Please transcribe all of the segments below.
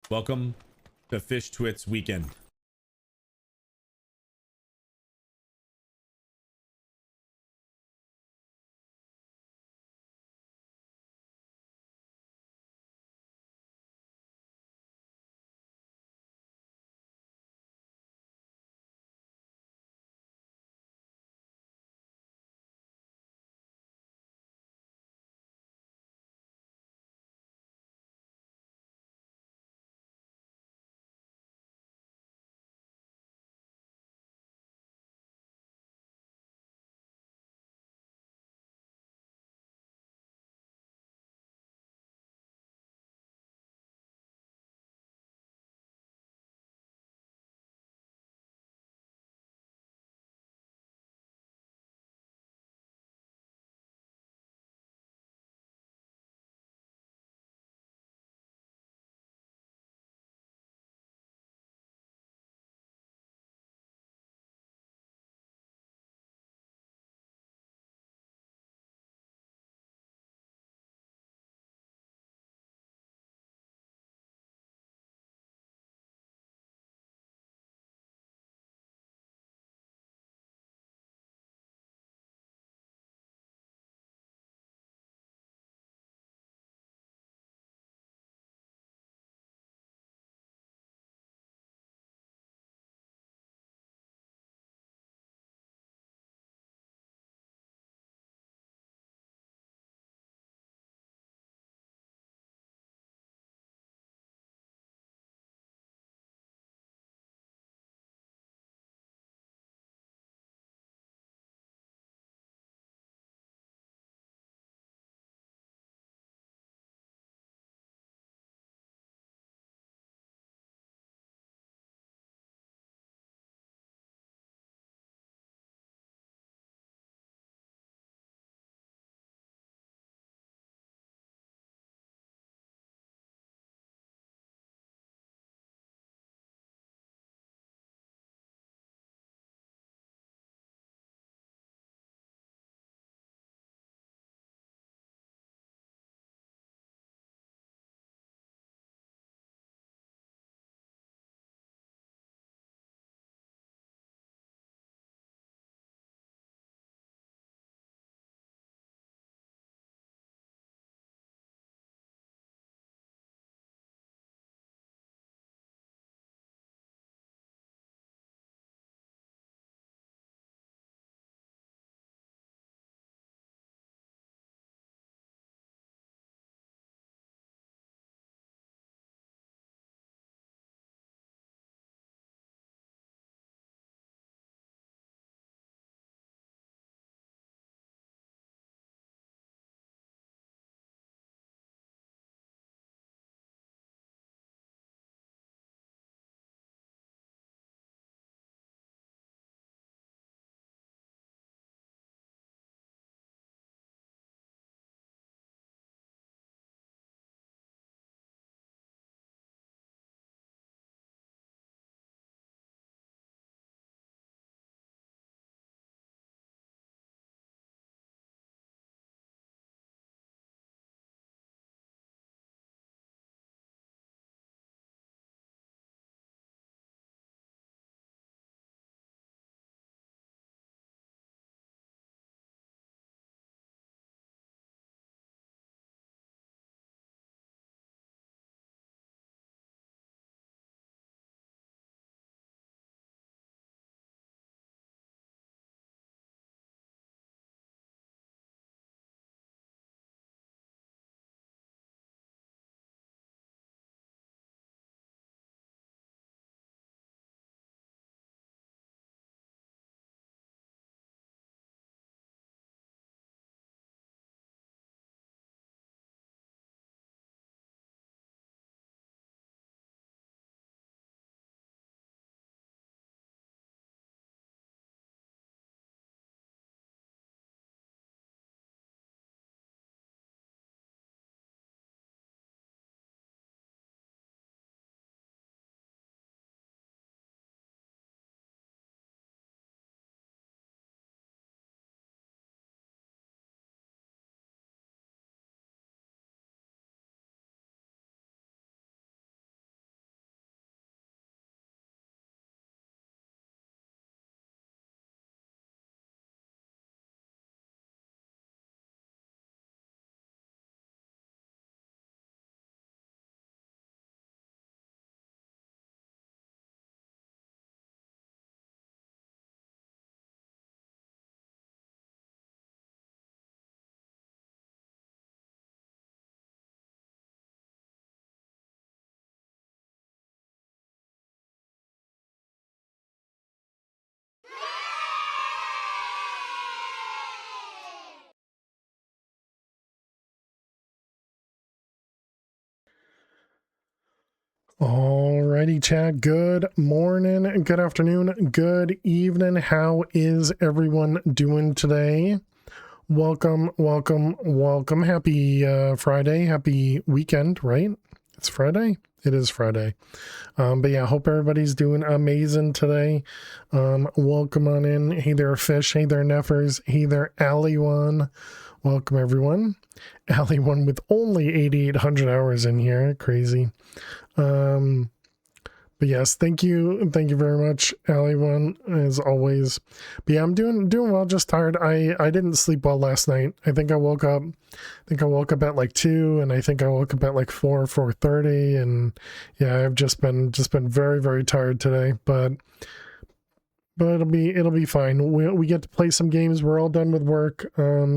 Welcome to Fish Twits weekend. Alrighty, Chad. Good morning, good afternoon, good evening. How is everyone doing today? Welcome, welcome, welcome. Happy Friday. Happy weekend, right? It's Friday? It is Friday. But yeah, hope everybody's doing amazing today. Welcome on in. Hey there, Fish. Hey there, Neffers. Hey there, Alley1. Welcome, everyone. Alley1 with only 8,800 hours in here. Crazy. But yes, thank you very much, Alley1, as always. But yeah, I'm doing well, just tired. I didn't sleep well last night. I think I woke up at like 2, and I think I woke up at like 4:30, and yeah, I've just been very, very tired today, but it'll be fine. We get to play some games. We're all done with work.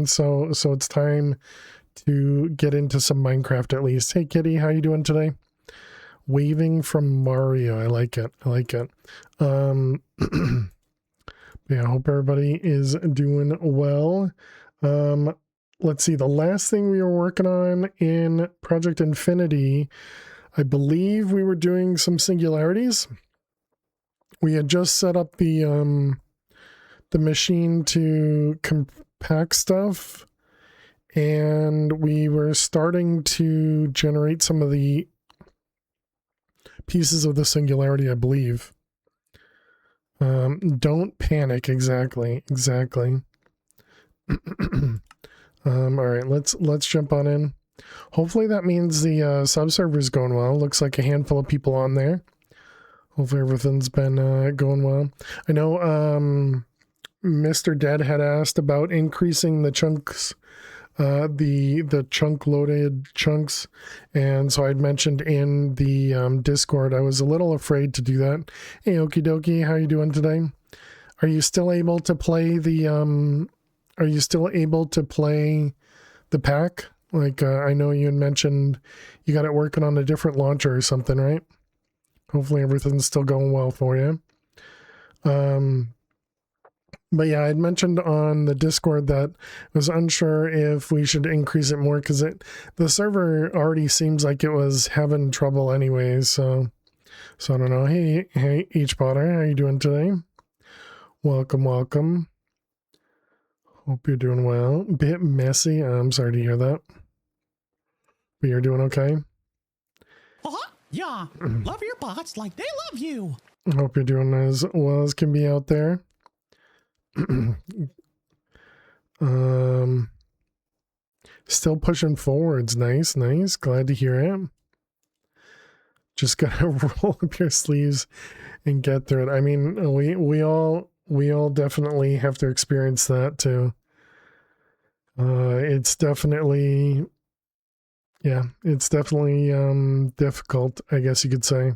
So it's time to get into some Minecraft at least. Hey Kitty, how you doing today? Waving from Mario. I like it. Yeah, I hope everybody is doing well. Let's see. The last thing we were working on in Project Infinity, I believe we were doing some singularities. We had just set up the machine to compact stuff, and we were starting to generate some of the pieces of the singularity, I believe. Don't panic. Exactly. All right, let's jump on in. Hopefully that means the subserver is going well. Looks like a handful of people on there. Hopefully everything's been going well. I know Mr. Dead had asked about increasing the chunks, the chunk loaded chunks, and so I'd mentioned in the Discord I was a little afraid to do that. Hey Okie dokie, how you doing today? Are you still able to play the pack? Like I know you had mentioned you got it working on a different launcher or something, right? Hopefully everything's still going well for you. But yeah, I'd mentioned on the Discord that I was unsure if we should increase it more because the server already seems like it was having trouble anyways. So I don't know. Hey, H-Potter, how you doing today? Welcome. Hope you're doing well. Bit messy. I'm sorry to hear that. But you're doing okay? Yeah. Love your bots like they love you. Hope you're doing as well as can be out there. Still pushing forwards. Nice. Glad to hear it. Just gotta roll up your sleeves and get through it. I mean, we all definitely have to experience that too. It's definitely difficult, I guess you could say.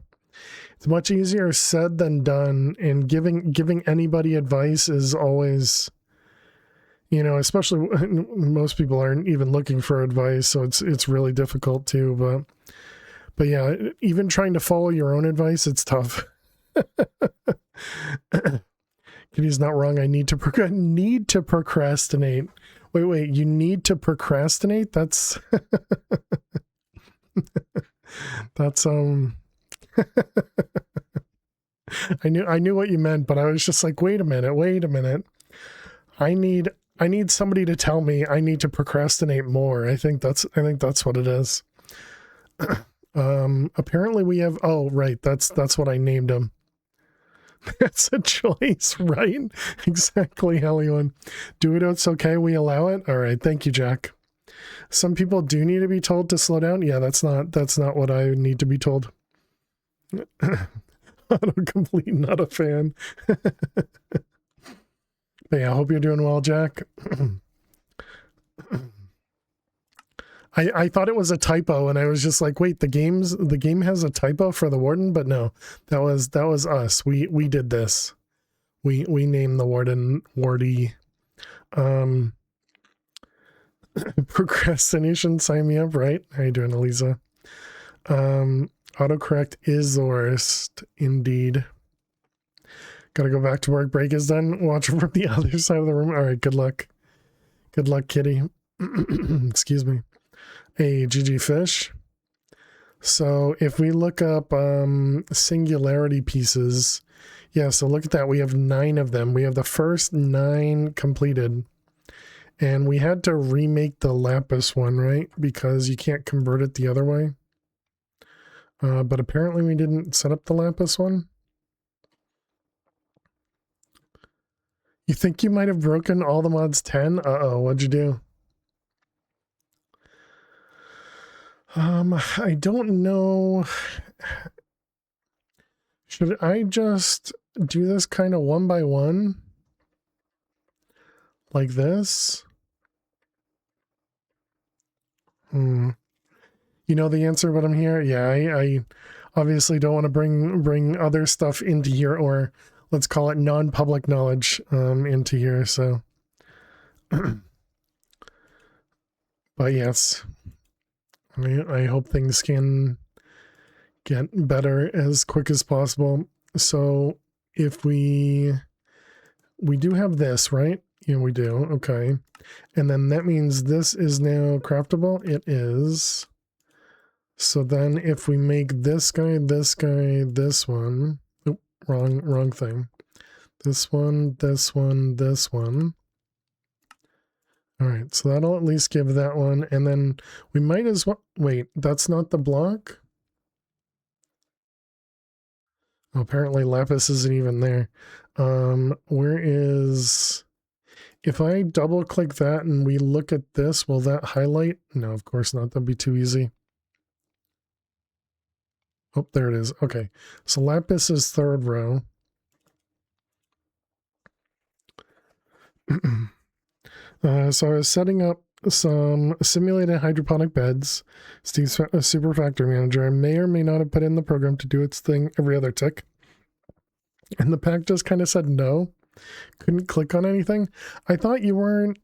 It's much easier said than done, and giving anybody advice is always, especially when most people aren't even looking for advice, so it's really difficult too. But yeah, even trying to follow your own advice, it's tough. Kitty's not wrong. I need to procrastinate. Wait, you need to procrastinate? That's that's I knew what you meant, but I was just like, wait a minute. I need somebody to tell me I need to procrastinate more. I think that's what it is. Apparently we have, oh right, that's what I named him. That's a choice, right? Exactly, Helion. Do it, it's okay, we allow it. All right, thank you, Jack. Some people do need to be told to slow down. Yeah, that's not what I need to be told. Autocomplete, not a fan. But yeah, I hope you're doing well, Jack. I thought it was a typo, and I was just like, wait, the game has a typo for the warden, but no, that was us. We did this. We named the warden Wardy. Procrastination, sign me up, right? How you doing, Eliza? Autocorrect is the worst, indeed. Gotta go back to work. Break is done. Watch from the other side of the room. All right, good luck. Good luck, kitty. Excuse me. Hey, GG Fish. So if we look up singularity pieces, yeah, so look at that. We have 9 of them. We have the first 9 completed. And we had to remake the lapis one, right? Because you can't convert it the other way. But apparently we didn't set up the lapis one. You think you might have broken all the mods 10? Uh-oh, what'd you do? I don't know. Should I just do this kind of one by one? Like this? You know the answer, but I'm here. Yeah, I obviously don't want to bring other stuff into here, or let's call it non-public knowledge into here. So, but yes, I hope things can get better as quick as possible. So if we do have this, right? Yeah, we do. Okay. And then that means this is now craftable. It is. So then if we make this guy, this one. Oh, wrong thing. This one, this one, this one. All right. So that'll at least give that one. And then we might as well, wait, that's not the block. Oh, apparently lapis isn't even there. Where is, if I double click that and we look at this, will that highlight? No, of course not. That'd be too easy. Oh, there it is. Okay. So lapis is 3rd row. So I was setting up some simulated hydroponic beds. Steve's a super factory manager. I may or may not have put in the program to do its thing every other tick. And the pack just kind of said no. Couldn't click on anything. I thought you weren't.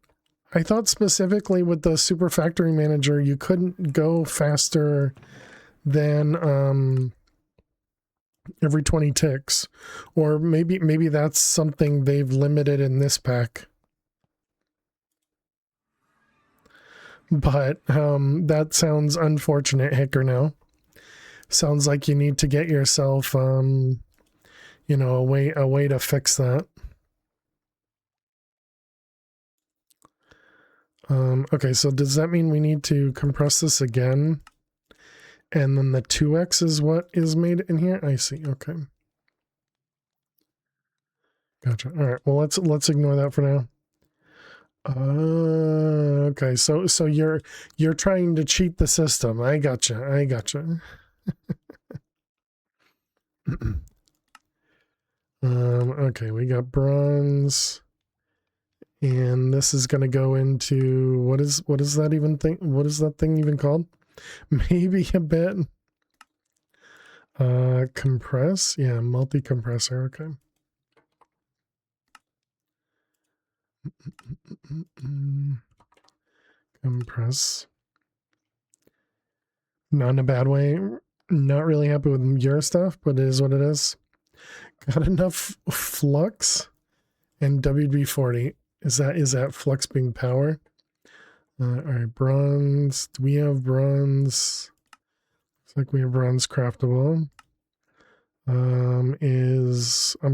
I thought specifically with the super factory manager, you couldn't go faster than every 20 ticks. Or maybe that's something they've limited in this pack. But that sounds unfortunate, Hicker. Now sounds like you need to get yourself you know, a way to fix that. Okay, so does that mean we need to compress this again? And then the 2x is what is made in here? I see. Okay. Gotcha. All right. Well, let's ignore that for now. Okay. So you're trying to cheat the system. I gotcha. Okay, we got bronze. And this is going to go into, what is that even thing? What is that thing even called? Maybe a bit. Compress. Yeah, multi-compressor. Okay. Compress. Not in a bad way. Not really happy with your stuff, but it is what it is. Got enough flux and WB40. Is that flux being power? All right, bronze. Do we have bronze? Looks like we have bronze craftable. I'm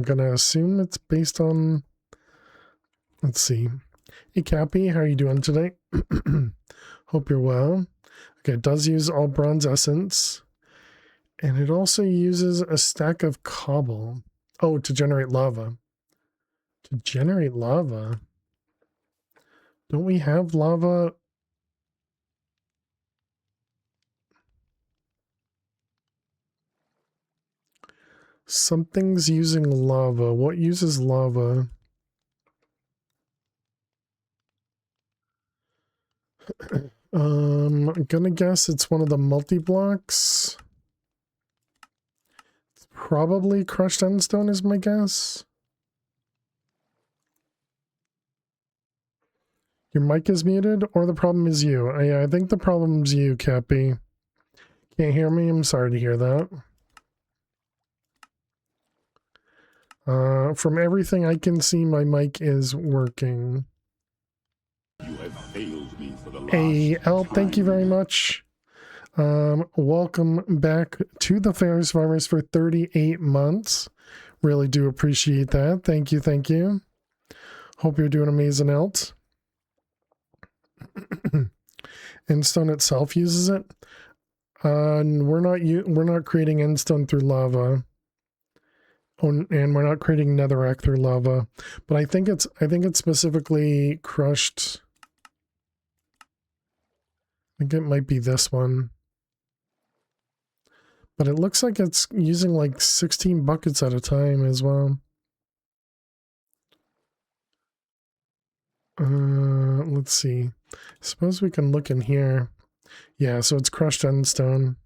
gonna assume it's based on. Let's see. Hey Cappy, how are you doing today? Hope you're well. Okay, it does use all bronze essence, and it also uses a stack of cobble. Oh, to generate lava. To generate lava. Don't we have lava? Something's using lava. What uses lava? I'm gonna guess it's one of the multi-blocks. It's probably crushed endstone is my guess. Your mic is muted, or the problem is you. I think the problem's you, Cappy. Can't hear me? I'm sorry to hear that. From everything I can see, my mic is working. You have failed me for the last Hey, L, time. thank you very much. Welcome back to the Fairy Survivors for 38 months. Really do appreciate that. Thank you, thank you. Hope you're doing amazing else. Endstone itself uses it. We're not creating endstone through lava. Oh, and we're not creating netherrack through lava. But I think it's specifically crushed. I think it might be this one. But it looks like it's using like 16 buckets at a time as well. Let's see. Suppose we can look in here. Yeah, so it's crushed endstone.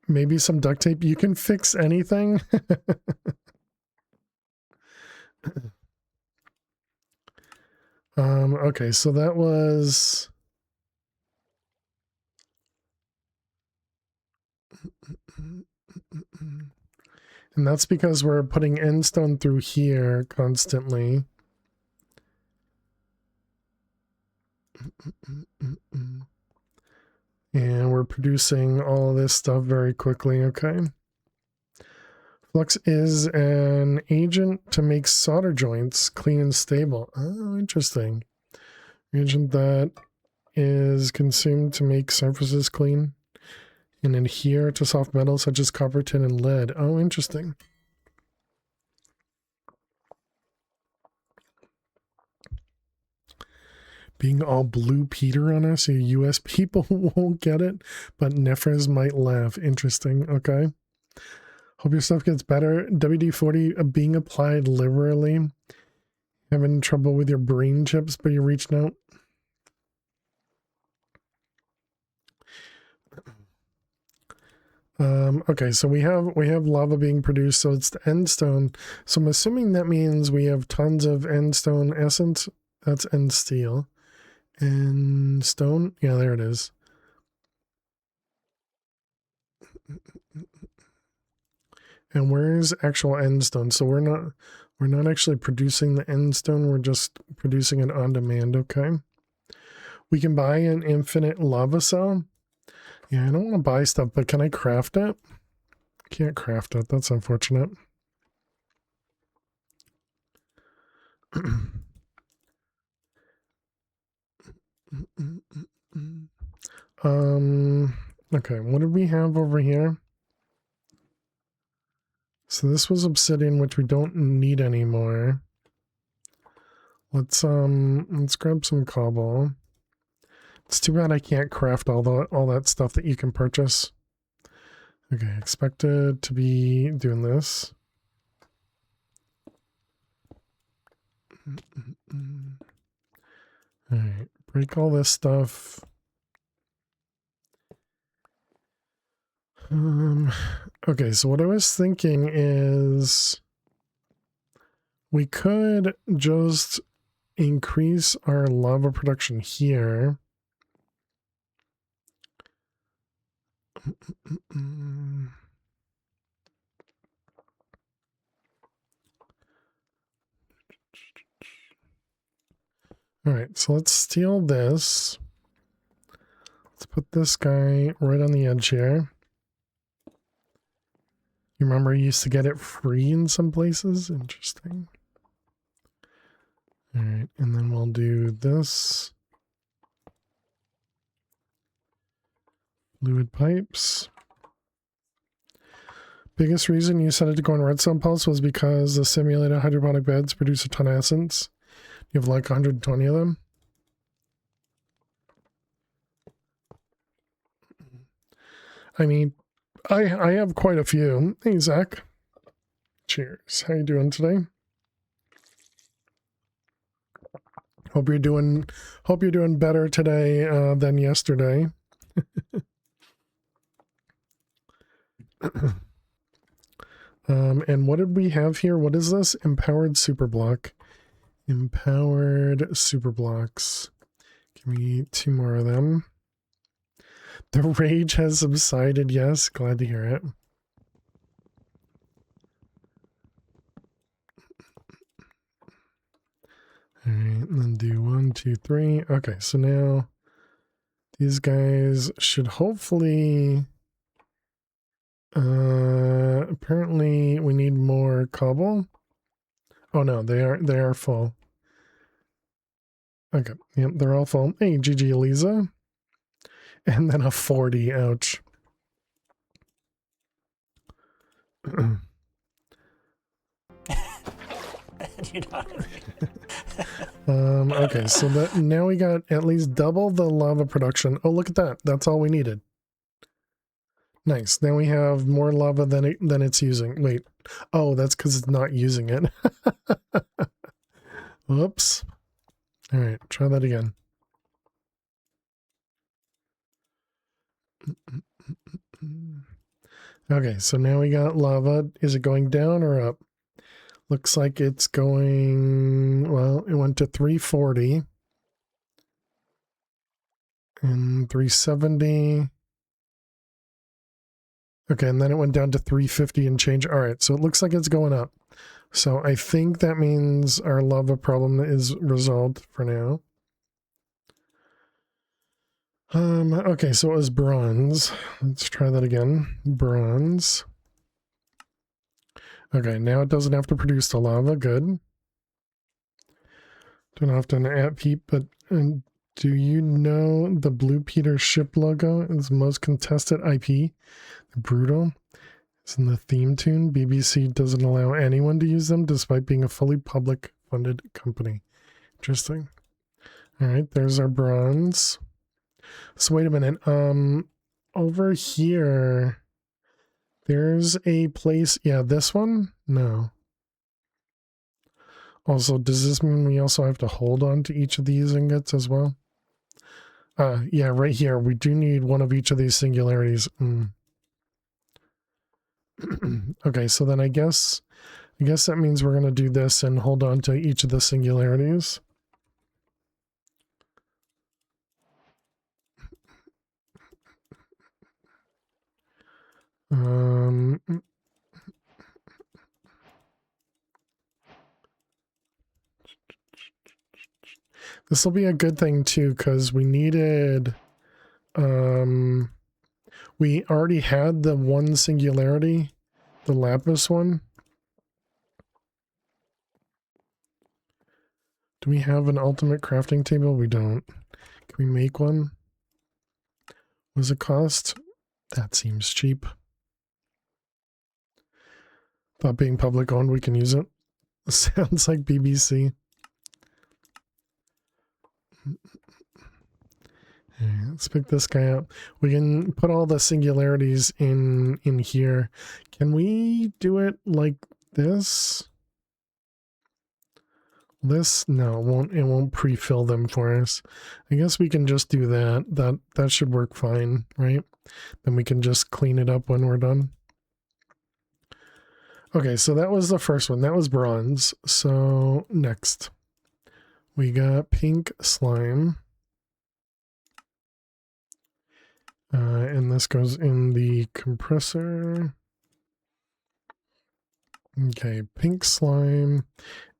Maybe some duct tape. You can fix anything. Okay, so that was... And that's because we're putting endstone through here constantly. And we're producing all of this stuff very quickly, okay? Flux is an agent to make solder joints clean and stable. Oh, interesting. Agent that is consumed to make surfaces clean and adhere to soft metals such as copper, tin, and lead. Oh, interesting. Being all blue Peter on us, you US people won't get it, but Nefras might laugh. Interesting. Okay. Hope your stuff gets better. WD-40 being applied liberally. Having trouble with your brain chips, but you're reaching out. Okay, so we have lava being produced, so it's the endstone. So I'm assuming that means we have tons of endstone essence. That's end steel. And stone, yeah, there it is. And where's actual endstone? So we're not actually producing the endstone, we're just producing it on demand, okay? We can buy an infinite lava cell. Yeah, I don't want to buy stuff, but can I craft it? Can't craft it, that's unfortunate. Okay, what did we have over here? So this was obsidian, which we don't need anymore. Let's grab some cobble. It's too bad I can't craft all that stuff that you can purchase. Okay, expected to be doing this. Alright, break all this stuff. Okay, so what I was thinking is we could just increase our lava production here. All right, so let's steal this. Let's put this guy right on the edge here. You remember you used to get it free in some places? Interesting. All right, and then we'll do this. Fluid pipes. Biggest reason you set it to go on redstone pulse was because the simulated hydroponic beds produce a ton of essence. You have like 120 of them. I mean, I have quite a few. Hey, Zach. Cheers. How you doing today? Hope you're doing better today than yesterday. And what did we have here? What is this? Empowered super block. Empowered super blocks. Give me 2 more of them. The rage has subsided. Yes, glad to hear it. All right, and then do 1, 2, 3. Okay, so now These guys should hopefully... apparently we need more cobble. Oh no, they are full. Okay, yep, they're all full. Hey, GG Eliza. And then a 40, ouch. Okay, so that now we got at least double the lava production. Oh, look at that. That's all we needed. Nice. Now we have more lava than it's using. Wait. Oh, that's because it's not using it. Whoops. All right, try that again. Okay, so now we got lava. Is it going down or up? Looks like it's going, well, it went to 340 and 370. Okay, and then it went down to 350 and change. All right, so it looks like it's going up. So I think that means our lava problem is resolved for now. Okay, so it was bronze. Let's try that again. Bronze. Okay, now it doesn't have to produce the lava. Good. Don't have to add heat, but do you know the Blue Peter ship logo is the most contested IP? Brutal. It's in the theme tune. BBC doesn't allow anyone to use them despite being a fully public funded company. Interesting. All right, there's our bronze. So wait a minute. Over here, there's a place. Yeah, this one? No. Also, does this mean we also have to hold on to each of these ingots as well? Yeah, right here. We do need one of each of these singularities. Okay, so then I guess that means we're going to do this and hold on to each of the singularities. This will be a good thing too, because we needed, we already had the one singularity, the lapis one. Do we have an ultimate crafting table? We don't. Can we make one? What does it cost? That seems cheap. Thought being public owned, we can use it. Sounds like BBC. Let's pick this guy up. We can put all the singularities in here. Can we do it like this? This? No, it won't pre-fill them for us. I guess we can just do that. That should work fine, right? Then we can just clean it up when we're done. Okay, so that was the first one. That was bronze. So next, we got pink slime. And this goes in the compressor. Okay, pink slime.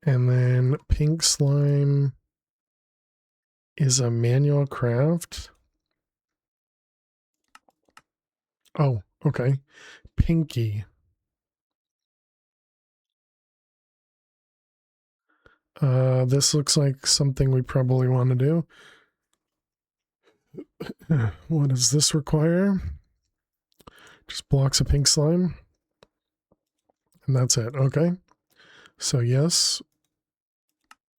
And then pink slime is a manual craft. Oh, okay. Pinky. This looks like something we probably want to do. What does this require? Just blocks of pink slime. And that's it. Okay. So yes.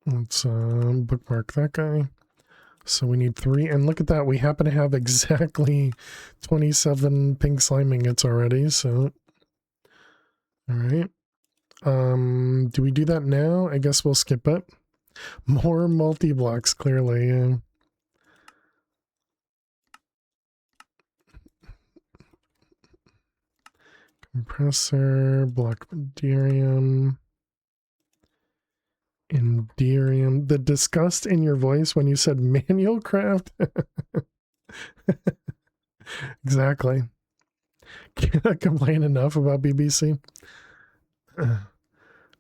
Let's bookmark that guy. So we need 3. And look at that. We happen to have exactly 27 pink slime ingots already. So, all right. Do we do that now? I guess we'll skip it. More multi-blocks, clearly. Yeah. Compressor, block of Enderium. Enderium. The disgust in your voice when you said manual craft. Exactly. Cannot complain enough about BBC.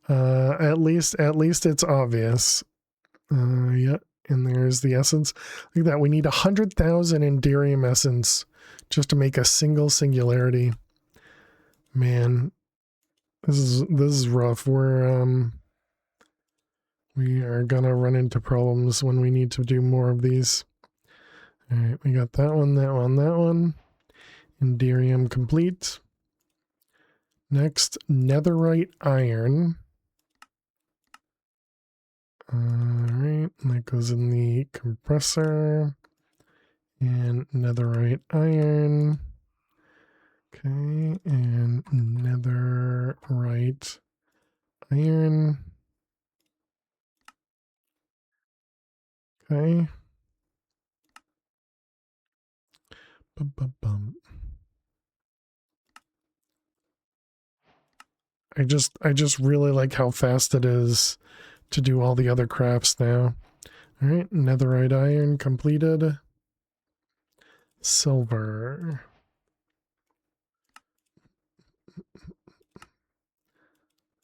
At least it's obvious. Yeah, and there's the essence. Look at that. We need 100,000 Enderium essence just to make a single singularity. Man, this is rough. We are gonna run into problems when we need to do more of these. All right, we got that one, that one, that one. Enderium complete. Next, netherite iron. All right, that goes in the compressor. And netherite iron. Okay, and netherite iron. Okay. Bum, bum, bum. I just really like how fast it is to do all the other crafts now. All right, netherite iron completed. Silver.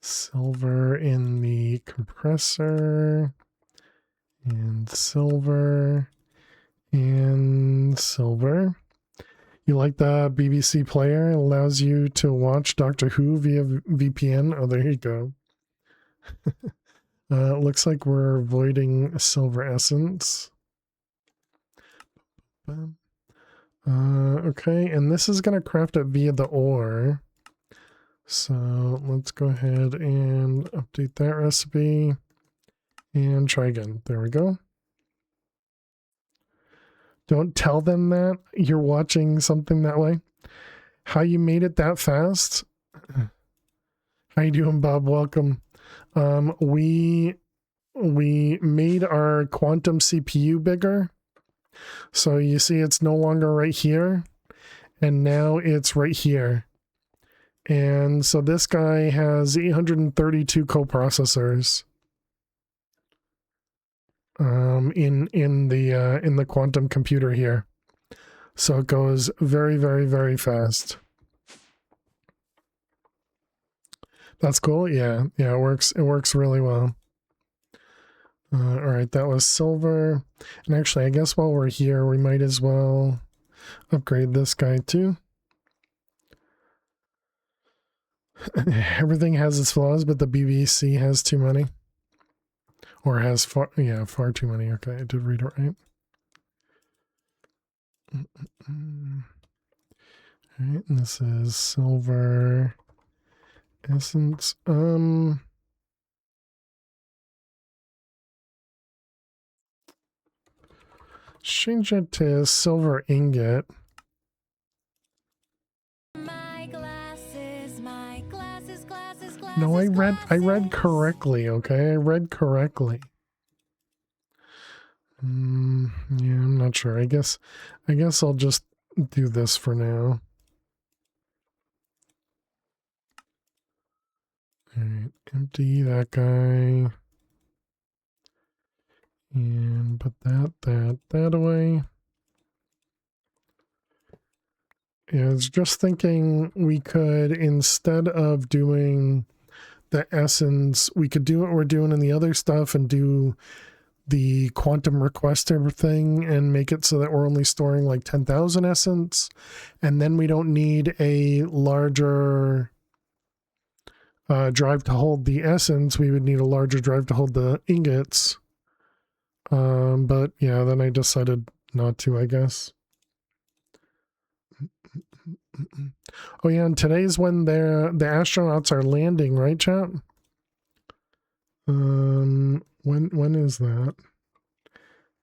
Silver in the compressor. And silver. And silver. You like the BBC player? It allows you to watch Doctor Who via VPN. Oh, there you go. Looks like we're avoiding silver essence. Okay, and this is going to craft it via the ore. So let's go ahead and update that recipe and try again. There we go. Don't tell them that you're watching something that way. How you made it that fast? How you doing, Bob? Welcome. We made our quantum CPU bigger. So you see it's no longer right here, and now it's right here. And so this guy has 832 coprocessors in the quantum computer here. So it goes very, very, very fast. That's cool. Yeah, it works really well. All right, that was silver. And actually, I guess while we're here, we might as well upgrade this guy too. Everything has its flaws, but the BBC has too many. Or has far too many. Okay, I did read it right. Alright, and this is silver essence. Change it to silver ingot. No, I read correctly, okay? I read correctly. Yeah, I'm not sure. I guess I'll just do this for now. Alright, empty that guy. And put that away. Yeah, I was just thinking we could, instead of doing the essence, we could do what we're doing in the other stuff and do the quantum requester thing and make it so that we're only storing like 10,000 essence, and then we don't need a larger drive to hold the essence. We would need a larger drive to hold the ingots. But yeah, then I decided not to, I guess. Oh yeah, and today's when the astronauts are landing, right, chat? When is that?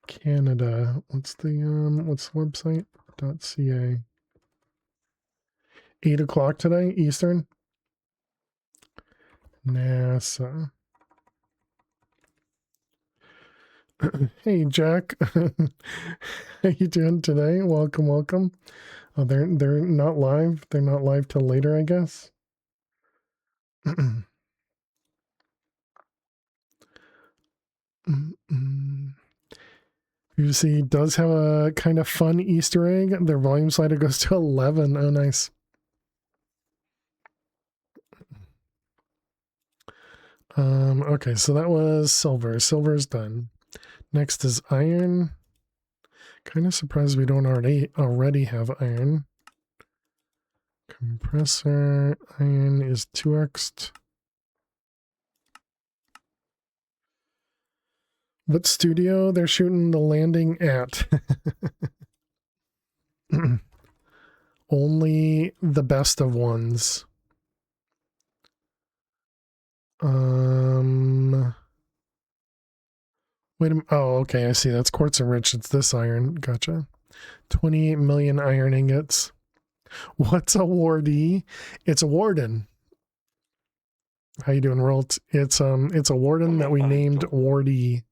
Canada. What's the website? .ca. 8 o'clock today, Eastern. NASA. Hey Jack. How you doing today? Welcome. Oh, they're not live. They're not live till later, I guess. UC does have a kind of fun Easter egg. Their volume slider goes to 11. Oh, nice. Okay, so that was silver. Silver's done. Next is iron. Kind of surprised we don't already have iron. Compressor. Iron is 2x'd. What studio they're shooting the landing at? Only the best of ones. Wait a minute. Oh, okay, I see. That's quartz enriched. It's this iron. Gotcha. 28 million iron ingots. What's a wardee? It's a warden. How you doing, Rolt? It's a warden that we named Wardee.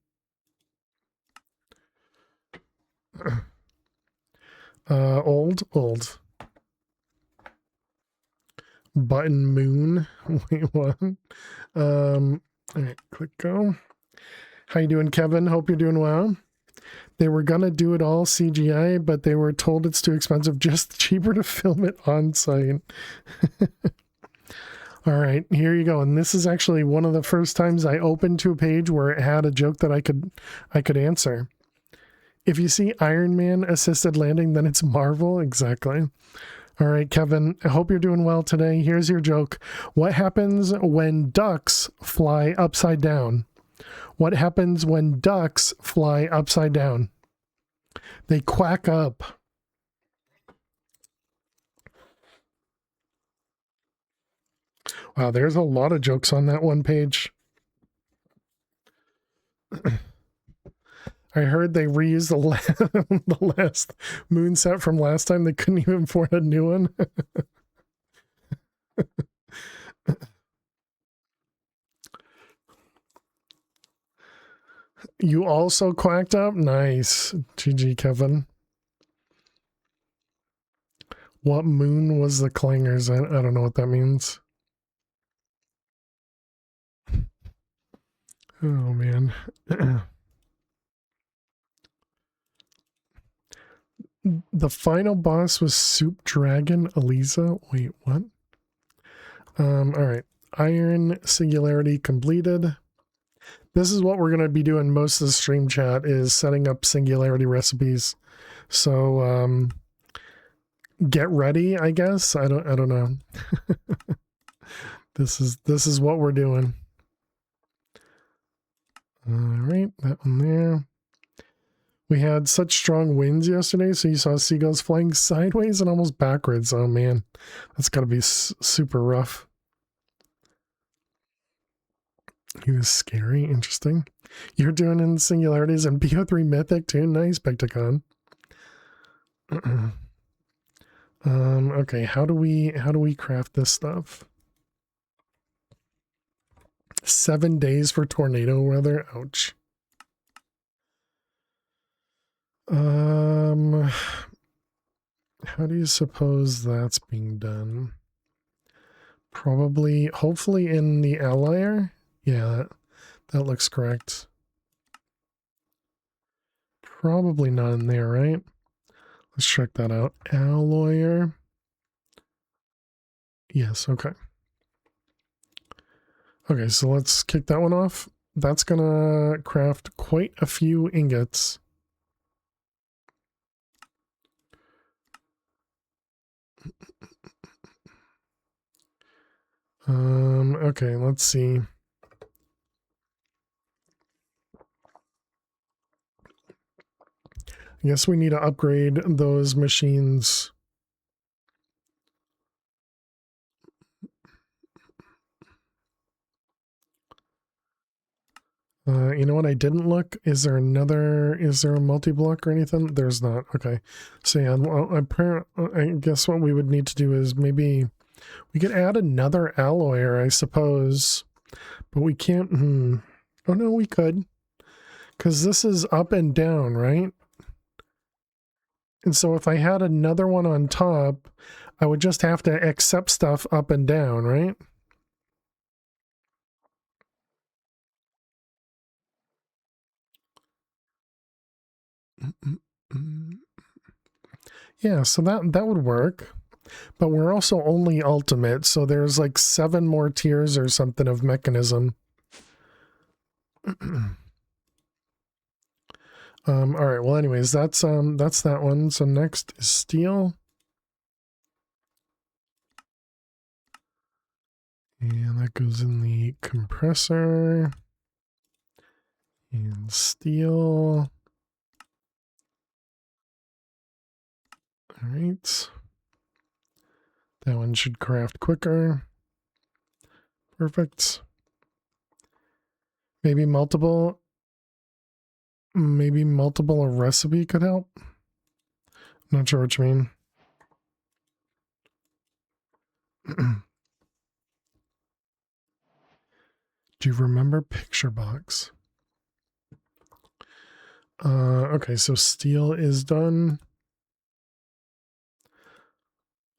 Old. Button moon. Wait, what? All right, click go. How you doing, Kevin? Hope you're doing well. They were gonna do it all CGI, but they were told it's too expensive, just cheaper to film it on site. All right, here you go. And this is actually one of the first times I opened to a page where it had a joke that I could answer. If you see Iron Man assisted landing, then it's Marvel. Exactly. All right, Kevin, I hope you're doing well today. Here's your joke. What happens when ducks fly upside down? What happens when ducks fly upside down? They quack up. Wow, there's a lot of jokes on that one page. I heard they reused the last moon set from last time. They couldn't even afford a new one. You also quacked up? Nice. GG, Kevin. What moon was the clangers? I don't know what that means. Oh, man. The final boss was Soup Dragon Eliza. Wait, what? All right. Iron Singularity completed. This is what we're going to be doing most of the stream chat, is setting up Singularity recipes. So, get ready, I guess. I don't know. This is what we're doing. All right, that one there. We had such strong winds yesterday, so you saw seagulls flying sideways and almost backwards. Oh man, that's got to be super rough. He was scary. Interesting. You're doing in singularities and BO3 Mythic too. Nice, Pecticon. Okay, how do we craft this stuff? 7 days for tornado weather. Ouch. How do you suppose that's being done? Probably, hopefully in the alloyer. Yeah, that looks correct. Probably not in there, right? Let's check that out. Alloyer. Yes, okay. Okay, so let's kick that one off. That's gonna craft quite a few ingots. Okay, let's see. I guess we need to upgrade those machines. You know what? I didn't look. Is there a multi-block or anything? There's not. Okay. So yeah, well, I guess what we would need to do is maybe we could add another alloyer, I suppose, but we can't. Oh no, we could, because this is up and down, right? And so if I had another one on top, I would just have to accept stuff up and down, right? Yeah, so that would work. But we're also only ultimate, so there's like 7 more tiers or something of mechanism. All right. Well, anyways, that's that one. So next is steel. And that goes in the compressor. And steel. All right. That one should craft quicker. Perfect. Maybe multiple a recipe could help. Not sure what you mean. Do you remember Picture Box? Okay, so steel is done.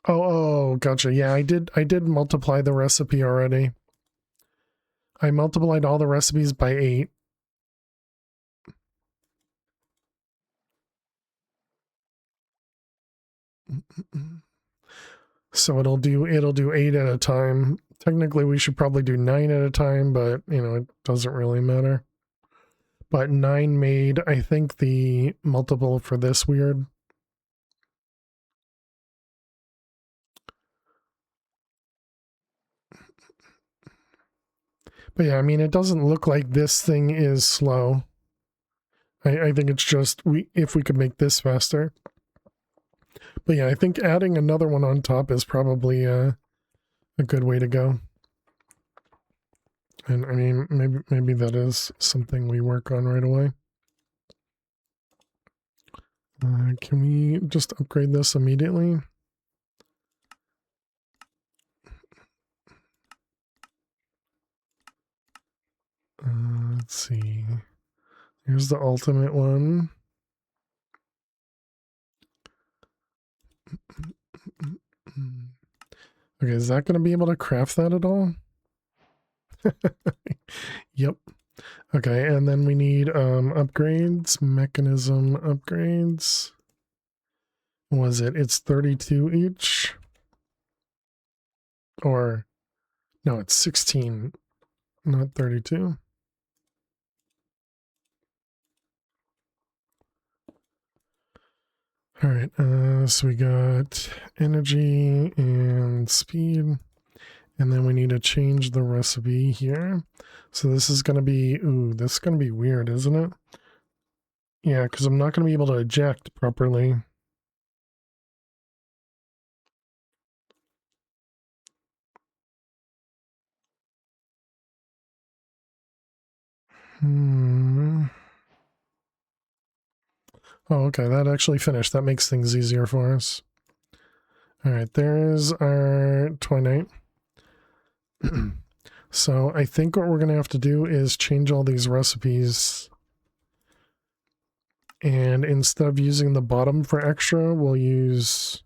Oh, gotcha. Yeah, I did multiply the recipe already. I multiplied all the recipes by 8. So it'll do 8 at a time. Technically we should probably do 9 at a time, but you know, it doesn't really matter. But 9 made, I think, the multiple for this weird. But yeah, I mean, it doesn't look like this thing is slow. I think it's just if we could make this faster. But yeah, I think adding another one on top is probably a good way to go. And I mean, maybe that is something we work on right away. Can we just upgrade this immediately? Let's see. Here's the ultimate one. Okay, is that going to be able to craft that at all? Yep. Okay, and then we need upgrades, mechanism upgrades. Was it? It's 32 each? Or, no, it's 16, not 32. All right, so we got energy and speed, and then we need to change the recipe here. So this is going to be, this is going to be weird, isn't it? Yeah, because I'm not going to be able to eject properly. Oh, okay, that actually finished. That makes things easier for us. All right, there's our twinite. So I think what we're going to have to do is change all these recipes. And instead of using the bottom for extra, we'll use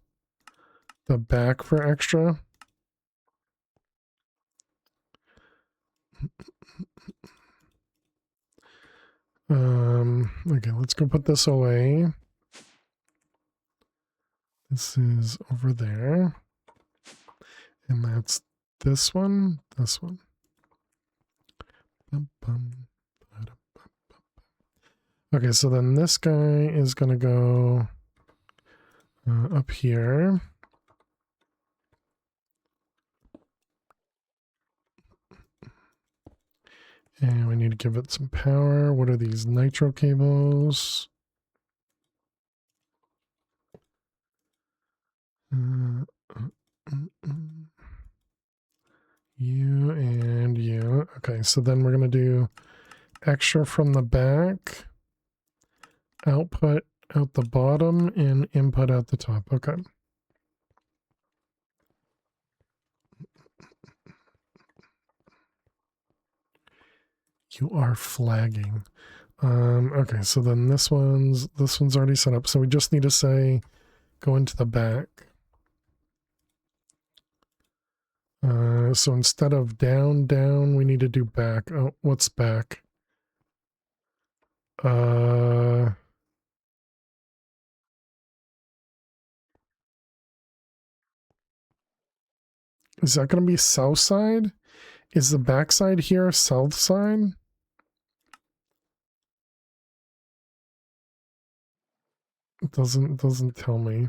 the back for extra. Okay, let's go put this away. This is over there. And that's this one, this one. Okay, so then this guy is going to go up here. And we need to give it some power. What are these nitro cables? You and you. Okay, so then we're going to do extra from the back, output out the bottom, and input out the top. Okay. You are flagging. Okay, so then this one's already set up. So we just need to say go into the back. So instead of down, down, we need to do back. Oh, what's back? Is that going to be south side? Is the back side here south side? Doesn't tell me.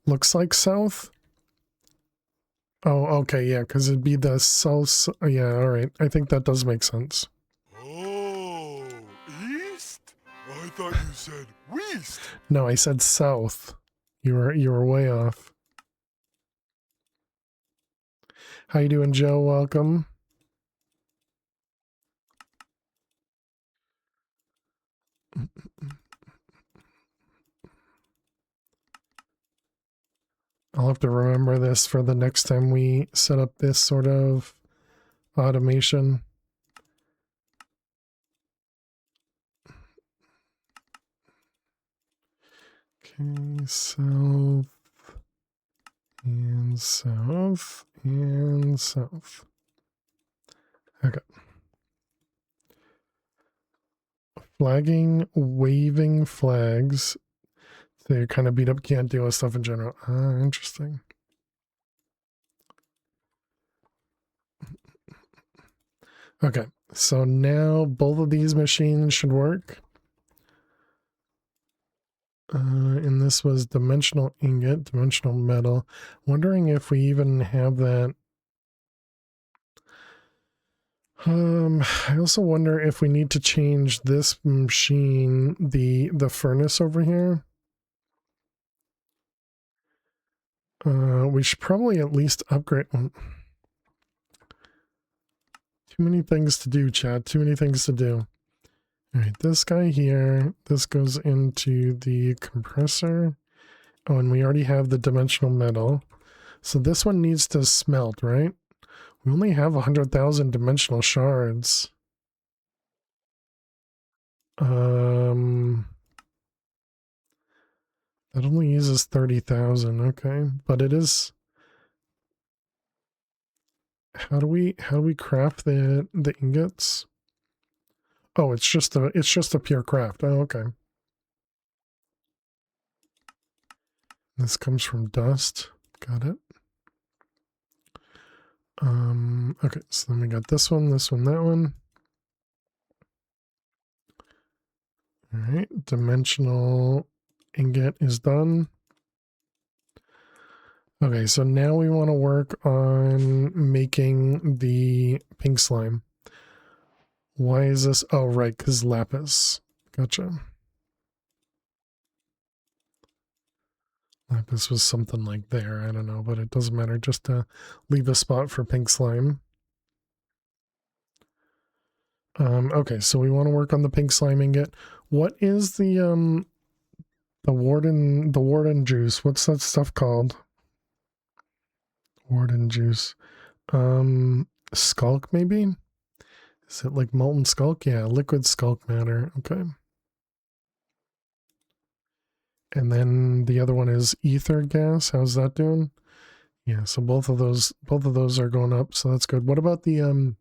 Looks like south. Oh, okay, yeah, because it'd be the south. Yeah, all right. I think that does make sense. Oh, east? I thought you said west. No, I said south. You were way off. How you doing, Joe? Welcome. I'll have to remember this for the next time we set up this sort of automation. Okay, south and south and south. Okay. Flagging, waving flags. They're kind of beat up, can't deal with stuff in general. Ah, interesting. Okay, so now both of these machines should work. And this was dimensional ingot, dimensional metal. Wondering if we even have that. I also wonder if we need to change this machine, the furnace over here. We should probably at least upgrade. Too many things to do, Chad. Too many things to do. All right, this guy here. This goes into the compressor. Oh, and we already have the dimensional metal. So this one needs to smelt, right? We only have 100,000 dimensional shards. That only uses 30,000. Okay, but it is. How do we craft the ingots? Oh, it's just a pure craft. Oh, okay. This comes from dust. Got it. Okay, so then we got this one, that one. All right, dimensional ingot is done. Okay, so now we want to work on making the pink slime. Why is this? Oh, right, because lapis. Gotcha. Lapis was something like there, I don't know, but it doesn't matter. Just to leave a spot for pink slime. Okay, so we want to work on the pink slime ingot. What is the warden juice? What's that stuff called? Warden juice. Skulk maybe? Is it like molten skulk? Yeah, liquid skulk matter. Okay. And then the other one is ether gas. How's that doing? Yeah, so both of those are going up, so that's good. What about the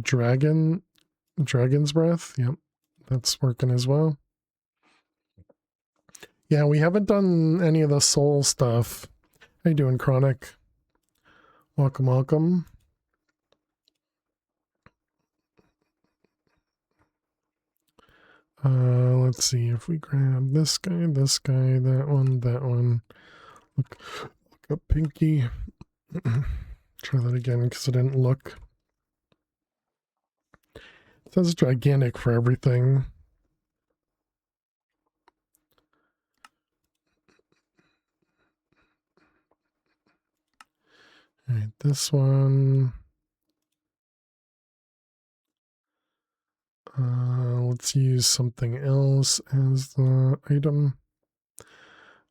dragon's breath? Yep. That's working as well. Yeah, we haven't done any of the soul stuff. How you doing, Chronic? Welcome, welcome. Let's see if we grab this guy, that one. Look up Pinky. Try that again because I didn't look. It says gigantic for everything. All right, this one. Let's use something else as the item.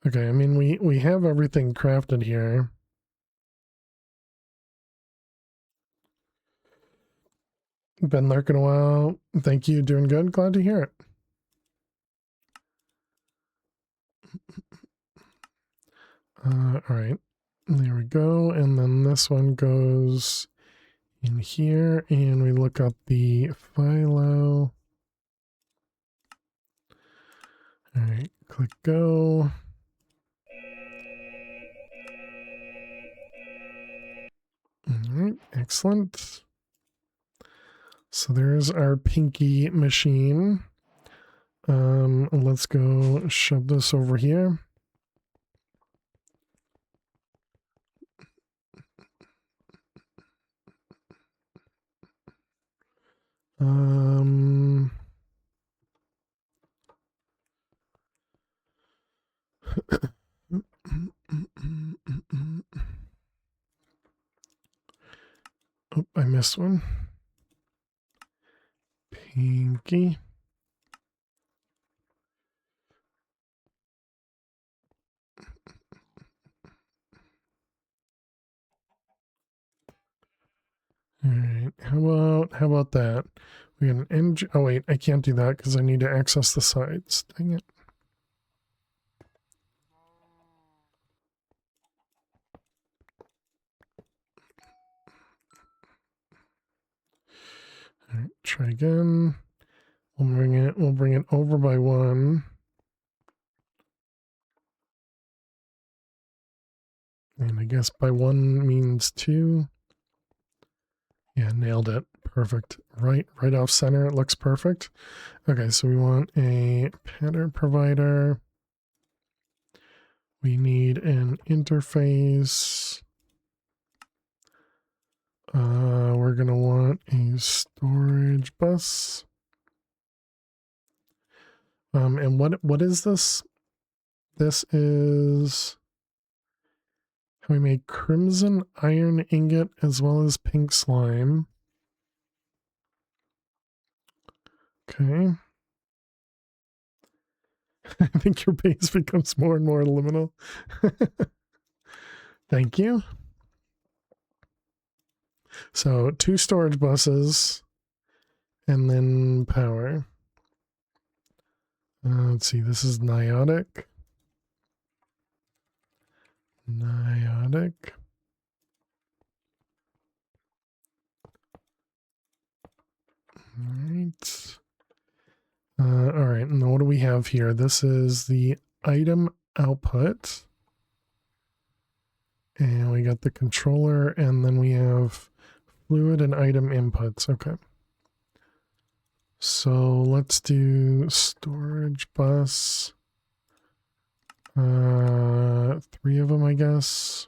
Okay, I mean we have everything crafted here. Been lurking a while. Thank you. Doing good. Glad to hear it. All right. There we go. And then this one goes in here, and we look up the philo. All right. Click go. All right. Excellent. So there's our pinky machine. Let's go shove this over here. Oh, I missed one. Pinky. All right. How about that? We got an engine. Oh wait, I can't do that because I need to access the sides. Dang it. All right, try again. We'll bring it over by one. And I guess by one means two. Yeah, nailed it. Perfect. Right off center. It looks perfect. Okay, so we want a pattern provider. We need an interface. We're gonna want a storage bus. And what is this? This is how we make crimson iron ingot as well as pink slime. Okay. I think your base becomes more and more liminal. Thank you. So 2 storage buses and then power. Let's see, this is niotic. Niotic. Alright. Alright, and what do we have here? This is the item output. And we got the controller, and then we have fluid and item inputs. Okay. So let's do storage bus. 3 of them, I guess.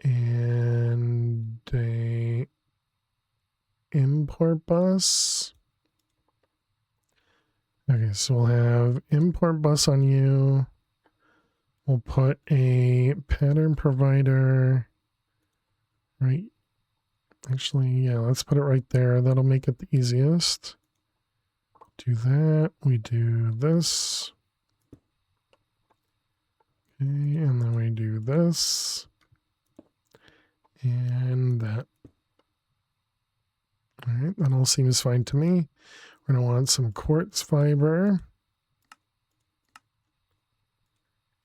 And a import bus. Okay, so we'll have import bus on you. We'll put a pattern provider right. Actually, yeah, let's put it right there. That'll make it the easiest. Do that. We do this. Okay, and then we do this. And that. All right, that all seems fine to me. We're going to want some quartz fiber.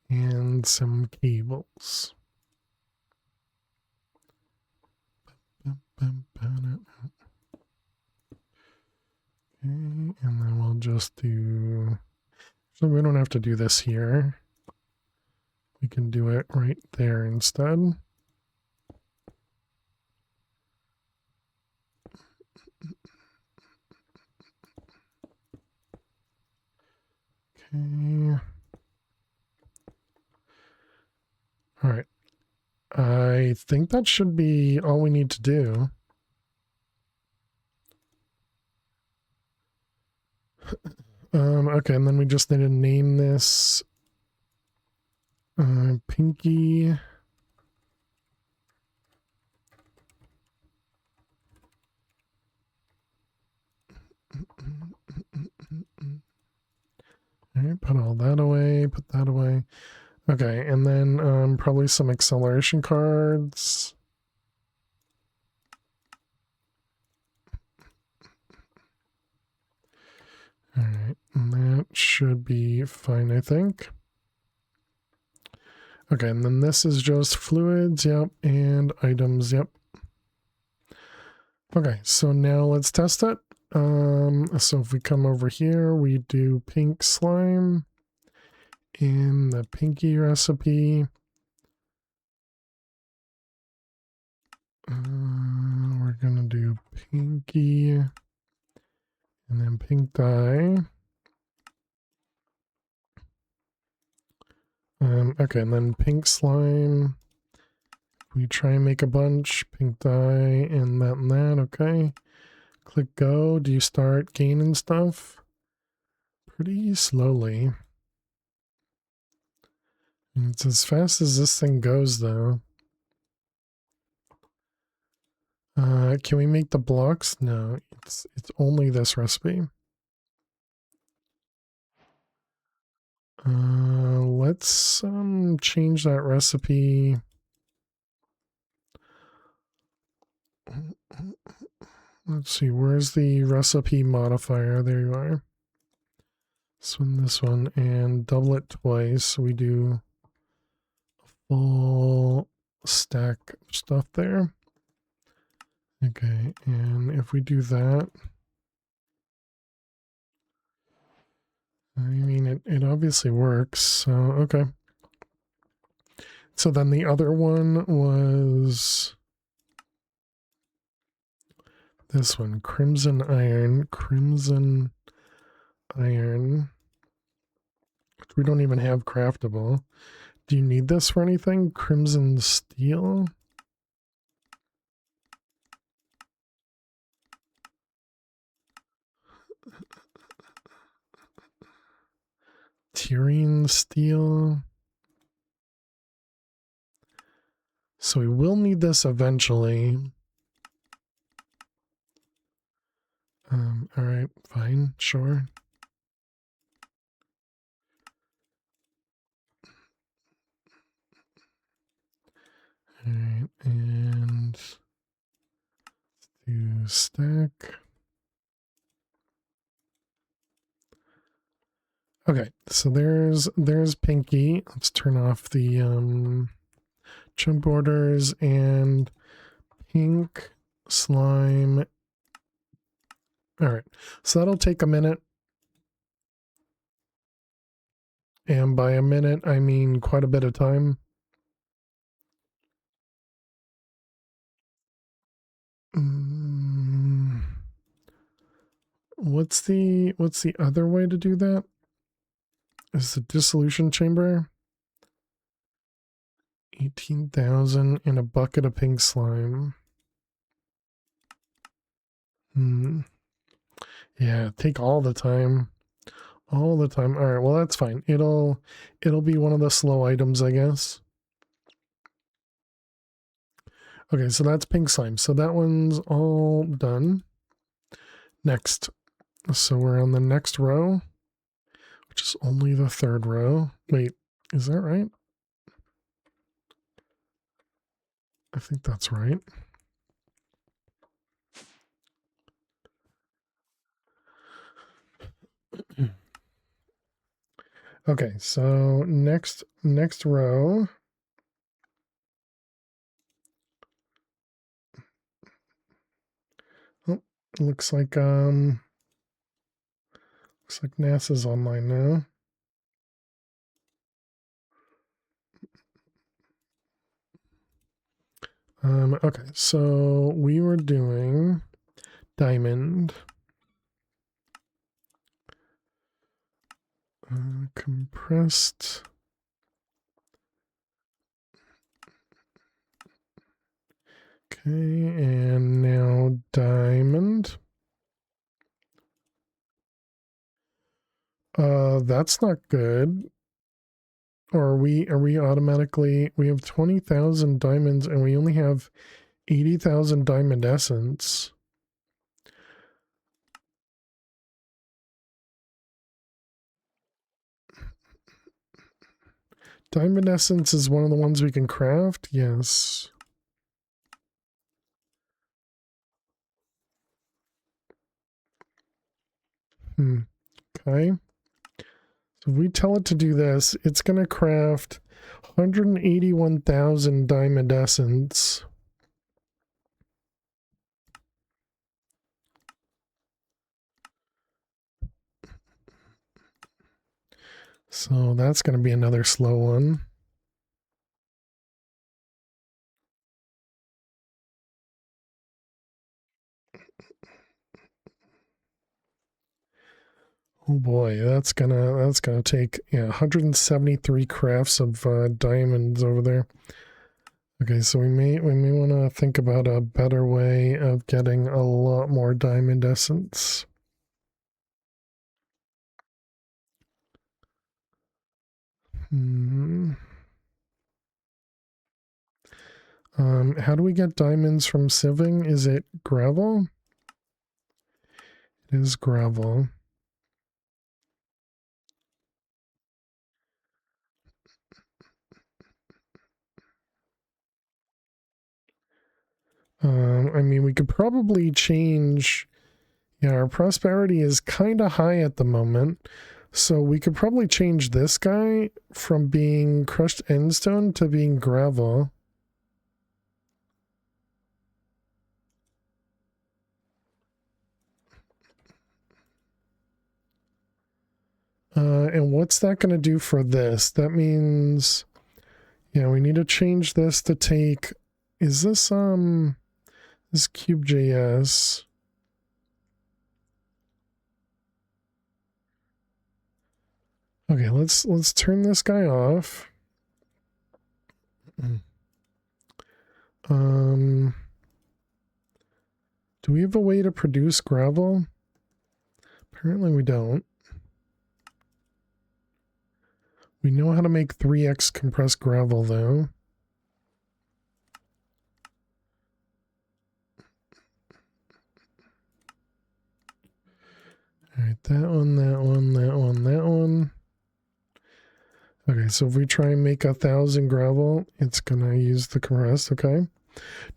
And some cables. Okay, and then we'll just do... So we don't have to do this here. We can do it right there instead. Okay. All right. I think that should be all we need to do. Okay, and then we just need to name this Pinky. All right, put all that away, put that away. Okay, and then probably some acceleration cards. All right, and that should be fine, I think. Okay, and then this is just fluids, yep, and items, yep. Okay, so now let's test it. So if we come over here, we do pink slime in the pinky recipe. We're gonna do pinky and then pink dye. Okay, and then pink slime. We try and make a bunch, pink dye, and that, okay. Click go. Do you start gaining stuff? Pretty slowly. And it's as fast as this thing goes, though. Can we make the blocks? No, it's only this recipe. Let's change that recipe. Let's see, where's the recipe modifier? There you are. This one, and double it twice. So we do a full stack of stuff there. Okay, and if we do that, I mean, it obviously works, so okay. So then the other one was this one, crimson iron, which we don't even have craftable. Do you need this for anything? Crimson steel? Tyrian steel. So we will need this eventually. All right, fine, sure. All right, and do stack. Okay, so there's Pinky. Let's turn off the chunk borders and pink slime. All right, so that'll take a minute. And by a minute, I mean quite a bit of time. What's the other way to do that? Is the dissolution chamber? 18,000 in a bucket of pink slime. Yeah, take all the time. All the time. All right, well that's fine. It'll be one of the slow items, I guess. Okay, so that's pink slime. So that one's all done. Next. So we're on the next row, which is only the third row. Wait, is that right? I think that's right. Okay, so next row. Oh, looks like NASA's online now. Okay, so we were doing diamond. Compressed. Okay, and now diamond. That's not good. Or are we automatically, we have 20,000 diamonds and we only have 80,000 diamond essence. Diamond essence is one of the ones we can craft? Yes. Okay. So if we tell it to do this, it's going to craft 181,000 diamond essence. So that's going to be another slow one. Oh boy, that's gonna take 173 crafts of diamonds over there. Okay, so we may want to think about a better way of getting a lot more diamond essence. How do we get diamonds from sieving? Is it gravel? It is gravel. I mean, we could probably change. Yeah, our prosperity is kind of high at the moment. So we could probably change this guy from being crushed endstone to being gravel. And what's that going to do for this? That means, yeah, we need to change this to take, is this Cube.js? Okay, let's turn this guy off. Do we have a way to produce gravel? Apparently we don't. We know how to make 3x compressed gravel though. Alright, that one, that one, that one, that one. Okay, so if we try and make 1,000 gravel, it's gonna use the compressed, okay?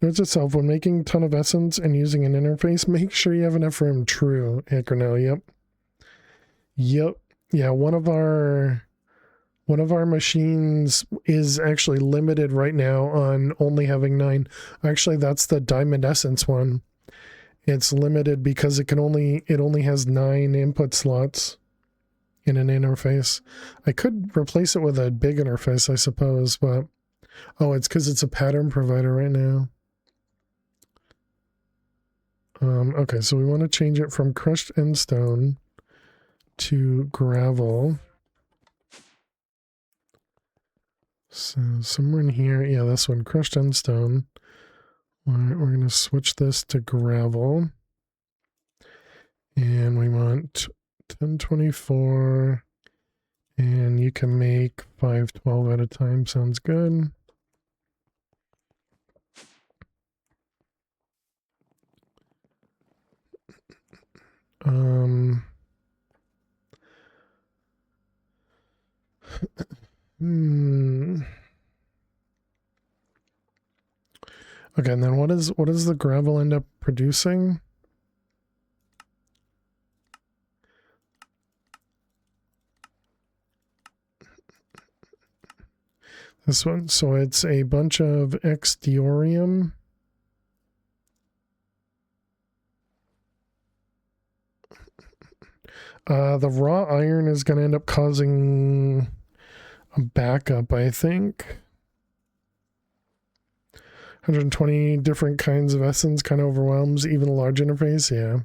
Notes itself, when making a ton of essence and using an interface, make sure you have enough room. True, Acronel, yep. Yep. Yeah, one of our machines is actually limited right now on only having 9. Actually, that's the diamond essence one. It's limited because it only has 9 input slots in an interface. I could replace it with a big interface, I suppose, but oh, it's because it's a pattern provider right now. Okay, so we want to change it from crushed endstone to gravel. So somewhere in here, yeah, this one, crushed endstone. We're going to switch this to gravel. And we want 1024. And you can make 512 at a time. Sounds good. Okay, and then what does the gravel end up producing? This one, so it's a bunch of exdiorium. The raw iron is going to end up causing a backup, I think. 120 different kinds of essence kind of overwhelms even a large interface, yeah.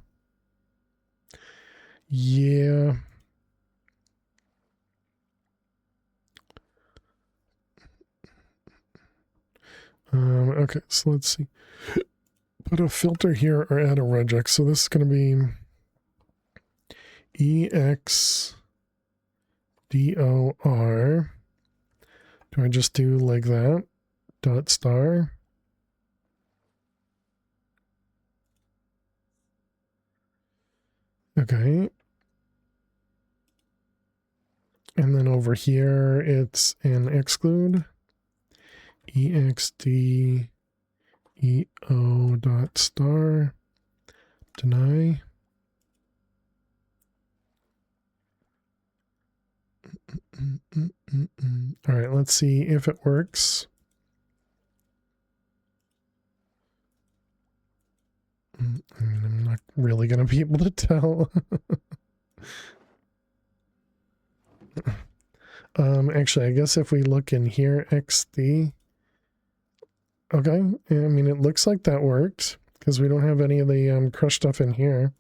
Yeah. Okay, so let's see. Put a filter here or add a regex. So this is going to be EXDOR. Do I just do like that? Dot star. Okay. And then over here, it's an exclude. EXDEO dot star. Deny. All right, let's see if it works. I mean, I'm not really going to be able to tell. Actually, I guess if we look in here, XD. Okay, I mean, it looks like that worked because we don't have any of the crushed stuff in here.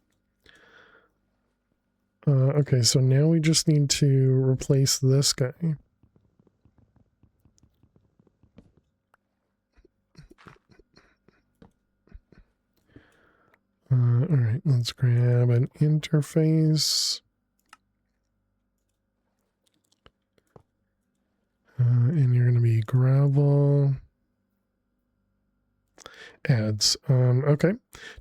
Okay, so now we just need to replace this guy. All right, let's grab an interface. And you're going to be gravel. Ads. Okay.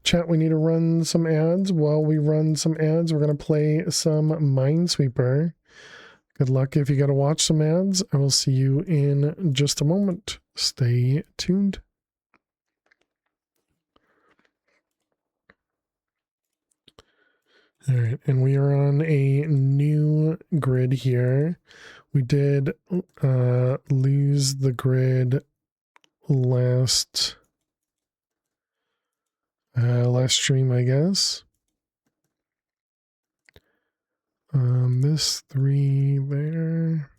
Chat, we need to run some ads. While we run some ads, we're going to play some Minesweeper. Good luck if you got to watch some ads. I will see you in just a moment. Stay tuned. All right, and we are on a new grid here. We did lose the grid last stream, I guess. This 3 there.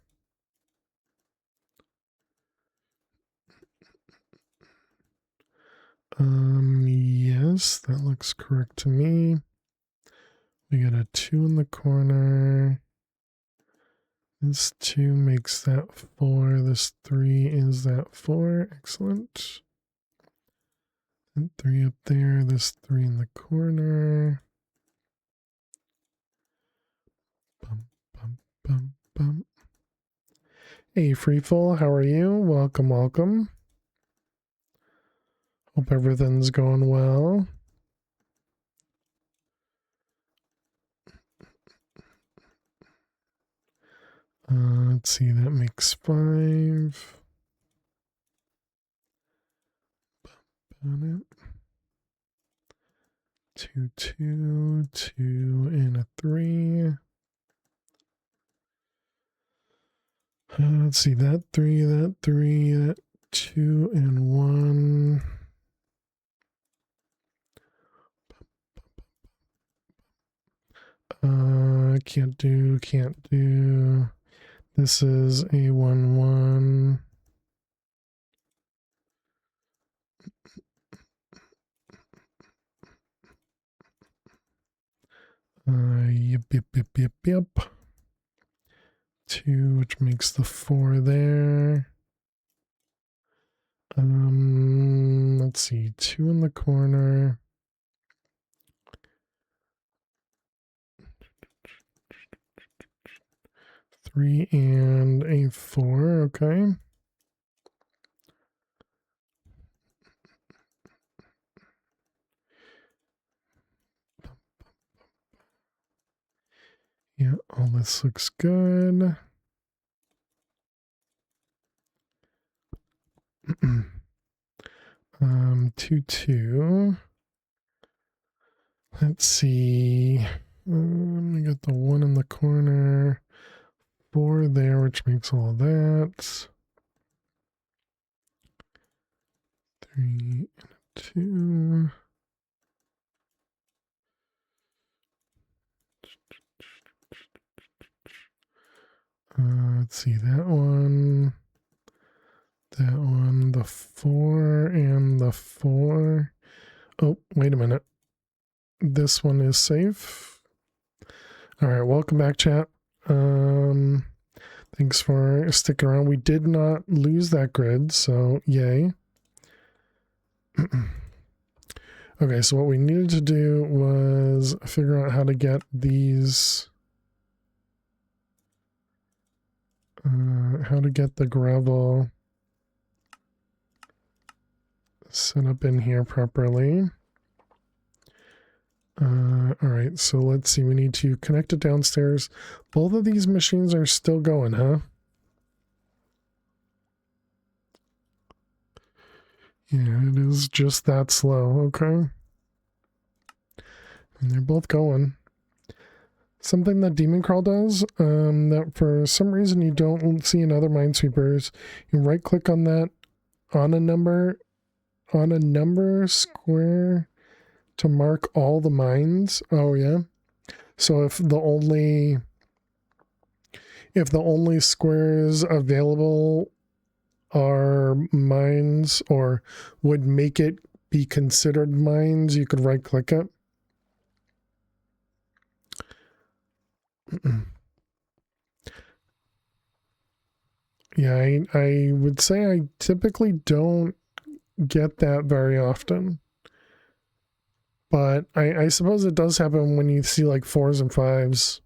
Yes, that looks correct to me. We got a 2 in the corner. This 2 makes that 4. This 3 is that 4. Excellent. And 3 up there. This 3 in the corner. Bum, bum, bum, bum. Hey, Freefall, how are you? Welcome, welcome. Hope everything's going well. Let's see, that makes 5. On it. 2, 2, 2, and a 3. Let's see, that 3, that 3, that 2, and 1. Can't do. This is a 1, 1. Yep. 2, which makes the 4 there. Let's see, 2 in the corner. Three and a 4, okay. Yeah, all this looks good. 2, 2. Let's see. We got the 1 in the corner. 4 there, which makes all that. 3 and a 2. Let's see, that one, the 4 and the 4. Oh, wait a minute. This one is safe. All right, welcome back, chat. Thanks for sticking around. We did not lose that grid, so yay. Okay, so what we needed to do was figure out how to get these, how to get the gravel set up in here properly. All right, so let's see. We need to connect it downstairs. Both of these machines are still going, huh? Yeah, it is just that slow. Okay. And they're both going. Something that Demon Crawl does, that for some reason you don't see in other Minesweepers, you right click on that, on a number square to mark all the mines. Oh yeah. So if if the only squares available are mines or would make it be considered mines, you could right click it. Yeah, I would say I typically don't get that very often. But I suppose it does happen when you see like 4s and 5s.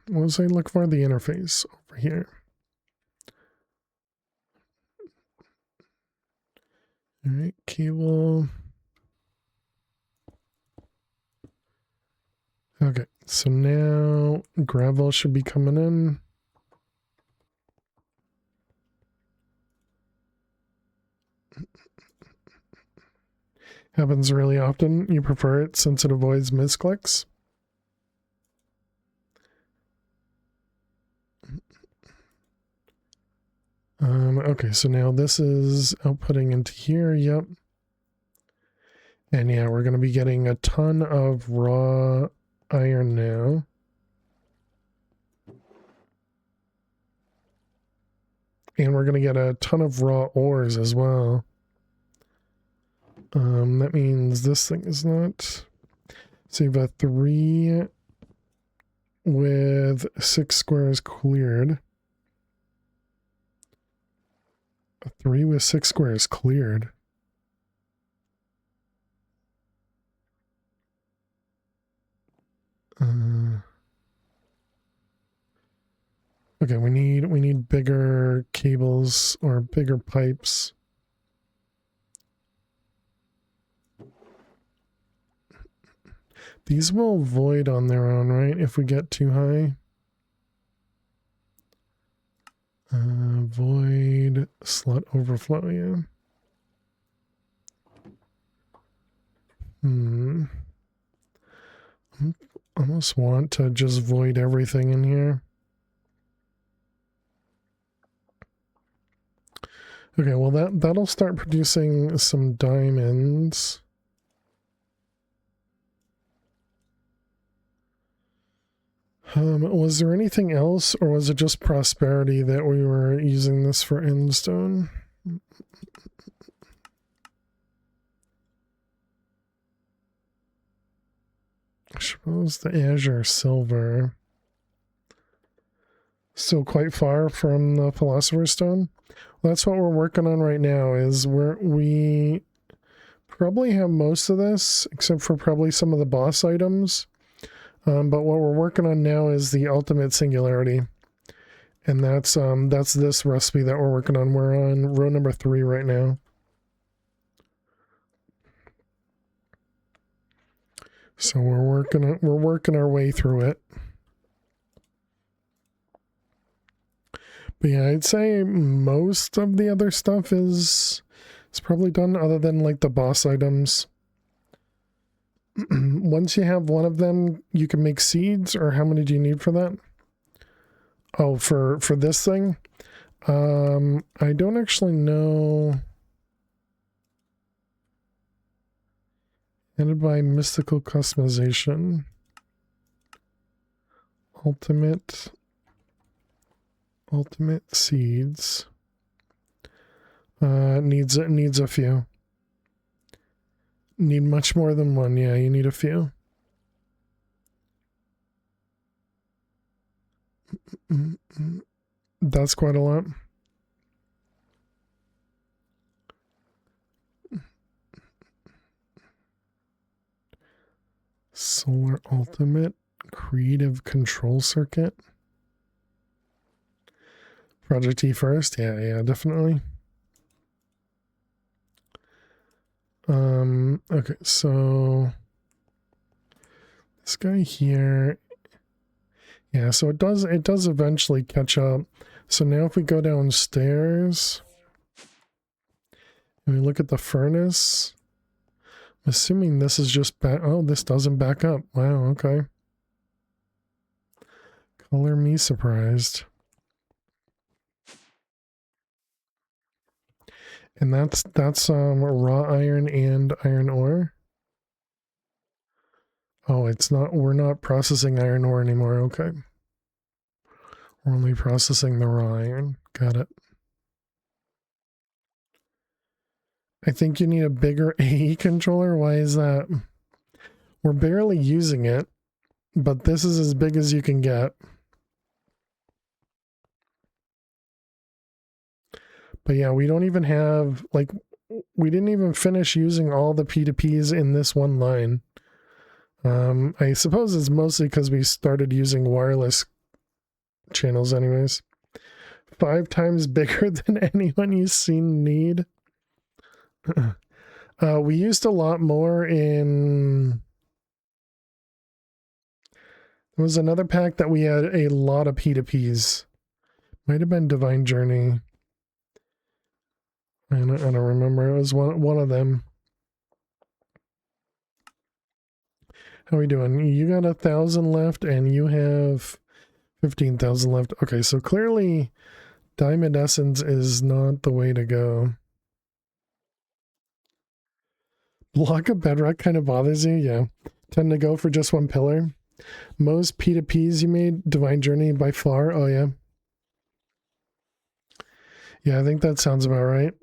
What was I looking for? The interface over here. All right, cable. Okay, so now gravel should be coming in. Happens really often. You prefer it since it avoids misclicks. Okay, so now this is outputting into here. Yep. And yeah, we're going to be getting a ton of raw iron now. And we're going to get a ton of raw ores as well. That means this thing is not... So you have a 3 with 6 squares cleared. A 3 with 6 squares cleared. Okay, we need bigger cables or bigger pipes. These will void on their own, right? If we get too high. Void slot overflow, yeah. I almost want to just void everything in here. Okay, well that'll start producing some diamonds. Was there anything else, or was it just prosperity that we were using this for endstone? I suppose the azure silver. Still quite far from the philosopher's stone. Well, that's what we're working on right now. Is we probably have most of this, except for probably some of the boss items. But what we're working on now is the ultimate singularity, and that's this recipe that we're working on. We're on row number 3 right now. So we're working our way through it. But yeah, I'd say most of the other stuff is probably done, other than like the boss items. Once you have one of them, you can make seeds, or how many do you need for that? Oh, for this thing? I don't actually know. Added by mystical customization. Ultimate seeds. Needs a few. Need much more than one. Yeah, you need a few. That's quite a lot. Solar Ultimate Creative Control Circuit. Project E first. Yeah, definitely. Okay, so this guy here, yeah, so it does eventually catch up. So now if we go downstairs and we look at the furnace, I'm assuming this is just back. Oh, this doesn't back up. Wow, okay. Color me surprised. And that's raw iron and iron ore. Oh, it's not, we're not processing iron ore anymore. Okay. We're only processing the raw iron. Got it. I think you need a bigger AE controller. Why is that? We're barely using it, but this is as big as you can get. But yeah, we don't even have, like, we didn't even finish using all the P2Ps in this one line. I suppose it's mostly because we started using wireless channels anyways. 5 times bigger than anyone you've seen need. We used a lot more in... There was another pack that we had a lot of P2Ps. Might have been Divine Journey. I don't remember. It was one of them. How are we doing? You got 1,000 left and you have 15,000 left. Okay, so clearly Diamond Essence is not the way to go. Block of bedrock kind of bothers you? Yeah. Tend to go for just one pillar. Most P2Ps you made, Divine Journey by far. Oh, yeah. Yeah, I think that sounds about right.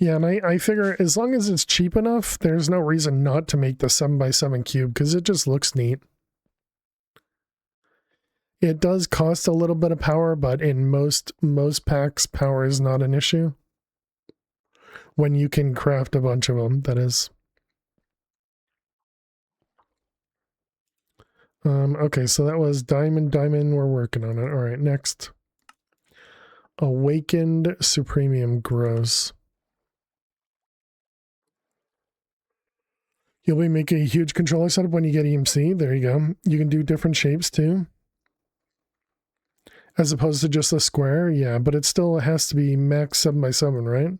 Yeah, and I figure as long as it's cheap enough, there's no reason not to make the 7x7 cube because it just looks neat. It does cost a little bit of power, but in most packs, power is not an issue. When you can craft a bunch of them, that is. Okay, so that was Diamond. We're working on it. All right, next. Awakened Supremium grows. You'll be making a huge controller setup when you get EMC. There you go. You can do different shapes too. As opposed to just a square. Yeah, but it still has to be max 7x7, right?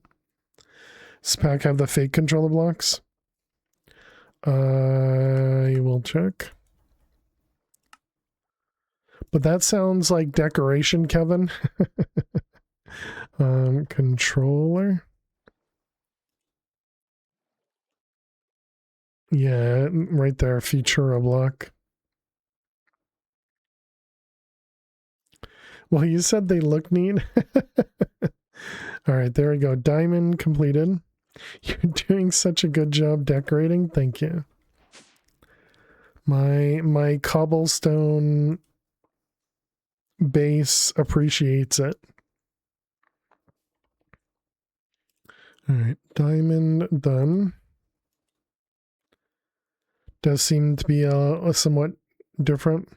Does pack have the fake controller blocks? I will check. But that sounds like decoration, Kevin. Controller. Yeah, right there, Futura block. Well, you said they look neat. All right, there we go. Diamond completed. You're doing such a good job decorating. Thank you. My cobblestone base appreciates it. All right, diamond done. Does seem to be a somewhat different.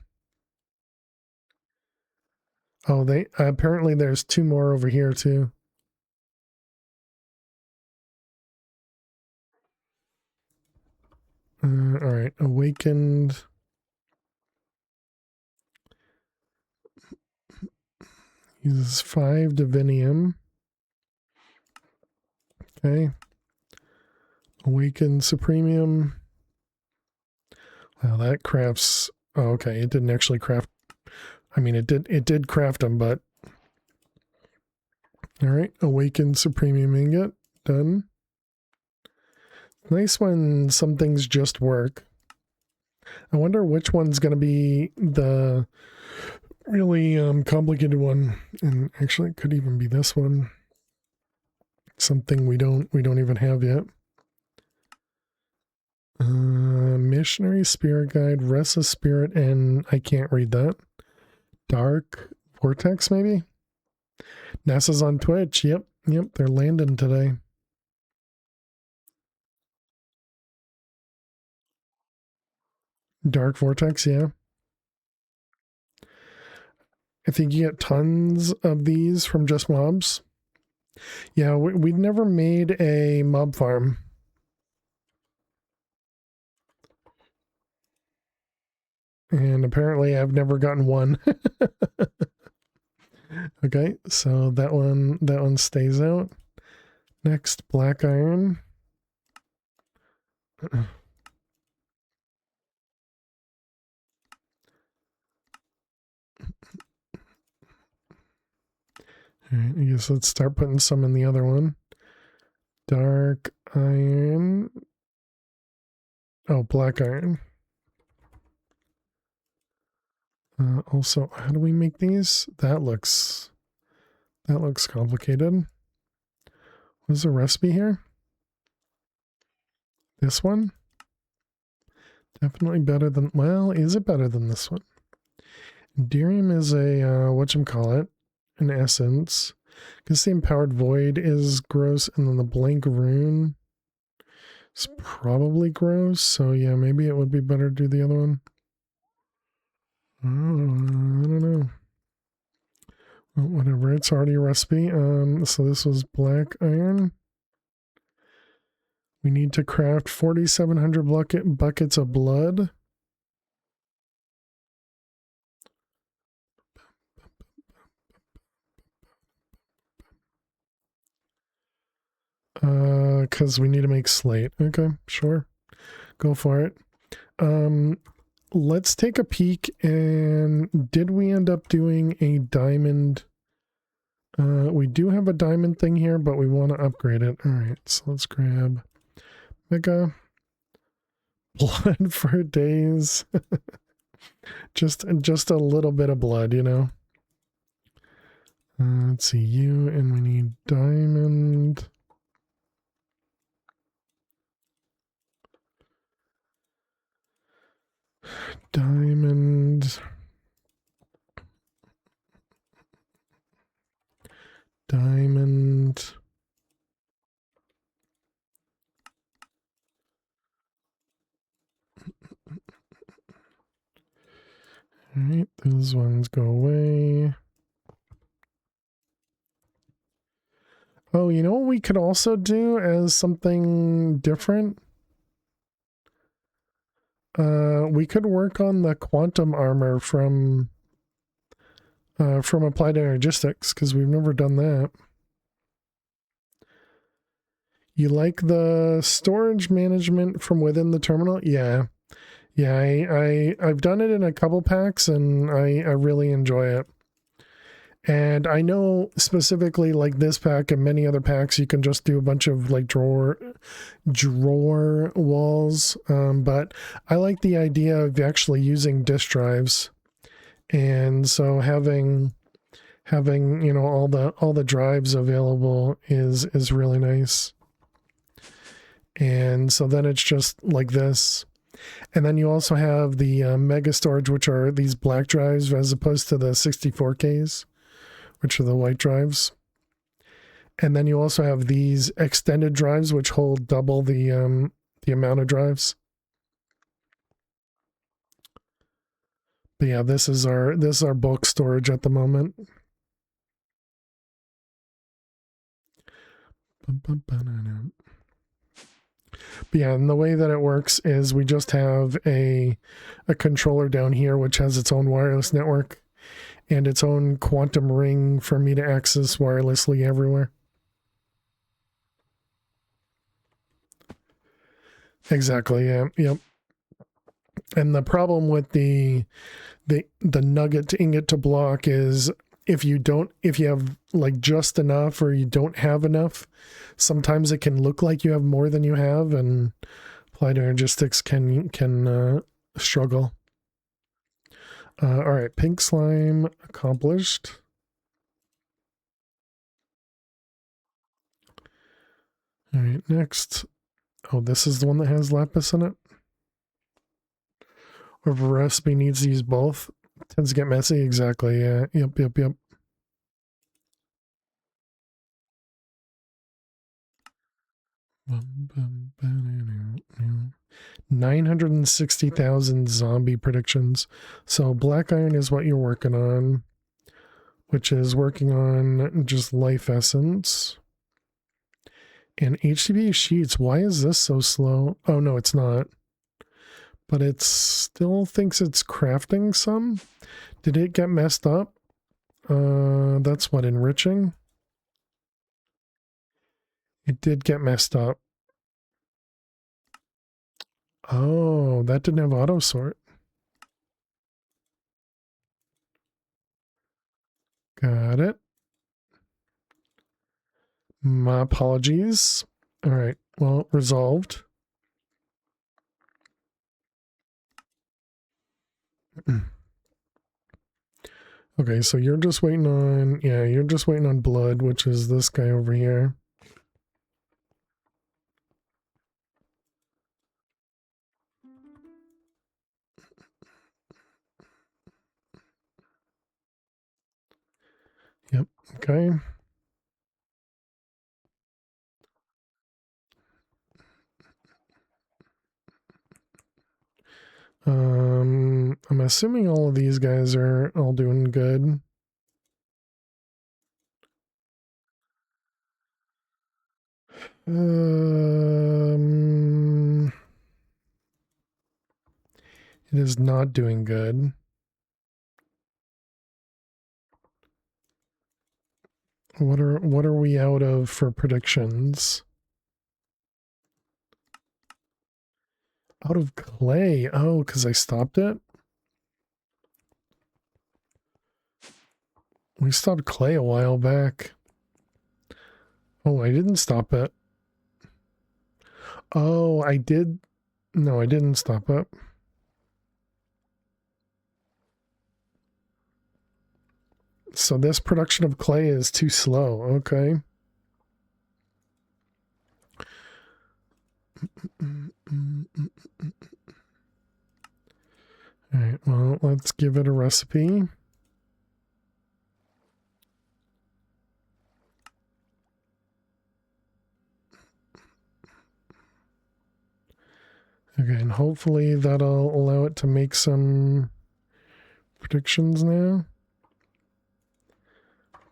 Oh, they apparently there's 2 more over here too. All right, awakened. Uses 5 divinium. Okay. Awakened supremium. Wow, that crafts. Oh, okay. It didn't actually craft. I mean, it did craft them, but. All right. Awakened supremium ingot. Done. Nice when some things just work. I wonder which one's going to be the really complicated one. And actually, it could even be this one. Something we don't even have yet. Missionary Spirit Guide, Restless Spirit, and I can't read that. Dark Vortex, maybe? NASA's on Twitch. Yep, they're landing today. Dark Vortex, yeah. I think you get tons of these from just mobs. Yeah, we'd never made a mob farm. And apparently I've never gotten one. Okay, so that one stays out. Next, black iron. All right, I guess let's start putting some in the other one. Dark iron. Oh, black iron. Also, how do we make these? That looks complicated. What's the recipe here? This one? Definitely better than, well, is it better than this one? Derium is a, whatchamacallit, an essence. Because the empowered void is gross, and then the blank rune is probably gross. So yeah, maybe it would be better to do the other one. Oh, I don't know. Well, whatever, it's already a recipe. So this was black iron. We need to craft 4,700 buckets of blood. Because we need to make slate. Okay, sure. Go for it. Let's take a peek. And did we end up doing a diamond? We do have a diamond thing here, but we want to upgrade it. All right, so let's grab mega blood for days. just a little bit of blood, you know. Let's see, you, and we need diamond. Diamond. Diamond. All right, those ones go away. Oh, you know what we could also do as something different? We could work on the quantum armor from Applied Energistics, because we've never done that. You like the storage management from within the terminal? Yeah. Yeah, I've done it in a couple packs, and I really enjoy it. And I know specifically like this pack and many other packs, you can just do a bunch of like drawer walls. But I like the idea of actually using disk drives. And so having, you know, all the drives available is really nice. And so then it's just like this. And then you also have the mega storage, which are these black drives as opposed to the 64Ks, which are the white drives. And then you also have these extended drives, which hold double the amount of drives. But yeah, this is our bulk storage at the moment. But yeah, and the way that it works is we just have a controller down here, which has its own wireless network and its own quantum ring for me to access wirelessly everywhere. Exactly, yeah, yep. And the problem with the nugget to ingot to block is if you have like just enough or you don't have enough, sometimes it can look like you have more than you have, and Applied Energistics can struggle. All right, pink slime accomplished. All right, next. Oh, this is the one that has lapis in it. Or if a recipe needs to use both, it tends to get messy. Exactly. Yeah. Yep. 960,000 zombie predictions. So black iron is what you're working on, which is working on just life essence. And HCP sheets, why is this so slow? Oh no, it's not. But it still thinks it's crafting some. Did it get messed up? That's what, enriching? It did get messed up. Oh, that didn't have auto sort. Got it. My apologies. All right. Well, resolved. Okay, so you're just waiting on, yeah, you're just waiting on blood, which is this guy over here. Yep, okay. I'm assuming all of these guys are all doing good. It is not doing good. What are we out of for predictions? Out of clay. Oh, because I stopped it? We stopped clay a while back. Oh, I didn't stop it. Oh, I did. No, I didn't stop it. So this production of clay is too slow. Okay. All right, well, let's give it a recipe. Okay, and hopefully that'll allow it to make some predictions now.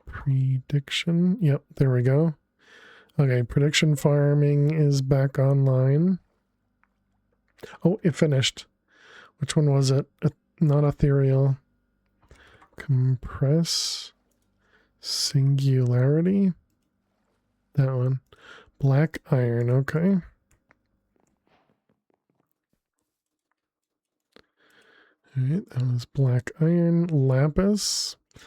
Prediction. Yep, there we go. Okay, prediction farming is back online. Oh, it finished. Which one was it? Not ethereal. Compress. Singularity. That one. Black iron, okay. Alright, that was black iron. Lapis. I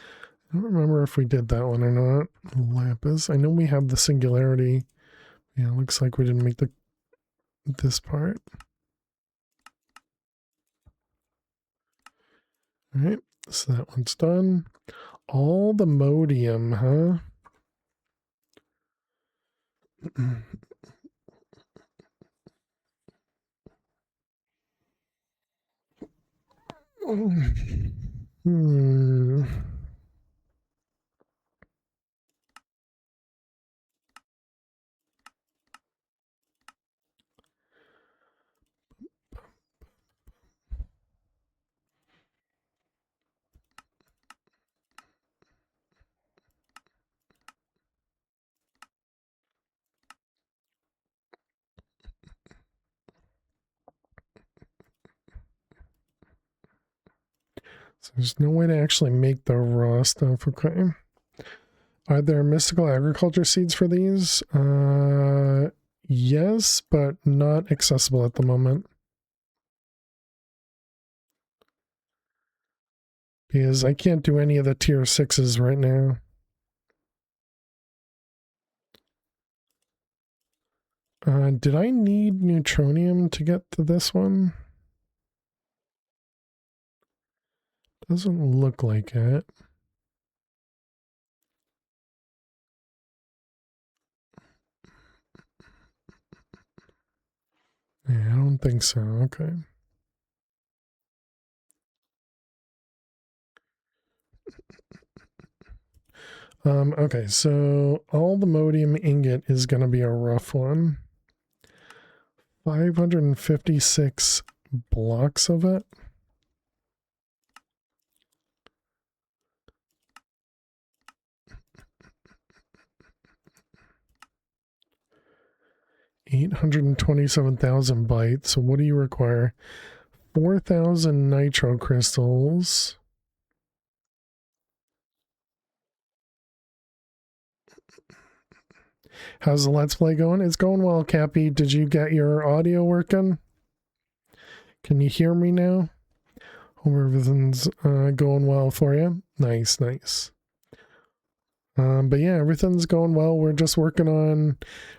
don't remember if we did that one or not. Lapis. I know we have the singularity. Yeah, it looks like we didn't make this part. Alright, so that one's done. All the modium, huh? Hmm. So there's no way to actually make the raw stuff, okay? Are there mystical agriculture seeds for these? Yes, but not accessible at the moment. Because I can't do any of the tier 6s right now. Did I need neutronium to get to this one? Doesn't look like it. Yeah, I don't think so. Okay. Okay, so all the modium ingot is going to be a rough one. 556 blocks of it. $827,000 bytes. So what do you require? 4,000 nitro crystals. How's the Let's Play going? It's going well, Cappy. Did you get your audio working? Can you hear me now? Hope everything's going well for you. Nice, nice. But yeah, everything's going well. We're just working on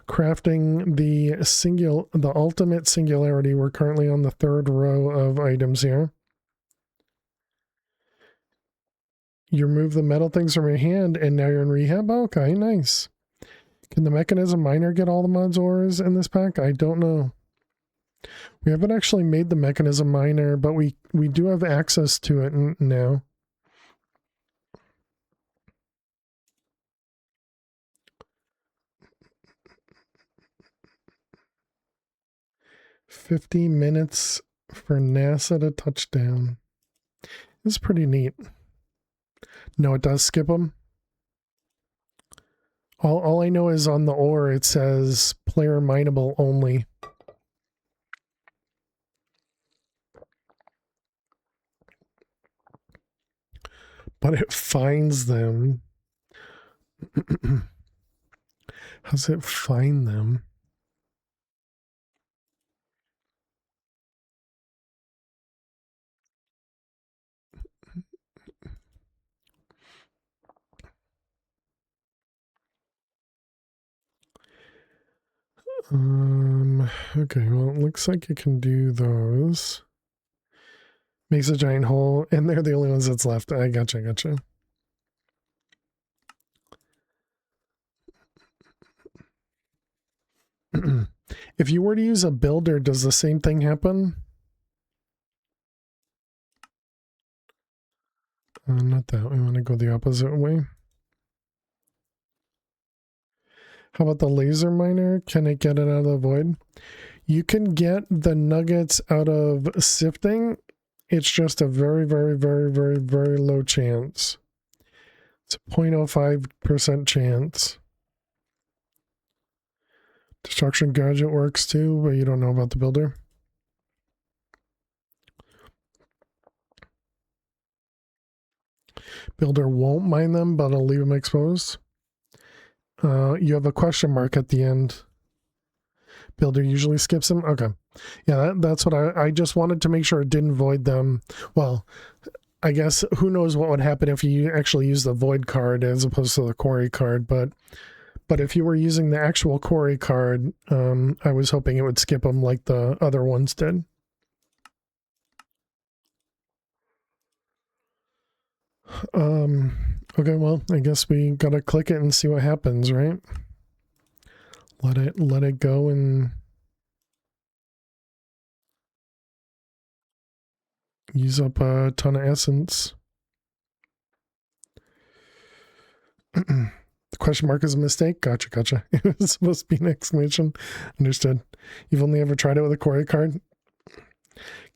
crafting the ultimate singularity. We're currently on the 3rd row of items here. You remove the metal things from your hand and now you're in rehab? Okay, nice. Can the mechanism miner get all the mods ores in this pack? I don't know. We haven't actually made the mechanism miner, but we do have access to it now. "50 minutes for NASA to touchdown." It's pretty neat. No, it does skip them. All I know is on the ore it says player mineable only. But it finds them. How's it find them? Okay, well, it looks like you can do those. Makes a giant hole, and they're the only ones that's left. I gotcha. If you were to use a builder, does the same thing happen? Not that. We want to go the opposite way. How about the laser miner? Can it get it out of the void? You can get the nuggets out of sifting. It's just a very low chance. It's a 0.05% chance. Destruction gadget works too, but you don't know about the builder. Builder won't mine them, but I'll leave them exposed. You have a question mark at the end. Builder usually skips them. Okay. Yeah, that's what I just wanted to make sure it didn't void them. Well, I guess who knows what would happen if you actually use the void card as opposed to the quarry card, but if you were using the actual quarry card, I was hoping it would skip them like the other ones did. Okay, well, I guess we gotta click it and see what happens, right? Let it go and use up a ton of essence. The question mark is a mistake. Gotcha. It was supposed to be an exclamation. Understood. You've only ever tried it with a quarry card?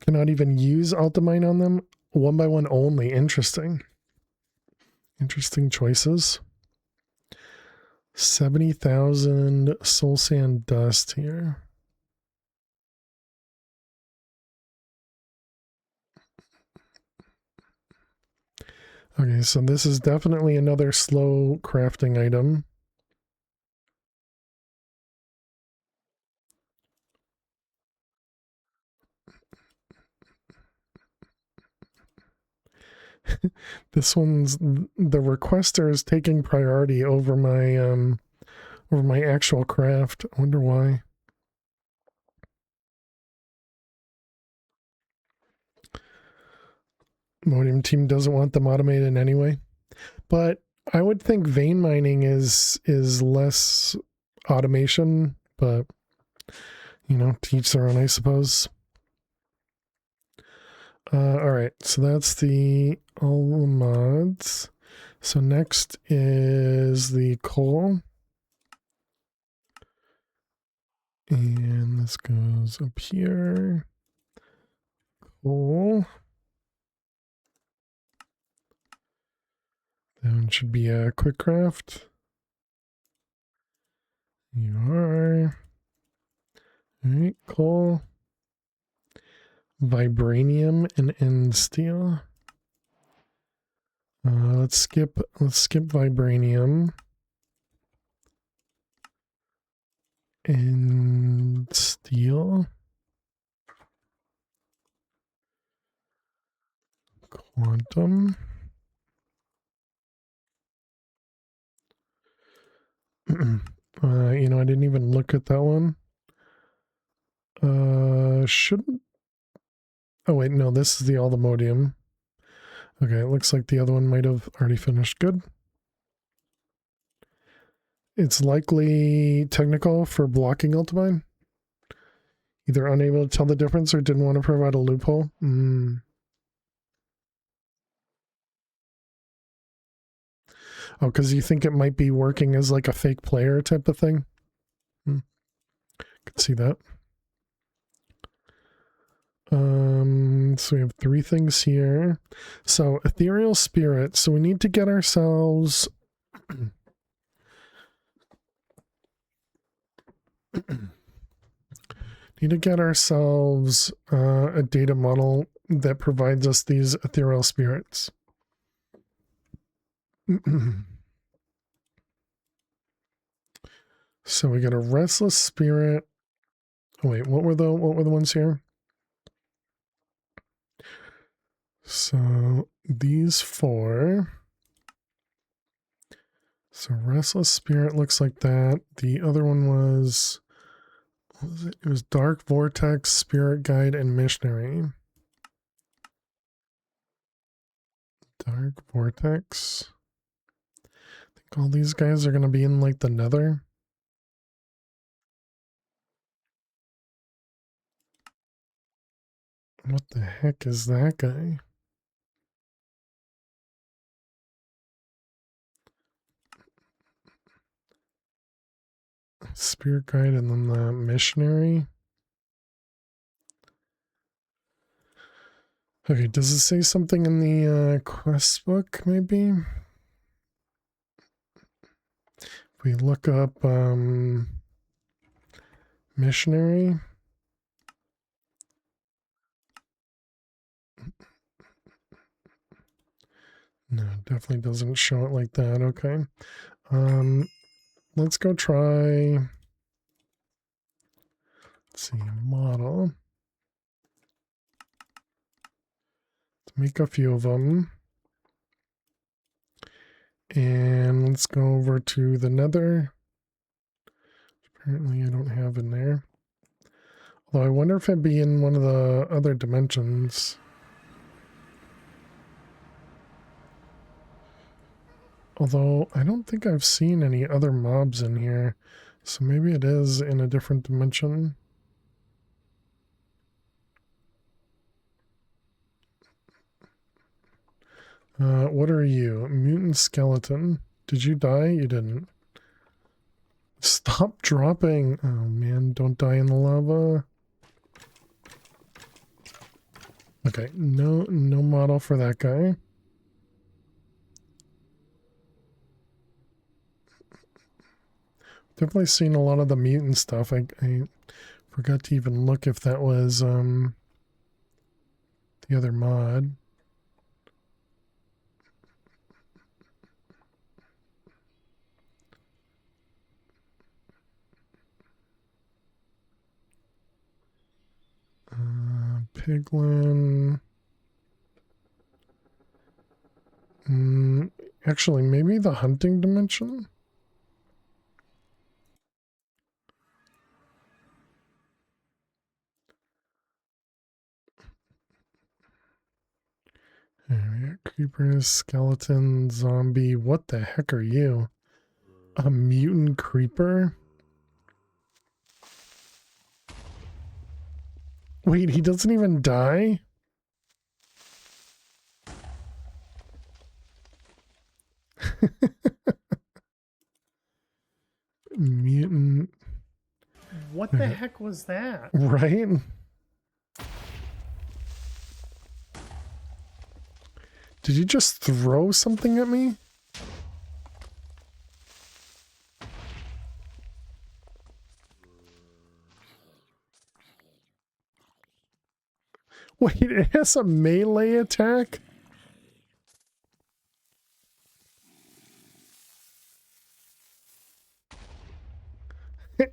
Cannot even use Ultimine on them? 1x1 only. Interesting choices. 70,000 soul sand dust here. Okay, so this is definitely another slow crafting item. This one's, the requester is taking priority over my actual craft. I wonder why. Modium team doesn't want them automated anyway. But I would think vein mining is less automation, but you know, to each their own, I suppose. All right, so that's all the mods. So next is the coal. And this goes up here. Coal. That one should be a quick craft. You are. All right, coal. Vibranium and end steel. Let's skip vibranium. And steel. Quantum. You know, I didn't even look at that one. Shouldn't. Oh wait, no, this is the allthemodium. Okay, it looks like the other one might have already finished. Good. It's likely technical for blocking Ultimine. Either unable to tell the difference or didn't want to provide a loophole. Oh, because you think it might be working as like a fake player type of thing? Could see that. So we have 3 things here. So ethereal spirit. So we need to get ourselves a data model that provides us these ethereal spirits. So we got a restless spirit. Oh wait, what were the ones here? So these 4. So restless spirit looks like that. The other one was, what was it? It was dark vortex, spirit guide, and missionary. Dark vortex. I think all these guys are going to be in like the nether. What the heck is that guy? Spirit guide and then the missionary. Okay, does it say something in the quest book maybe? If we look up missionary. No, definitely doesn't show it like that. Okay. Let's go try. Let's see, model. Let's make a few of them. And let's go over to the nether. Apparently I don't have in there. Although I wonder if it'd be in one of the other dimensions. Although I don't think I've seen any other mobs in here. So maybe it is in a different dimension. What are you? Mutant skeleton. Did you die? You didn't. Stop dropping. Oh man, don't die in the lava. Okay, no model for that guy. Definitely seen a lot of the mutant stuff. I forgot to even look if that was the other mod. Piglin. Actually, maybe the hunting dimension? Creepers, skeleton, zombie. What the heck are you? A mutant creeper? Wait, he doesn't even die? Mutant. What the heck was that? Right? Did you just throw something at me? Wait, it has a melee attack?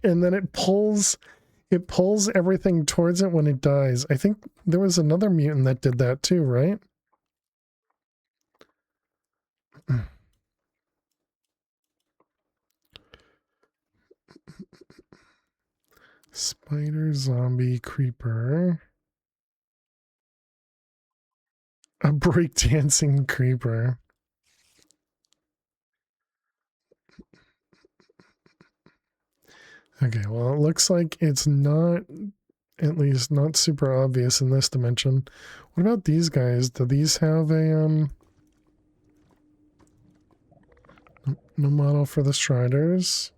And then it pulls everything towards it when it dies. I think there was another mutant that did that too, right? Spider, zombie, creeper. A breakdancing creeper. Okay, well, it looks like it's not, at least not super obvious in this dimension. What about these guys? Do these have a, no model for the Striders?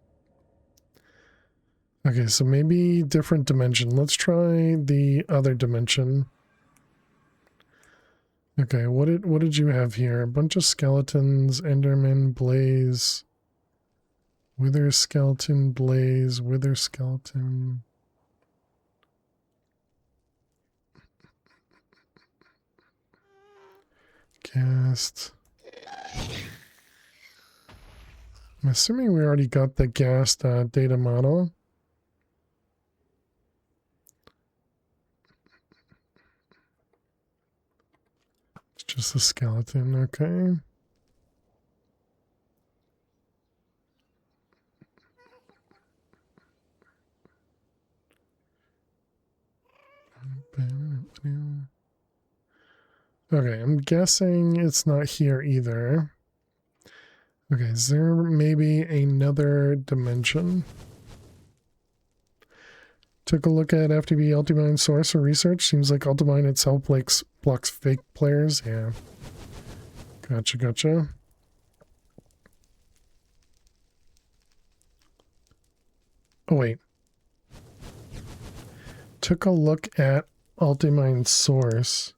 Okay, so maybe different dimension. Let's try the other dimension. Okay, what did you have here? A bunch of skeletons, Enderman, Blaze, Wither skeleton, Blaze, Wither skeleton. Ghast. I'm assuming we already got the Ghast data model. It's just a skeleton, okay. Okay, I'm guessing it's not here either. Okay, is there maybe another dimension? Took a look at FTB Ultimine source or research. Seems like Ultimine itself blocks fake players. Yeah. Gotcha, gotcha. Oh, wait. Took a look at Ultimine source.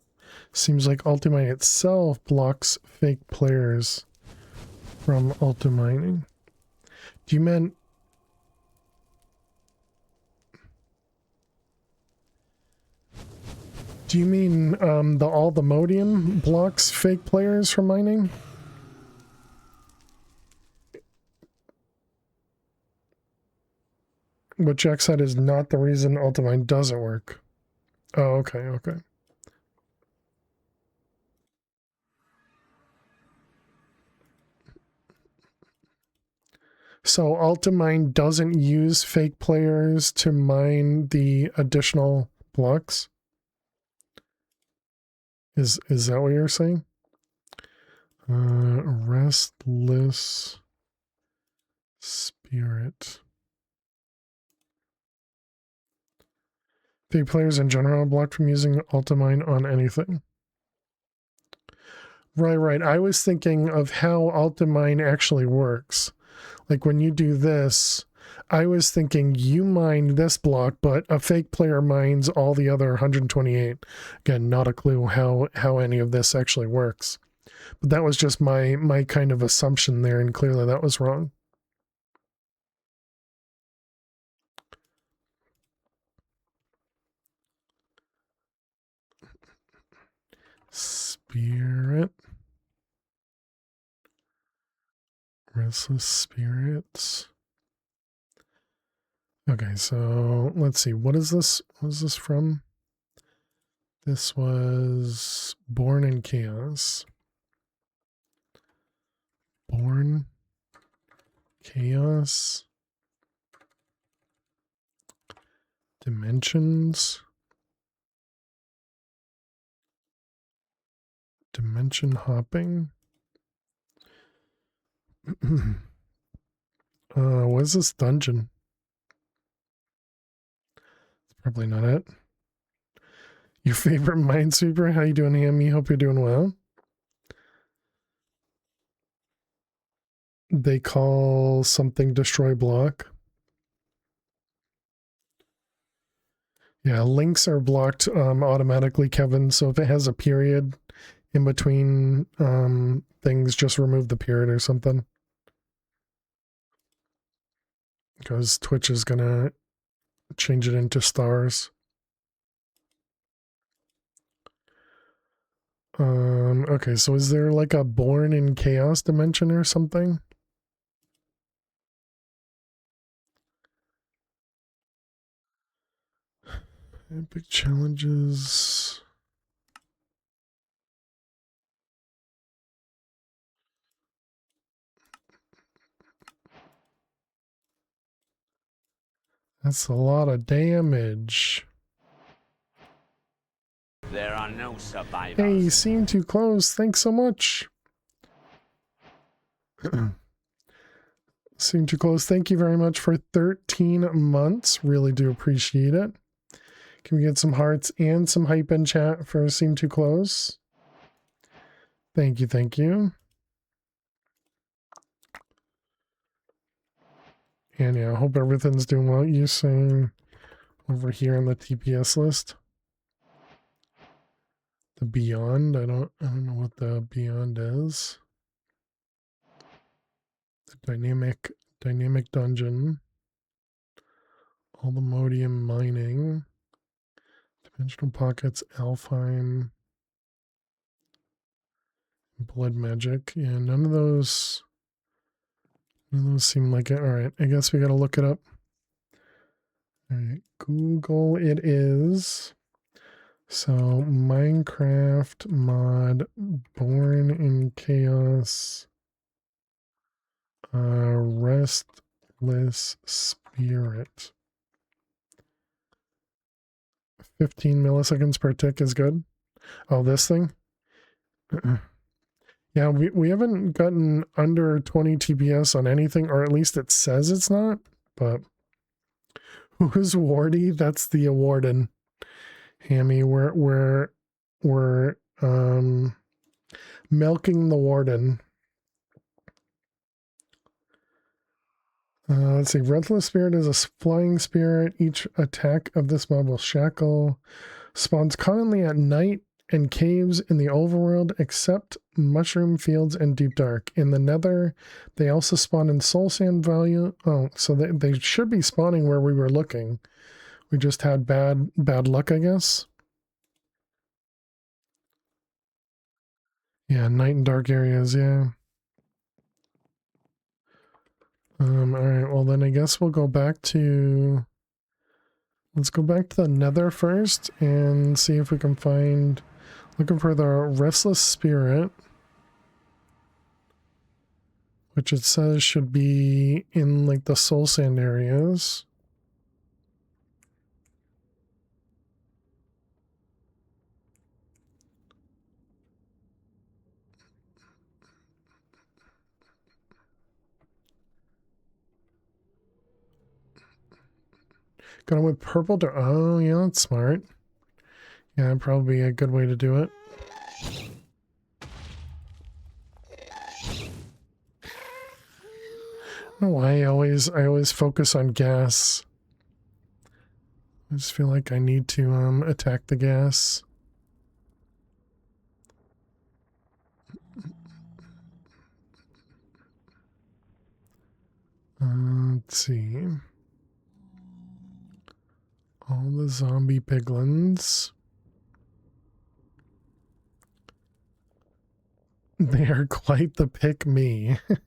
Seems like Ultimine itself blocks fake players from ultimining. Do you mean... Do you mean all the Modium blocks fake players from mining? What Jack said is not the reason Ultimine doesn't work. Oh, okay, okay. So Ultimine doesn't use fake players to mine the additional blocks? Is that what you're saying? Restless Spirit. Fake players in general are blocked from using Ultimine on anything. Right. I was thinking of how Ultimine actually works. Like when you do this, I was thinking you mine this block, but a fake player mines all the other 128. Again, not a clue how any of this actually works. But that was just my kind of assumption there, and clearly that was wrong. Spirit. Restless spirits. Okay, so let's see. What is this? What is this from? This was Born in Chaos. Born Chaos. Dimensions. Dimension hopping. What is this dungeon? It's probably not it. Your favorite Minesweeper? How you doing, Hammy? Hope you're doing well. They call something destroy block. Yeah, links are blocked automatically, Kevin. So if it has a period in between things, just remove the period or something. Because Twitch is gonna change it into stars. Okay, so is there like a Born in Chaos dimension or something? Epic challenges. That's a lot of damage. There are no survivors. Hey, seem too close. Thanks so much. Seem too close. Thank you very much for 13 months. Really do appreciate it. Can we get some hearts and some hype in chat for Seem Too Close? Thank you, thank you. And yeah, I hope everything's doing well. You're saying over here on the TPS list. The Beyond, I don't know what the Beyond is. The dynamic dungeon. All the modium mining. Dimensional pockets, Alfheim. Blood magic. Yeah, none of those seem like it. Alright, I guess we gotta look it up. Alright, Google it is. So, Minecraft mod Born in Chaos Restless Spirit. 15 milliseconds per tick is good. Oh, this thing? Yeah, we haven't gotten under 20 TPS on anything, or at least it says it's not, but who's Wardy? That's the warden. Hammy, we're milking the warden. Let's see. Restless Spirit is a flying spirit. Each attack of this mob will shackle. Spawns commonly at night and caves in the overworld, except mushroom fields and deep dark. In the nether, they also spawn in soul sand value. Oh, so they should be spawning where we were looking. We just had bad luck, I guess. Yeah, night and dark areas, yeah. Alright, well then I guess we'll go back to... Let's go back to the nether first and see if we can find... Looking for the Restless Spirit. Which it says should be in like the soul sand areas. Going with purple to... Oh, yeah, that's smart. Yeah, probably a good way to do it. I don't know why I always focus on gas. I just feel like I need to attack the gas. Let's see. All the zombie piglins. They are quite the pick me. What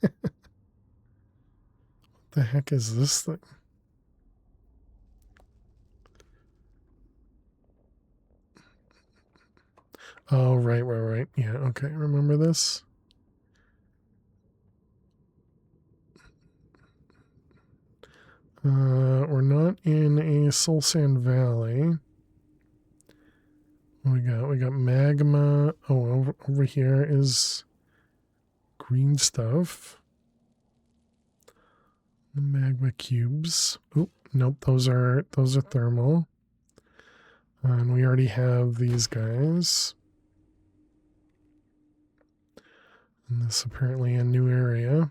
the heck is this thing? Oh, right. Yeah, okay, remember this? We're not in a Soul Sand Valley. What we got magma. Oh, over here is green stuff. Magma cubes. Oop, nope, those are thermal. And we already have these guys. And this is apparently a new area.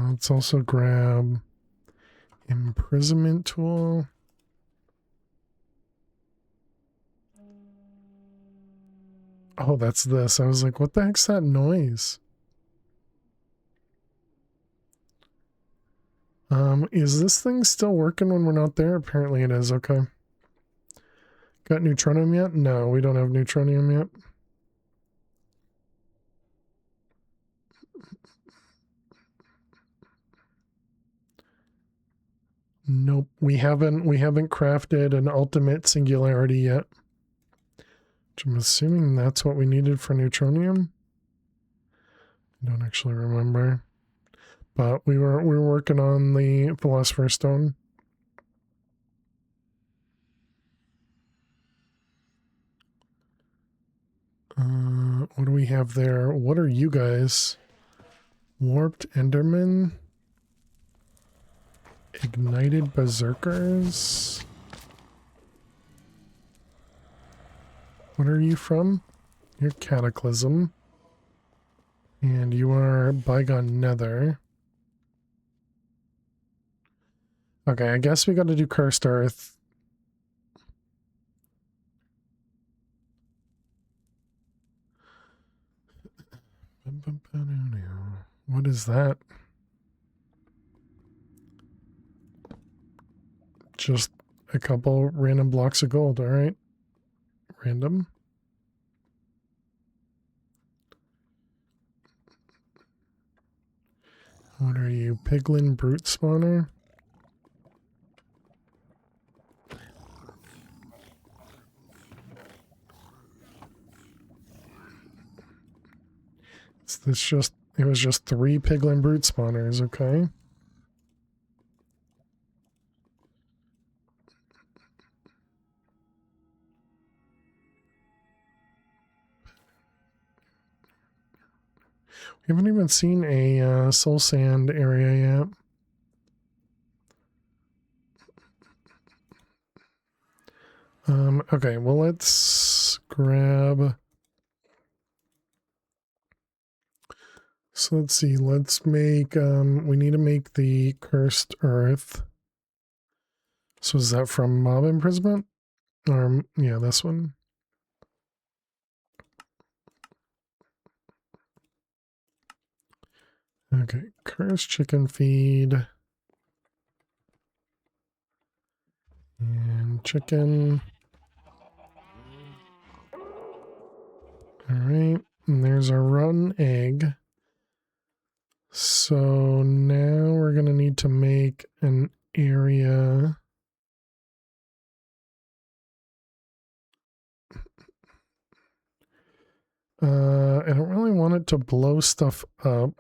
Let's also grab imprisonment tool. Oh, that's this. I was like, what the heck's that noise? Is this thing still working when we're not there? Apparently it is. Okay. Got neutronium yet? No, we don't have neutronium yet. Nope, we haven't crafted an ultimate singularity yet. Which I'm assuming that's what we needed for neutronium. I don't actually remember. But we were working on the Philosopher's Stone. What do we have there? What are you guys? Warped Enderman? Ignited Berserkers? What are you from? You're Cataclysm. And you are Bygone Nether. Okay, I guess we gotta do Cursed Earth. What is that? Just a couple random blocks of gold, alright. Random. What are you? Piglin Brute Spawner? Is this just... It was just 3 Piglin Brute Spawners, okay. We haven't even seen a soul sand area yet. Okay, well, let's grab... So let's see, let's make, we need to make the Cursed Earth. So is that from Mob Imprisonment? Or, yeah, this one. Okay, Cursed Chicken Feed. And chicken. Alright, and there's our run egg. So now we're going to need to make an area. I don't really want it to blow stuff up.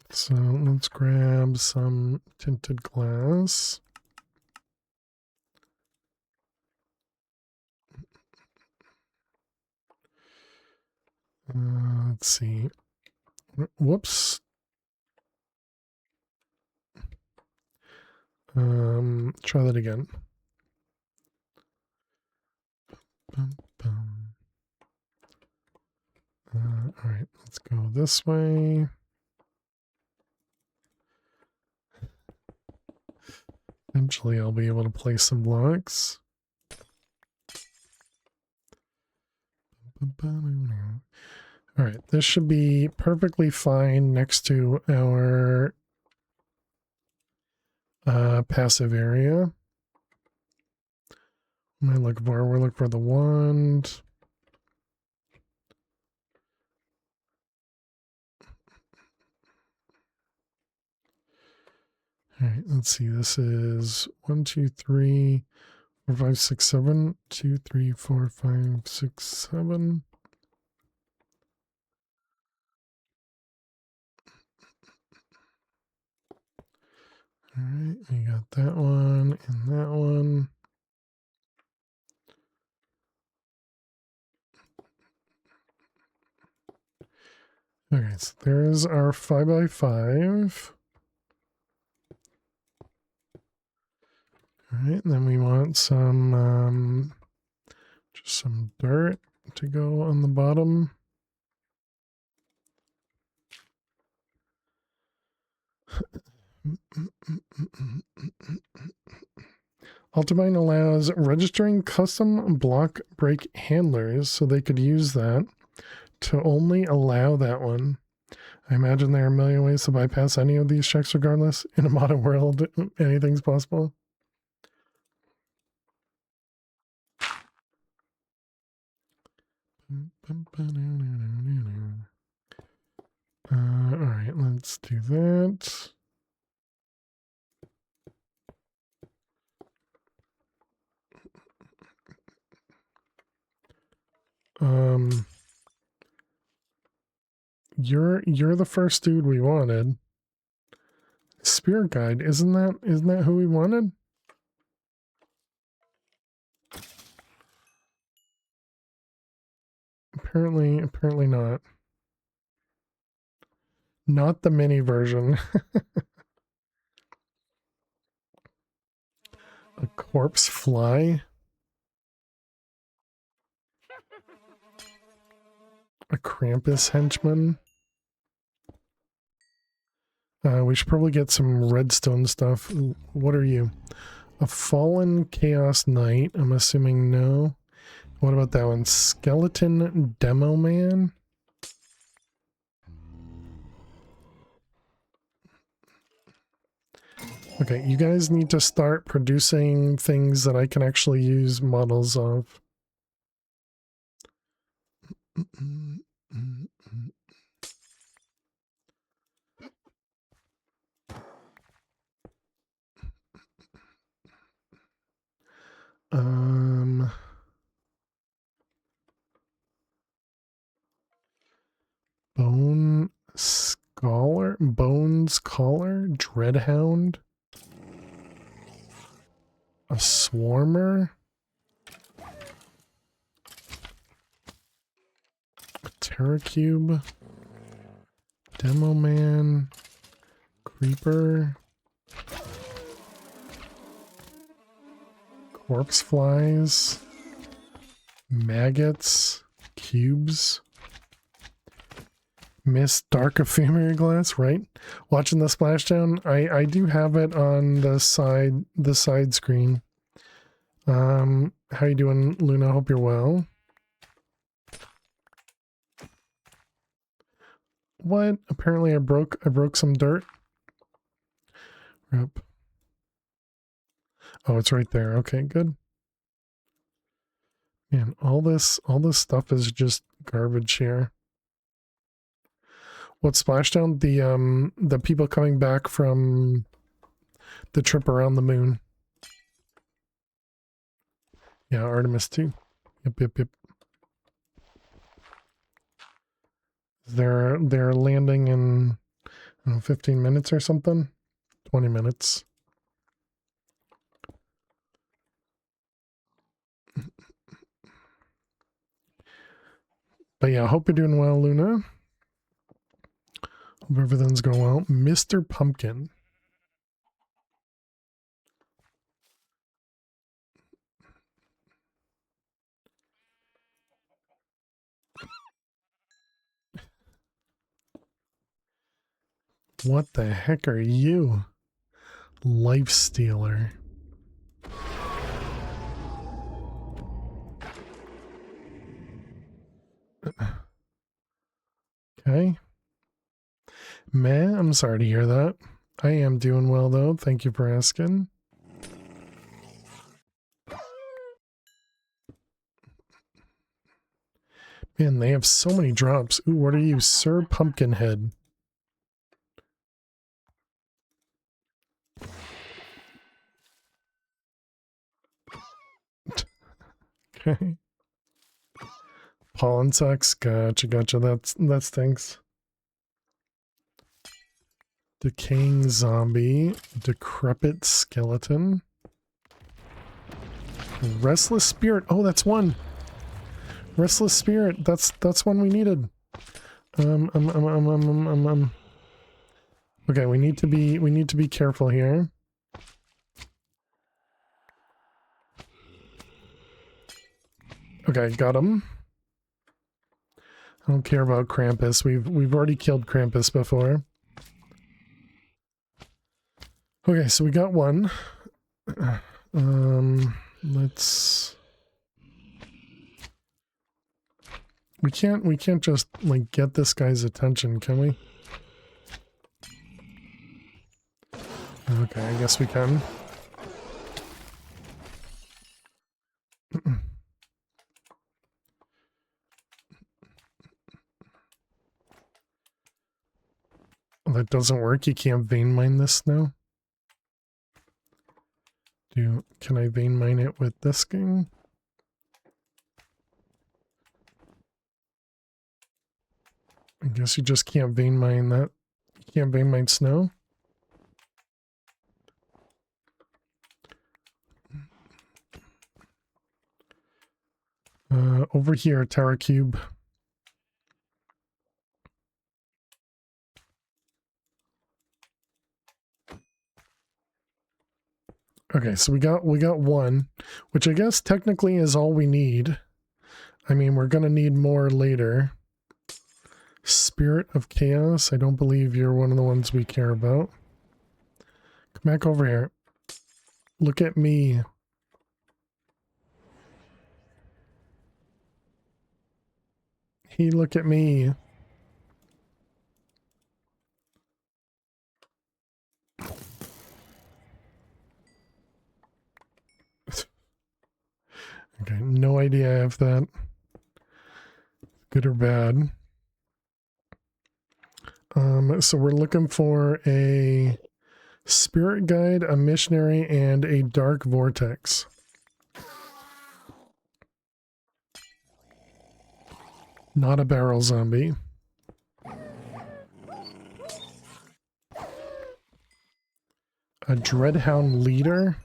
So let's grab some tinted glass. Let's see. Whoops. Try that again. Bum, bum. All right, let's go this way. Eventually I'll be able to place some blocks. All right, this should be perfectly fine next to our passive area. What am I looking for? We're looking for the wand. All right, let's see. This is 1, 2, 3, 4, 5, 6, 7. 2, 3, 4, 5, 6, 7. All right, we got that one and that one. Okay, so there's our 5x5. All right, and then we want some, just some dirt to go on the bottom. Ultimine allows registering custom block break handlers, so they could use that to only allow that one. I imagine there are a million ways to bypass any of these checks regardless. In a modern world, anything's possible. All right, let's do that. Um, you're the first dude we wanted. Spirit guide, isn't that who we wanted? Apparently not. Not the mini version. A corpse fly. A Krampus henchman. We should probably get some redstone stuff. What are you? A fallen chaos knight. I'm assuming no. What about that one? Skeleton demo man. Okay, you guys need to start producing things that I can actually use models of. Bones Collar, Dreadhound, a Swarmer, a Terracube, Demo Man, Creeper, Corpse Flies, Maggots, Cubes. Miss Dark Ephemeral Glass, right? Watching the splashdown, I do have it on the side screen. How you doing, Luna? Hope you're well. What? Apparently I broke some dirt. Yep. Oh, it's right there. Okay, good. Man, all this stuff is just garbage here. What splashdown? The people coming back from the trip around the moon. Yeah, Artemis too. Yep. They're landing in, I don't know, 15 minutes or something. 20 minutes. But yeah, I hope you're doing well, Luna. Hope everything's going well. Mr. Pumpkin. What the heck are you? Life Stealer. Okay. Man, I'm sorry to hear that. I am doing well though. Thank you for asking. Man, they have so many drops. Ooh, what are you, Sir Pumpkinhead? Okay. Pollen sucks. Gotcha. That stinks. Decaying zombie. Decrepit skeleton. Restless spirit. Oh, that's one. Restless spirit. That's one we needed. Okay, we need to be careful here. Okay, got him. I don't care about Krampus. We've already killed Krampus before. Okay, so we got one. Let's. We can't just like get this guy's attention, can we? Okay, I guess we can. That doesn't work. You can't vein mine this now. Can I vein mine it with this game? I guess you just can't vein mine that. You can't vein mine snow. Over here, Terra Cube. Okay, so we got one, which I guess technically is all we need. I mean, we're gonna need more later. Spirit of Chaos. I don't believe you're one of the ones we care about. Come back over here. Look at me. He look at me. Okay, no idea if that good or bad. So we're looking for a spirit guide, a missionary, and a dark vortex. Not a barrel zombie. A dreadhound leader.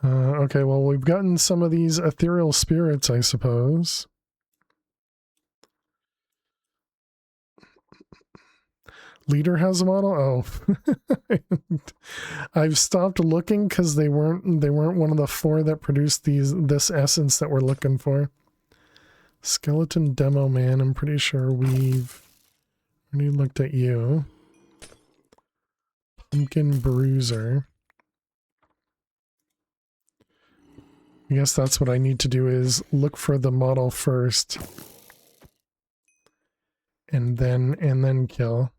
Okay, well, we've gotten some of these ethereal spirits, I suppose. Leader has a model? Oh. I've stopped looking because they weren't one of the 4 that produced this essence that we're looking for. Skeleton Demo Man, I'm pretty sure we've already looked at you. Pumpkin Bruiser. I guess that's what I need to do, is look for the model first. And then kill.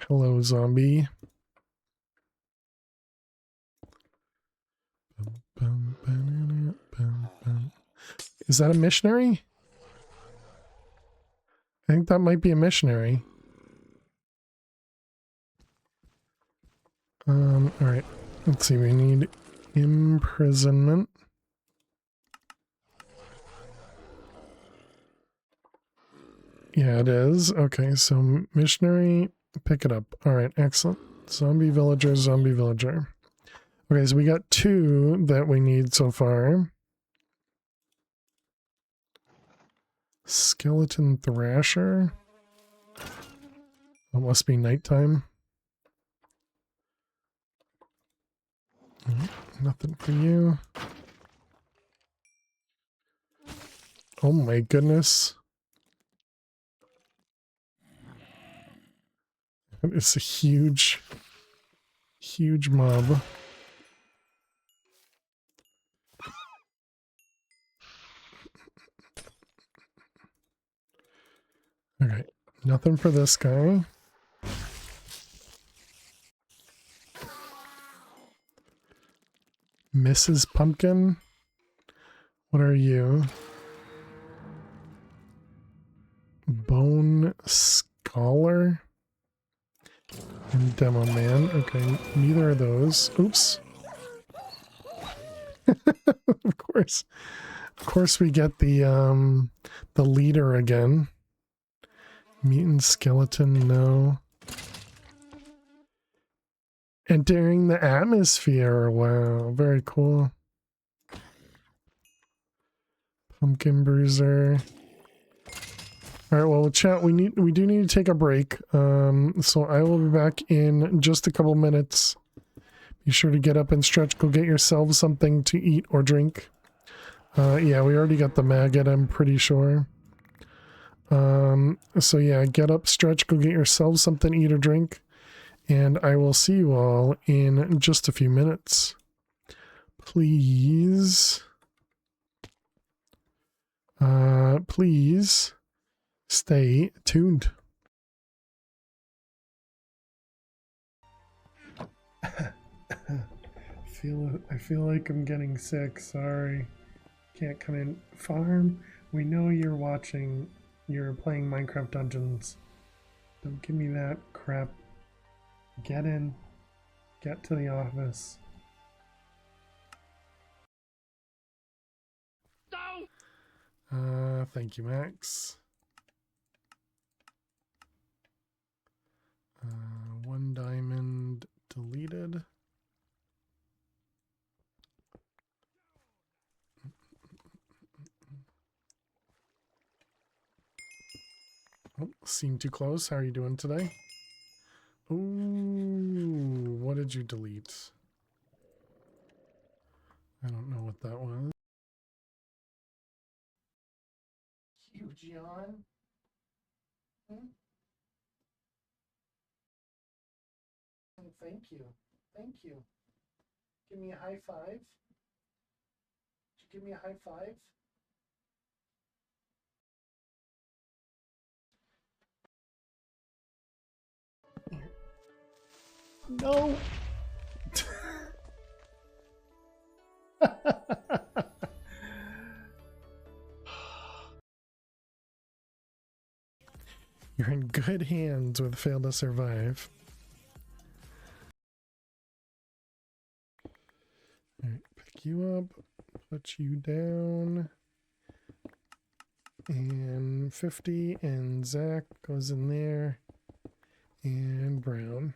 Hello, zombie. Is that a missionary? I think that might be a missionary. All right. Let's see. We need imprisonment. Yeah, it is. Okay, so missionary, pick it up. All right, excellent. Zombie villager, zombie villager. Okay, so we got 2 that we need so far. Skeleton Thrasher. It must be nighttime. Nothing for you. Oh my goodness. It's a huge mob. Okay, nothing for this guy. Mrs. Pumpkin? What are you? Bone Scholar? And Demo Man. Okay, neither of those. Oops. Of course. Of course we get the leader again. Mutant skeleton, no. Entering the atmosphere. Wow, very cool. Pumpkin Bruiser. All right, well, chat, we do need to take a break. So I will be back in just a couple minutes. Be sure to get up and stretch. Go get yourselves something to eat or drink. Yeah, we already got the maggot, I'm pretty sure. So yeah, get up, stretch, go get yourselves something to eat or drink. And I will see you all in just a few minutes. Please. Please stay tuned. I feel like I'm getting sick. Sorry. Can't come in. Farm, we know you're watching. You're playing Minecraft Dungeons. Don't give me that crap. Get in. Get to the office. Thank you, Max. One diamond deleted. Oh, seemed too close. How are you doing today? Ooh, what did you delete? I don't know what that was. Huge yawn. Thank you. Thank you. Give me a high five. Did you give me a high five? No. You're in good hands with Fail to Survive. All right, pick you up, put you down, and 50, and Zach goes in there, and Brown.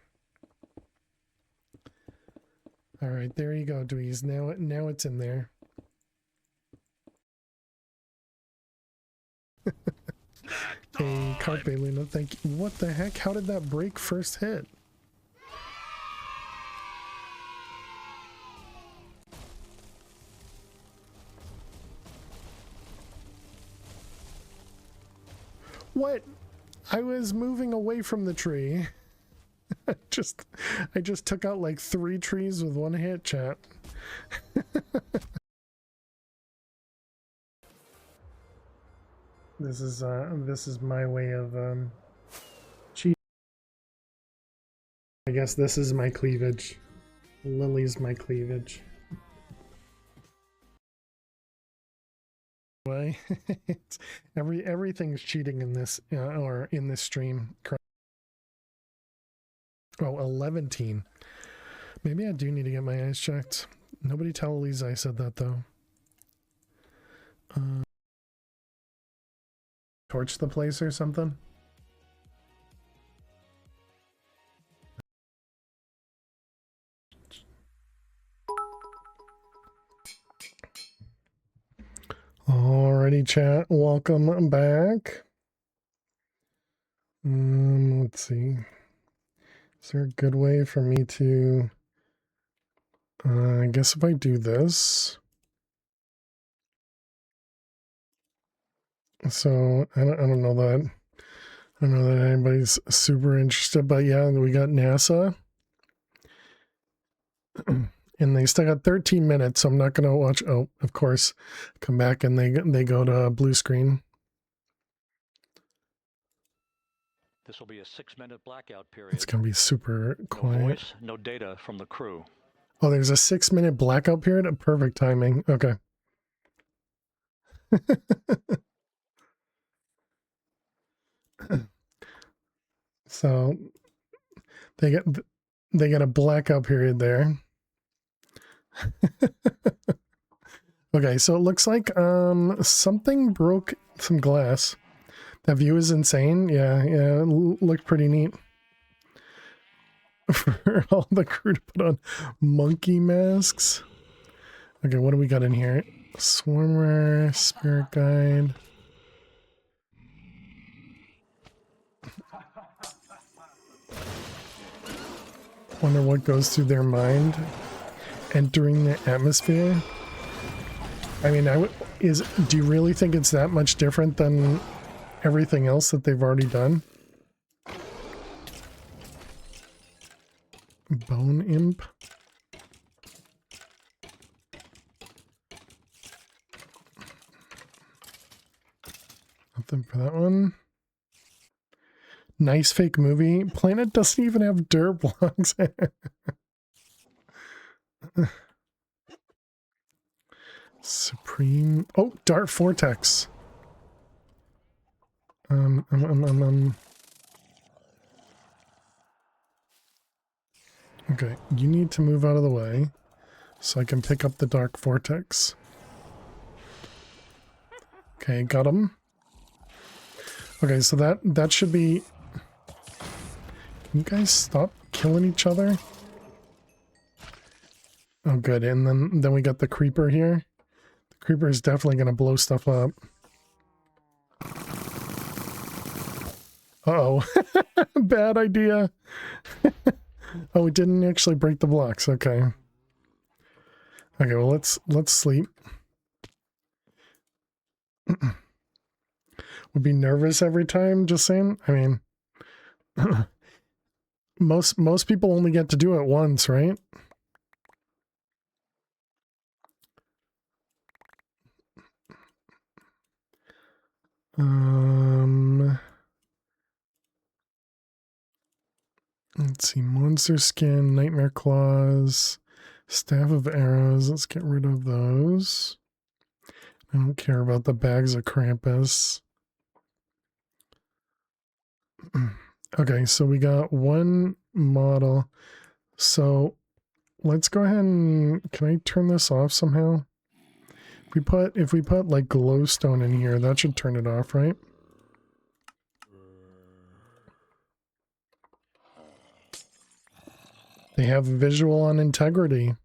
All right, there you go, Dweez. Now it's in there. Hey, Carpe Luna, thank you. What the heck? How did that break first hit? What? I was moving away from the tree. I just took out like 3 trees with one hit, chat. This is my way of cheating. I guess this is my cleavage. Lily's my cleavage. Why? Everything's cheating in this or in this stream. Oh, 11. Maybe I do need to get my eyes checked. Nobody tell Elise I said that though. Torch the place or something? Alrighty, chat. Welcome back. Let's see. Is there a good way for me to... I guess if I do this... So, I don't know that... I don't know that anybody's super interested, but yeah, we got NASA. And they still got 13 minutes, so I'm not going to watch... Oh, of course, come back and they go to blue screen. This will be a 6-minute blackout period. It's going to be super quiet. No voice, no data from the crew. Oh, there's a 6-minute blackout period? Perfect timing. Okay. So they get a blackout period there. Okay, so it looks like something broke some glass. That view is insane. Yeah, it looked pretty neat. For all the crew to put on monkey masks. Okay, what do we got in here? Swarmer, spirit guide. Wonder what goes through their mind entering the atmosphere. I mean, do you really think it's that much different than everything else that they've already done? Bone imp. Nothing for that one. Nice fake movie. Planet doesn't even have dirt blocks. Supreme. Oh, Dart Vortex. Um, um, um, um, um. Okay, you need to move out of the way so I can pick up the dark vortex. Okay, got him. Okay, so that should be... Can you guys stop killing each other? Oh, good. And then we got the creeper here. The creeper is definitely going to blow stuff up. Uh-oh. Bad idea. Oh, it didn't actually break the blocks. Okay. Okay, well, let's sleep. Would be nervous every time, just saying. I mean, most people only get to do it once, right? Let's see, monster skin, nightmare claws, staff of arrows. Let's get rid of those. I don't care about the bags of Krampus. Okay, so we got one model. So let's go ahead and, can I turn this off somehow? If we put like glowstone in here, that should turn it off, right? They have visual on integrity.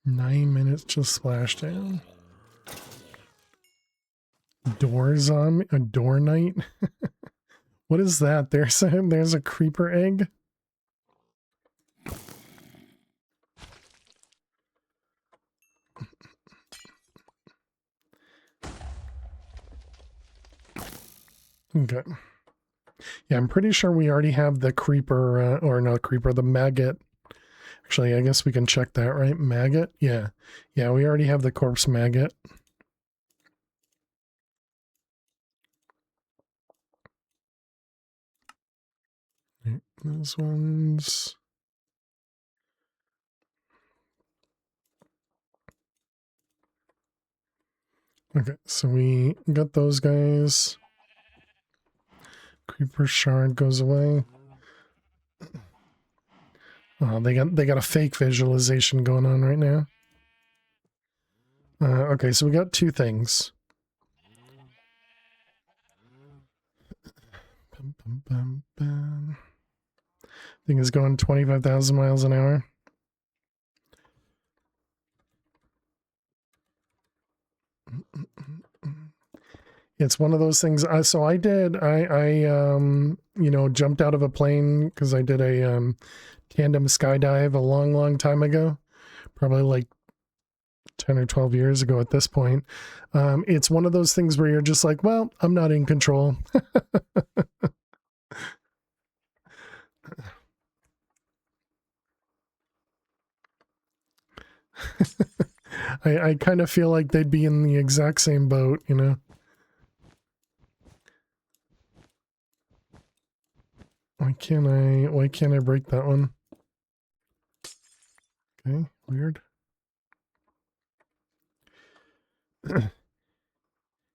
Nine minutes to splashdown. Door zombie, a door knight. What is that? There's a creeper egg. Okay. Yeah, I'm pretty sure we already have the creeper, or not creeper, the maggot. Actually, I guess we can check that, right? Maggot? Yeah. Yeah, we already have the corpse maggot. Right, those ones. Okay, so we got those guys. Creeper shard goes away. Oh, they got a fake visualization going on right now. Okay, so we got two things. Bum, bum, bum, bum. Thing is going 25,000 miles an hour. It's one of those things. So I you know, jumped out of a plane because I did a tandem skydive a long time ago, probably like 10 or 12 years ago at this point. It's one of those things where you're just like, well, I'm not in control. I kind of feel like they'd be in the exact same boat, you know? Why can't I break that one? Okay, weird.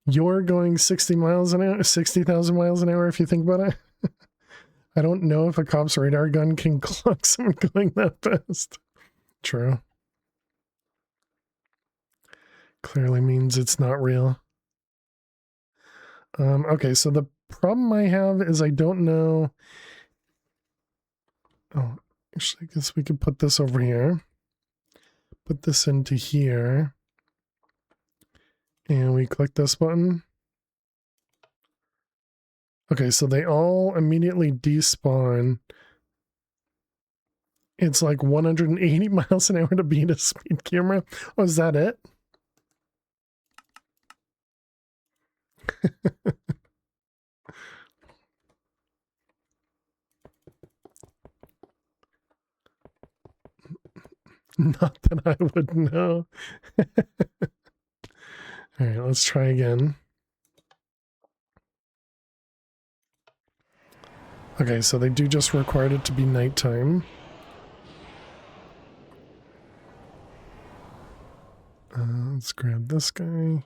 You're going 60 miles an hour, 60,000 miles an hour if you think about it. I don't know if a cop's radar gun can clock someone going that fast. True. Clearly means it's not real. Okay, so the problem I have is I don't know. Oh, actually, I guess we could put this over here. Put this into here. And we click this button. Okay, so they all immediately despawn. It's like 180 miles an hour to beat a speed camera. Oh, is that it? Not that I would know. All right, let's try again. Okay, so they do just require it to be nighttime. this guy.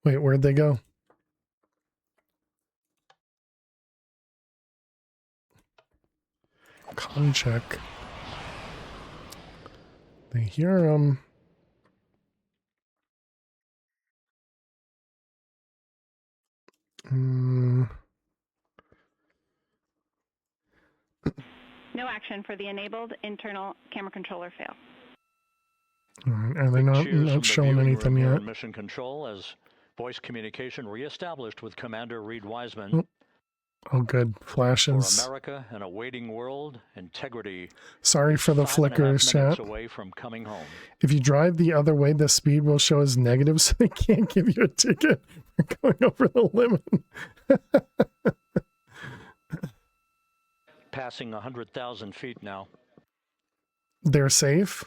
Wait, where'd they go? Con check. They hear him. No action for the enabled internal camera controller fail. All right, are they not Cheers from the showing viewing anything room here yet? in Mission Control as voice communication reestablished with Commander Reed Wiseman. Oh. Oh, good. For Flashes. America, in a waiting world, integrity. Sorry for the 5.5 flickers, minutes chat. away from coming home. If you drive the other way, the speed will show as negative, so they can't give you a ticket for going over the limit. Passing 100,000 feet now. They're safe?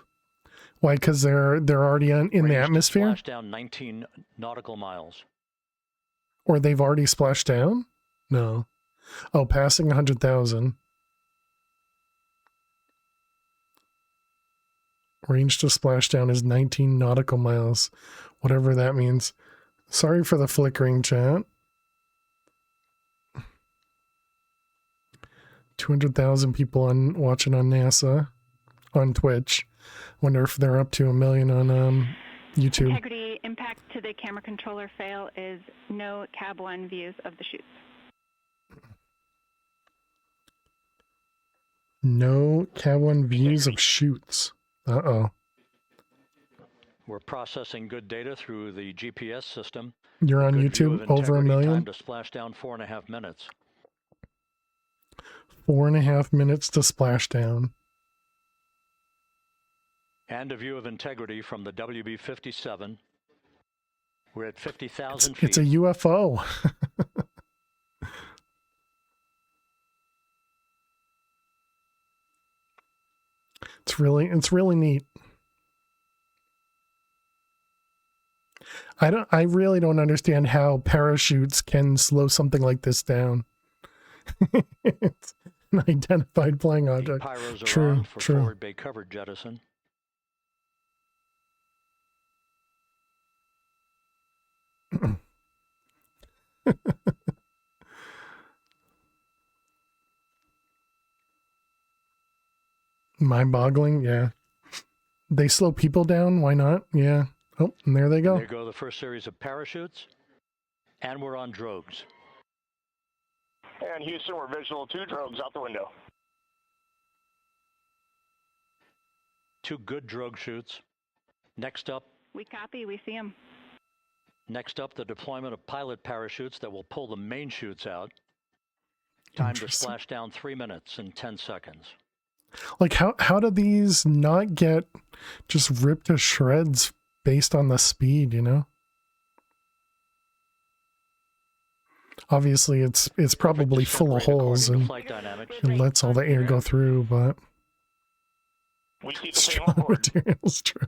Why? Because they're already in the Range to atmosphere? splash down 19 nautical miles. Or they've already splashed down? No. Oh, passing 100,000. Range to splashdown is 19 nautical miles. Whatever that means. Sorry for the flickering, chat. 200,000 people watching on NASA, on Twitch. Wonder if they're up to 1 million on YouTube. Integrity impact to the camera controller fail is no cab 1 views of the chutes. No Cab 1 views of shoots. Uh-oh. We're processing good data through the GPS system. You're on Good view YouTube, of over 1 integrity. million? Time to splash down 4.5 minutes. 4.5 minutes to splash down. And a view of integrity from the WB-57. We're at 50,000 feet. It's a UFO. It's really neat. I really don't understand how parachutes can slow something like this down. It's an identified flying object. Pyros are True, on for true. forward bay cover jettison. Mind-boggling, yeah. They slow people down, why not? Yeah. Oh, and there they go. There go the first series of parachutes. And we're on drogues. And Houston, we're visual 2 drogues out the window. 2 good drogue shoots. Next up, We copy, we see them. the deployment of pilot parachutes that will pull the main chutes out. Time to Interesting. splash down 3 minutes and 10 seconds. Like, how do these not get just ripped to shreds based on the speed, you know? Obviously, it's probably full of holes and Flight dynamics. it lets all the air go through, but We keep the strong same board. materials, true.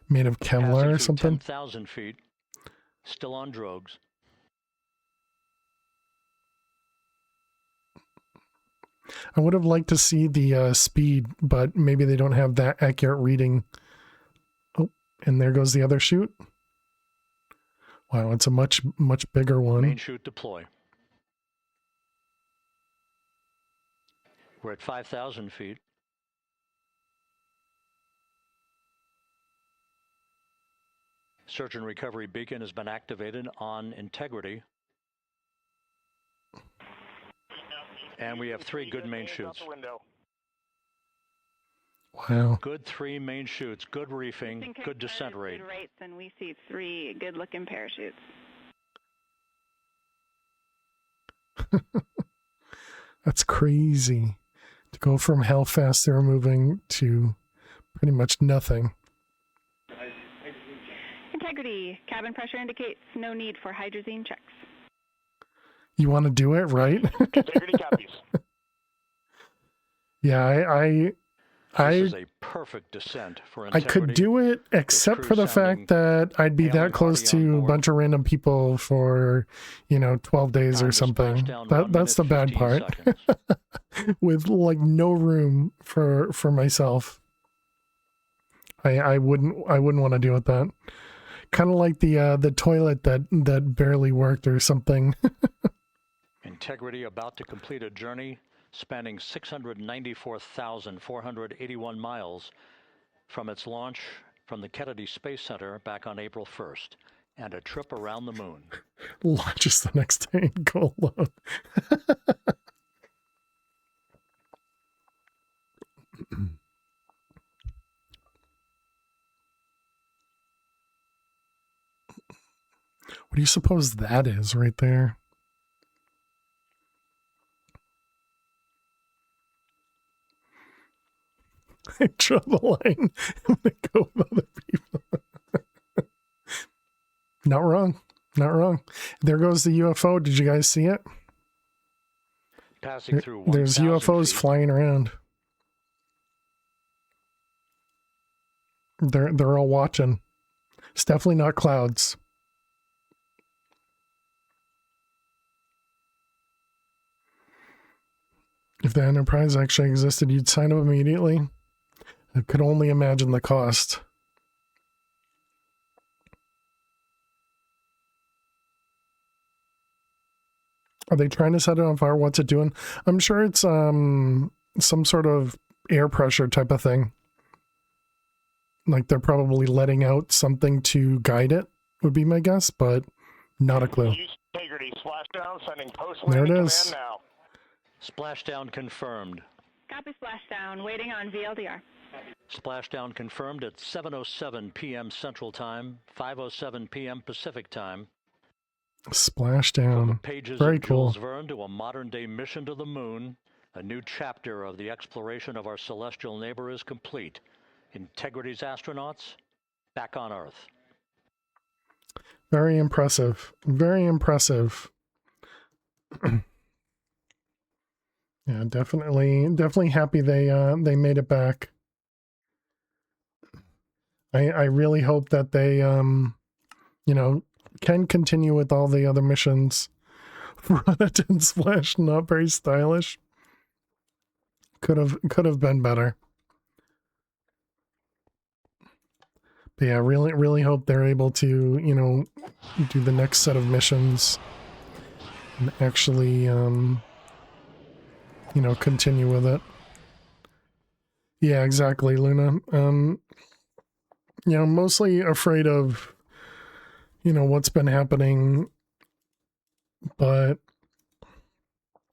Made of Kevlar or Passing through something? 10,000 feet. Still on drogues. I would have liked to see the speed, but maybe they don't have that accurate reading. Oh, and there goes the other chute. Wow, it's a much bigger one. Main chute deploy. We're at 5,000 feet. Search and recovery beacon has been activated on integrity. And we have 3 good main chutes. Wow. Good 3 main chutes, good reefing, good descent rate. Good rates, and we see 3 good-looking parachutes. That's crazy. To go from how fast they're moving to pretty much nothing. Integrity. Cabin pressure indicates no need for hydrazine checks. You want to do it, right? Integrity copies. Yeah, This is a perfect descent for I integrity. could do it, except for the fact that I'd be that close to a bunch of random people for, 12 days or something. That's the bad part. With like no room for myself. I wouldn't want to deal with that. Kind of like the toilet that barely worked or something. Integrity about to complete a journey spanning 694,481 miles from its launch from the Kennedy Space Center back on April 1st, and a trip around the moon. Launches the next day and go alone. What do you suppose that is right there? I draw the line. I'm going to go with other people. Not wrong. Not wrong. There goes the UFO. Did you guys see it? Passing through There's UFOs flying around. They're all watching. It's definitely not clouds. If the Enterprise actually existed, you'd sign up immediately. I could only imagine the cost. Are they trying to set it on fire? What's it doing? I'm sure it's some sort of air pressure type of thing. Like they're probably letting out something to guide it, would be my guess, but not a clue. Integrity splashdown, sending post There it landing is. command now. Splashdown confirmed. Copy splashdown. Waiting on VLDR. Splashdown confirmed at 7:07 p.m. Central Time, 5:07 p.m. Pacific Time. Splashdown. Pages Very of cool. Jules Verne to a modern-day mission to the moon. A new chapter of the exploration of our celestial neighbor is complete. Integrity's astronauts back on Earth. Very impressive. Very impressive. Yeah, definitely happy they made it back. I really hope that they can continue with all the other missions. Run-it and Splash, not very stylish. Could have been better. But yeah, really hope they're able to, do the next set of missions and actually, continue with it. Yeah, exactly, Luna. Mostly afraid of, what's been happening, but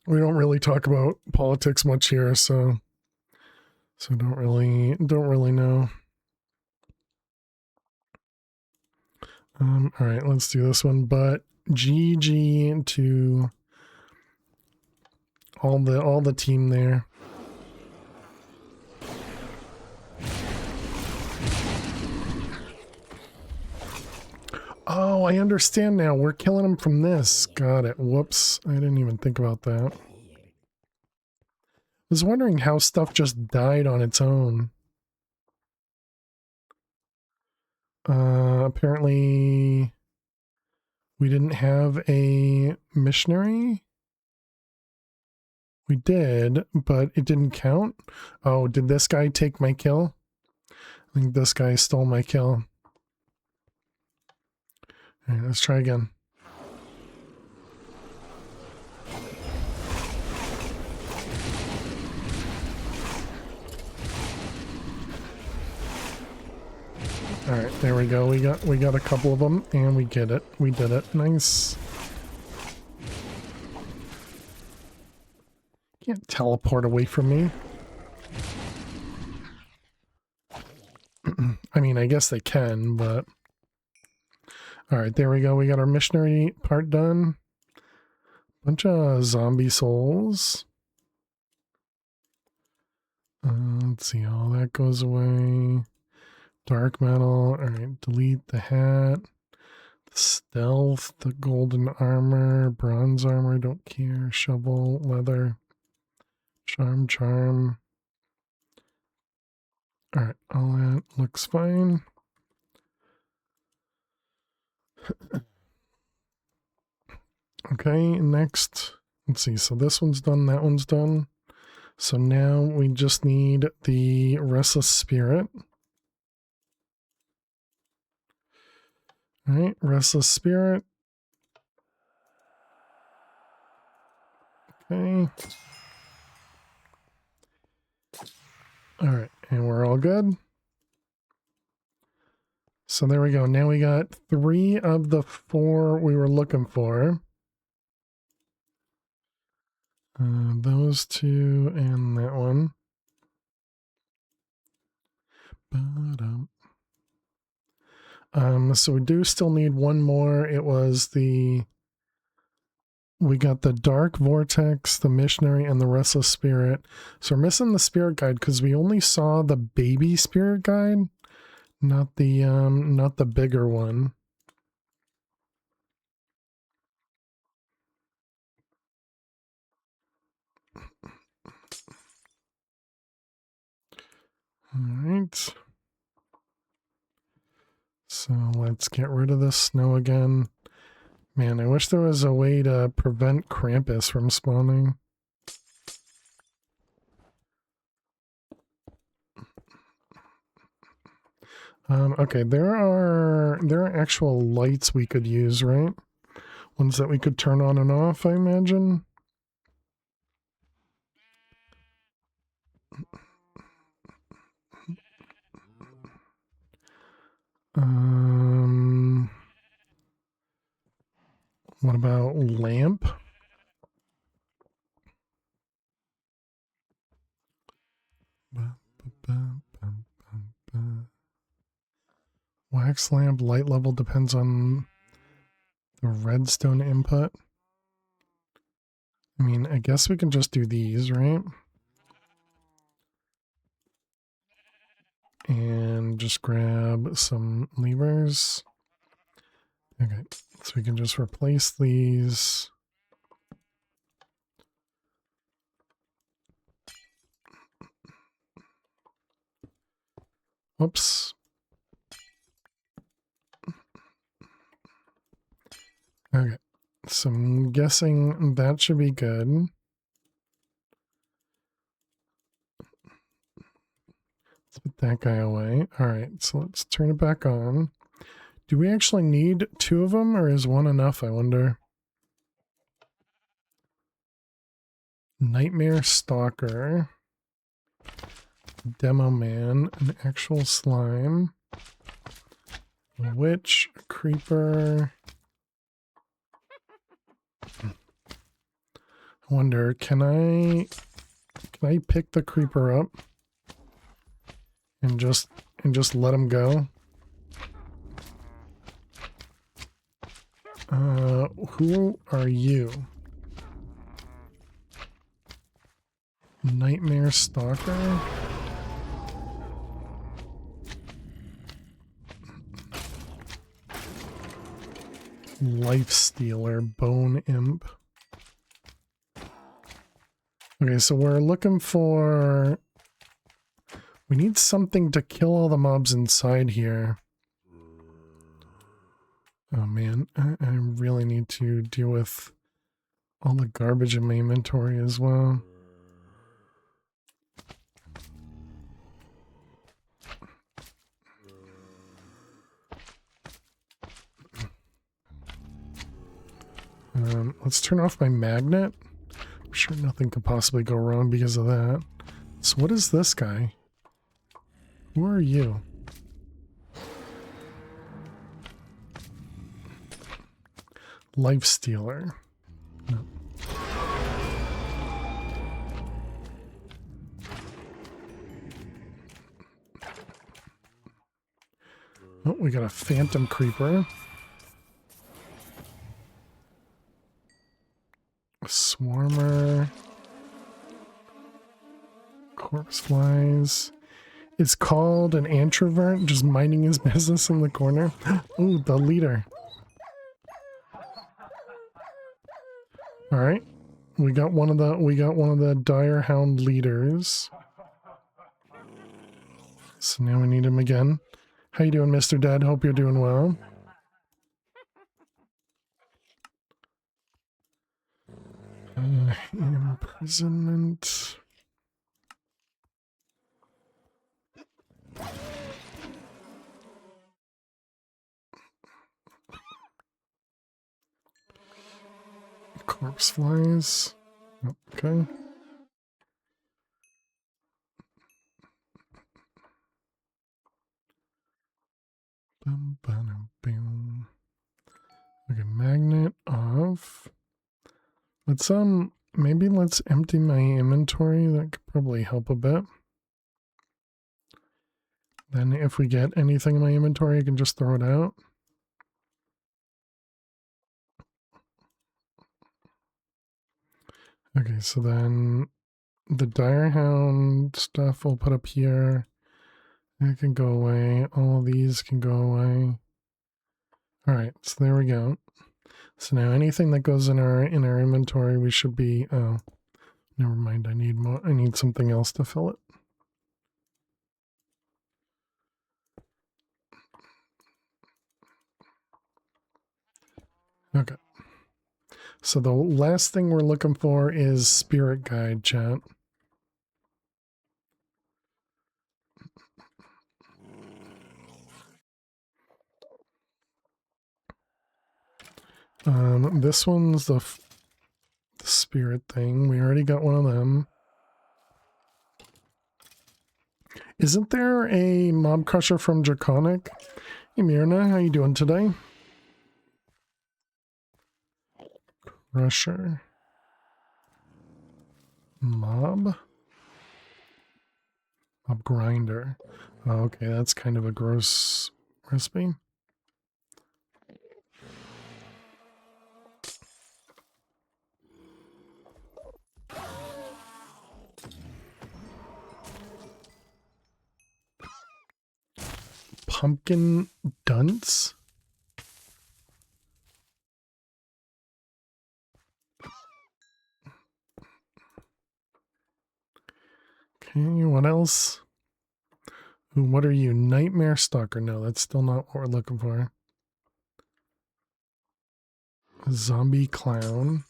we don't really talk about politics much here, so don't really know. All right, let's do this one. But GG to all the team there. Oh, I understand now. We're killing him from this. Got it. Whoops. I didn't even think about that. I was wondering how stuff just died on its own. Apparently we didn't have a missionary. We did, but it didn't count. Oh, did this guy take my kill? I think this guy stole my kill. All right, let's try again. All right, there we go. We got a couple of them, and we get it. We did it. Nice. Can't teleport away from me. I mean, I guess they can, but... Alright, there we go. We got our missionary part done. Bunch of zombie souls. Let's see, all that goes away. Dark metal. Alright, delete the hat. Stealth, the golden armor, bronze armor, don't care. Shovel, leather. Charm. All right, all that looks fine. Okay, next, let's see. So this one's done, that one's done. So now we just need the restless spirit. All right, restless spirit. Okay. All right, and we're all good. So there we go. Now we got 3 of the 4 we were looking for. Those 2 and that one. So we do still need one more. It was we got the Dark Vortex, the Missionary, and the Restless Spirit. So we're missing the Spirit Guide because we only saw the baby Spirit Guide, not the bigger one. All right. So let's get rid of the snow again. Man, I wish there was a way to prevent Krampus from spawning. Okay, there are actual lights we could use, right? Ones that we could turn on and off, I imagine. What about lamp? Wax lamp light level depends on the redstone input. I mean, I guess we can just do these, right? And just grab some levers. Okay, so we can just replace these. Whoops. Okay, so I'm guessing that should be good. Let's put that guy away. All right, so let's turn it back on. Do we actually need 2 of them, or is 1 enough, I wonder? Nightmare Stalker. Demo Man. An actual slime. A witch. A creeper. I wonder, can I pick the creeper up and just let him go? Who are you? Nightmare Stalker? Life Stealer, Bone Imp. Okay, so we're looking for... We need something to kill all the mobs inside here. Oh man, I really need to deal with all the garbage in my inventory as well. Let's turn off my magnet. I'm sure nothing could possibly go wrong because of that. So what is this guy? Who are you? Life Stealer. No. Oh, we got a Phantom Creeper. A Swarmer. Corpse Flies. It's called an introvert, just minding his business in the corner. Ooh, the leader. All right, we got one of the Dire Hound leaders. So now we need him again. How you doing, Mr. Dead? Hope you're doing well. Imprisonment. Corpse flies. Okay. Bum, bum, bum. Okay, magnet off. Let's maybe let's empty my inventory. That could probably help a bit. Then if we get anything in my inventory, I can just throw it out. Okay, so then the Direhound stuff we'll put up here. That can go away. All of these can go away. All right, so there we go. So now anything that goes in our inventory, we should be. Oh, never mind. I need more. I need something else to fill it. Okay. So the last thing we're looking for is spirit guide, chat. This one's the spirit thing. We already got one of them. Isn't there a mob crusher from Draconic? Hey Mirna, how you doing today? Crusher. Mob grinder. Oh, okay, that's kind of a gross recipe. Pumpkin dunce? Okay, what else? Ooh, what are you? Nightmare Stalker? No, that's still not what we're looking for. Zombie clown.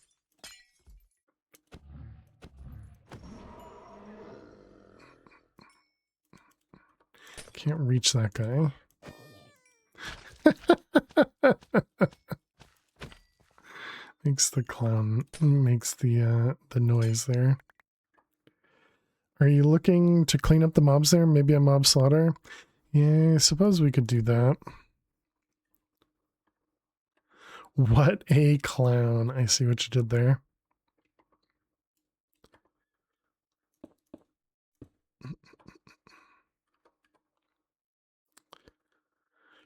Can't reach that guy. Makes the clown, makes the noise there. Are you looking to clean up the mobs there? Maybe a mob slaughter? Yeah, I suppose we could do that. What a clown. I see what you did there.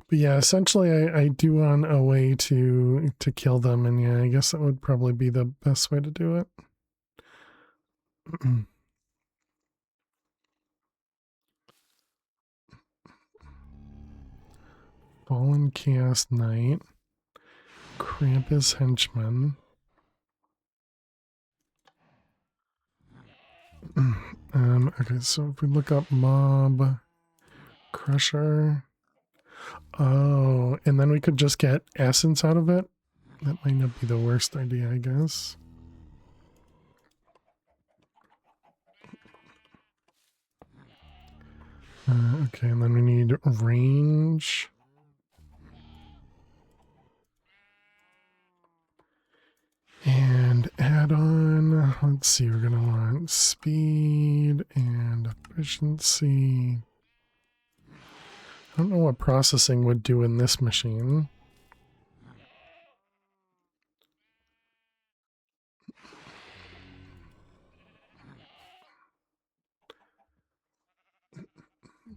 But yeah, essentially I do want a way to kill them, and yeah, I guess that would probably be the best way to do it. Fallen Chaos Knight. Krampus Henchman. Okay, so if we look up Mob Crusher. Oh, and then we could just get essence out of it. That might not be the worst idea, I guess. Okay, and then we need range. And add on, let's see, we're going to want speed and efficiency. I don't know what processing would do in this machine.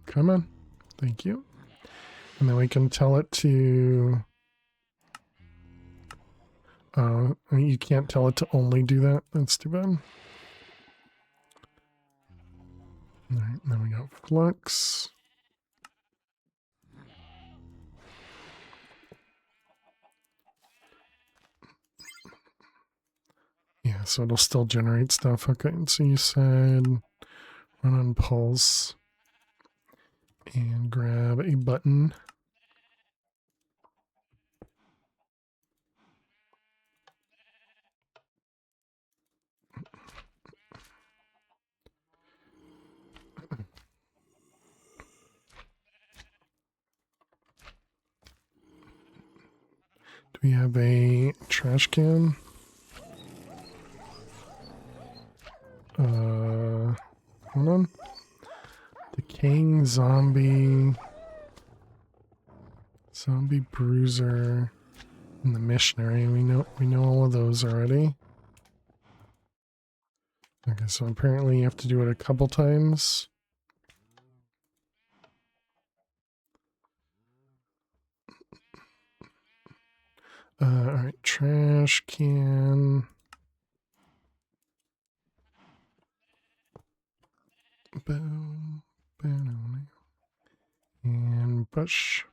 Come on. Thank you. And then we can tell it to... you can't tell it to only do that. That's too bad. Alright, then we got flux. Yeah, so it'll still generate stuff. Okay, so you said run on pulse. And grab a button. Do we have a trash can? Hold on. Decaying zombie. Zombie bruiser. And the missionary. We know all of those already. Okay, so apparently you have to do it a couple times. Alright, trash can. Boom, boom, and push.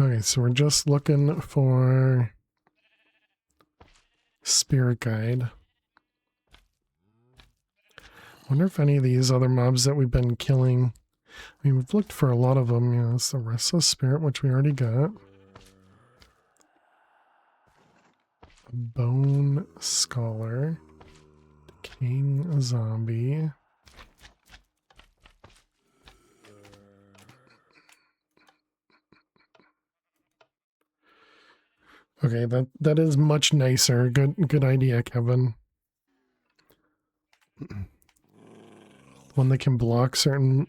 Okay, so we're just looking for spirit guide. Wonder if any of these other mobs that we've been killing. I mean, we've looked for a lot of them. You know, it's the restless spirit, which we already got. Bone scholar. Decaying zombie. Okay, that is much nicer. Good idea, Kevin. One that can block certain.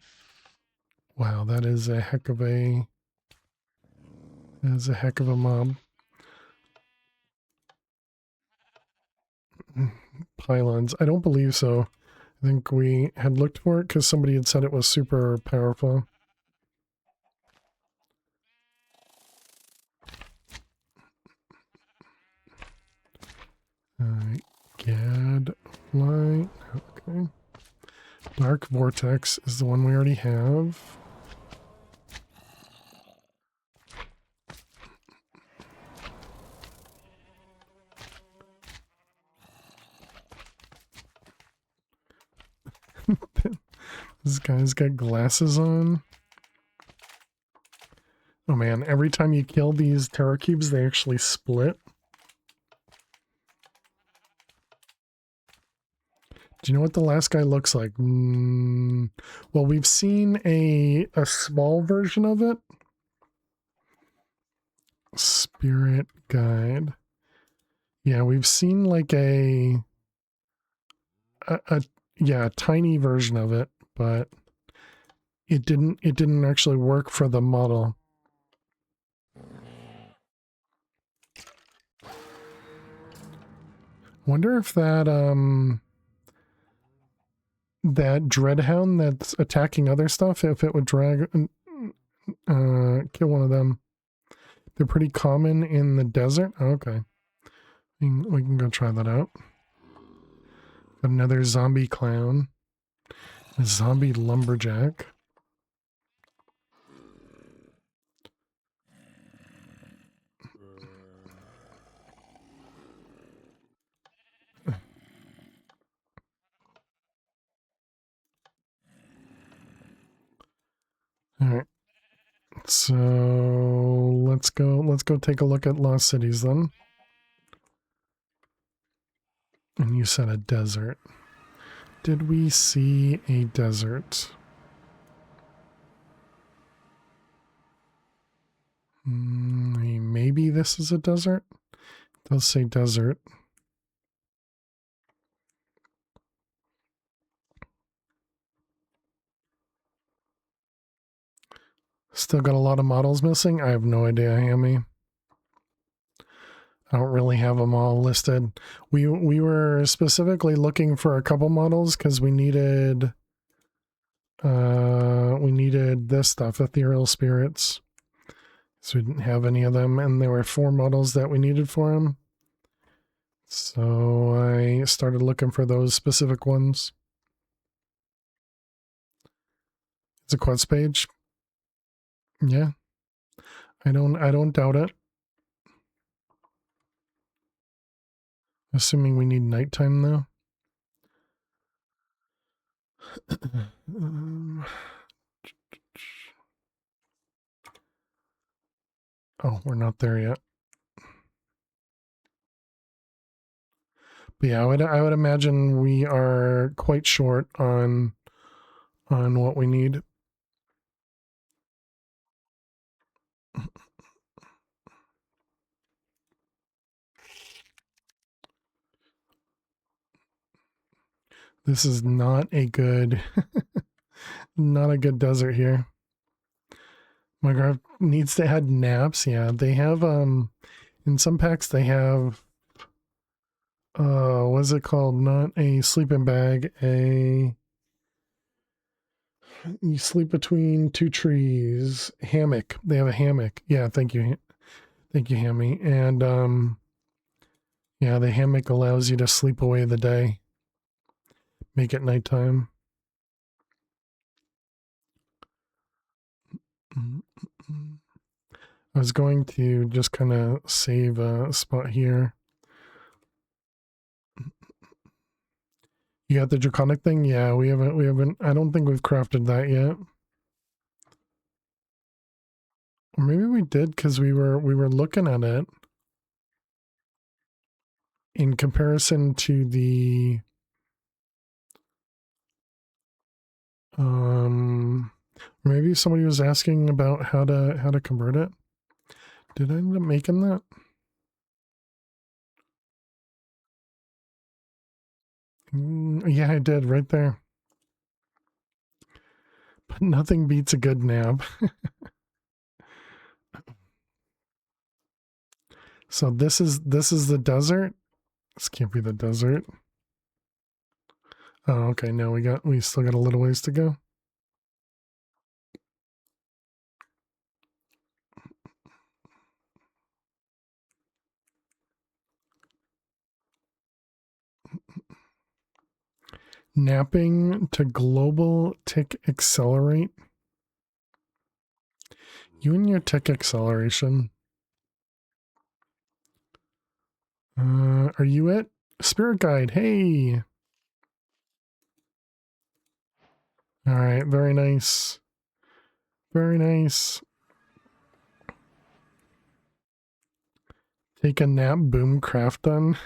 Wow, that is a heck of a. That is a heck of a mob. Pylons. I don't believe so. I think we had looked for it because somebody had said it was super powerful. Gadfly. Okay. Dark Vortex is the one we already have. This guy's got glasses on. Oh man, every time you kill these terror cubes, they actually split. Do you know what the last guy looks like? Well, we've seen a small version of it. Spirit guide. Yeah, we've seen like a tiny version of it, but it didn't actually work for the model. Wonder if that that dreadhound that's attacking other stuff, if it would drag kill one of them. They're pretty common in the desert. Oh, okay. We can go try that out. Got another zombie clown. A zombie lumberjack. Alright. So let's go take a look at Lost Cities then. And you said a desert. Did we see a desert? Maybe this is a desert? It does say desert. Still got a lot of models missing? I have no idea, Hammy. I don't really have them all listed. We were specifically looking for a couple models because we needed this stuff, ethereal spirits. So we didn't have any of them, and there were 4 models that we needed for them. So I started looking for those specific ones. It's a quest page. Yeah. I don't doubt it. Assuming we need nighttime though. Oh, we're not there yet. But yeah, I would imagine we are quite short on what we need. This is not a good not a good desert here. Minecraft needs to add naps. Yeah, they have in some packs they have what is it called? Not a sleeping bag, you sleep between two trees. Hammock. They have a hammock. Yeah, thank you. Thank you, Hammy. And yeah, the hammock allows you to sleep away the day. Make it nighttime. I was going to just kind of save a spot here. You got the draconic thing? Yeah, we haven't, I don't think we've crafted that yet. Or maybe we did because we were looking at it in comparison to the maybe somebody was asking about how to convert it. Did I end up making that? Yeah, I did right there. But nothing beats a good nap. So this is the desert. This can't be the desert. Oh, okay. No, we still got a little ways to go. Napping to global tick accelerate. You and your tick acceleration. Are you it? Spirit guide. Hey. All right. Very nice. Very nice. Take a nap. Boom. Craft done.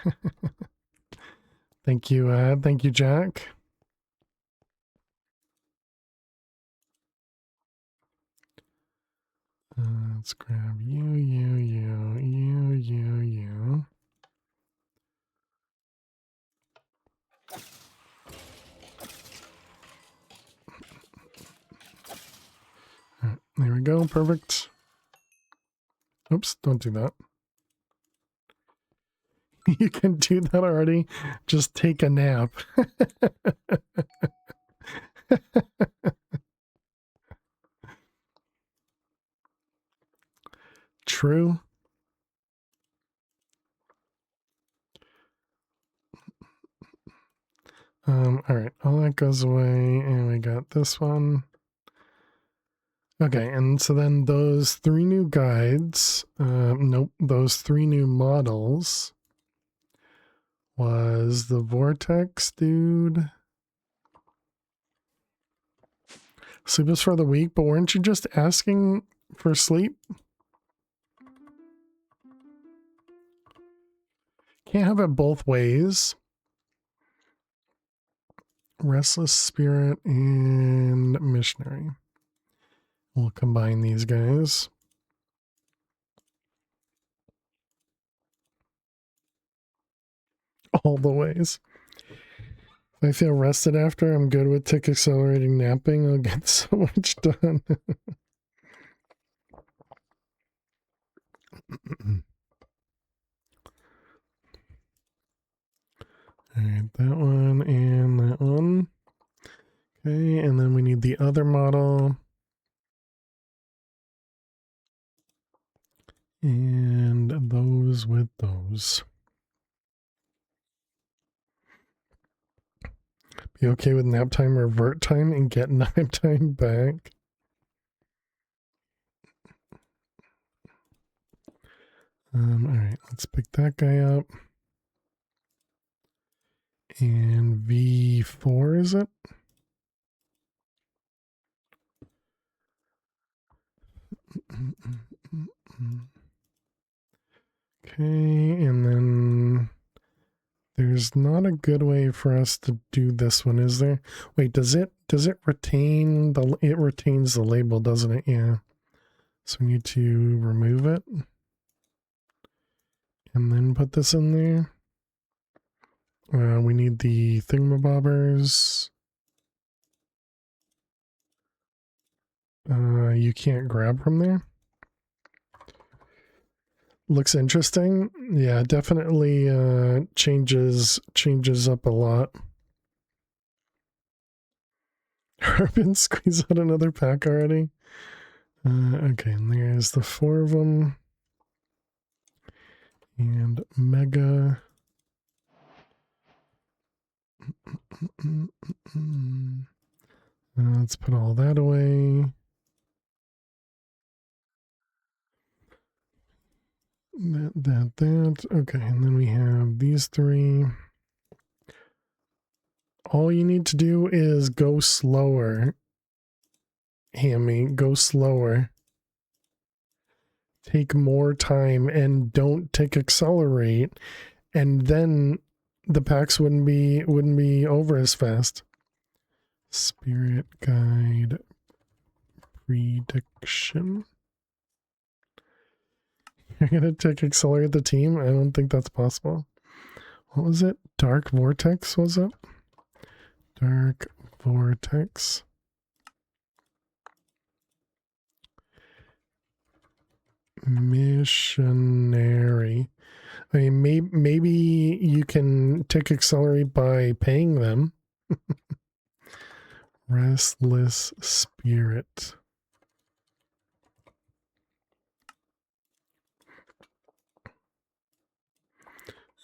Thank you. Thank you, Jack. Let's grab you. Right, there we go. Perfect. Oops, don't do that. You can do that already. Just take a nap. True. All right, all that goes away, and we got this one. Okay, and so then those 3 new guides, nope, those 3 new models was the Vortex dude. Sleep is for the week, but weren't you just asking for sleep? Can't have it both ways. Restless Spirit and Missionary. We'll combine these guys. All the ways. If I feel rested after, I'm good with tick accelerating napping. I'll get so much done. Alright, that one and that one. Okay, and then we need the other model. And those with those. Be okay with nap time, revert time, and get nap time back. Alright, let's pick that guy up. And V4 is it? Okay, and then there's not a good way for us to do this one, is there? Wait, does it retain it retains the label, doesn't it? Yeah. So we need to remove it and then put this in there. We need the thingamabobbers. You can't grab from there. Looks interesting. Yeah, definitely changes up a lot. Harbin squeeze out another pack already. Okay, and there's the 4 of them. And Mega. Let's put all that away. That. Okay, and then we have these 3. All you need to do is go slower. Hammy, go slower. Take more time and don't take accelerate, and then the packs wouldn't be over as fast. Spirit guide prediction. You're gonna take accelerate the team? I don't think that's possible. What was it? Dark Vortex, was it? Dark Vortex. Missionary. I mean, maybe you can take accelerate by paying them. Restless Spirit.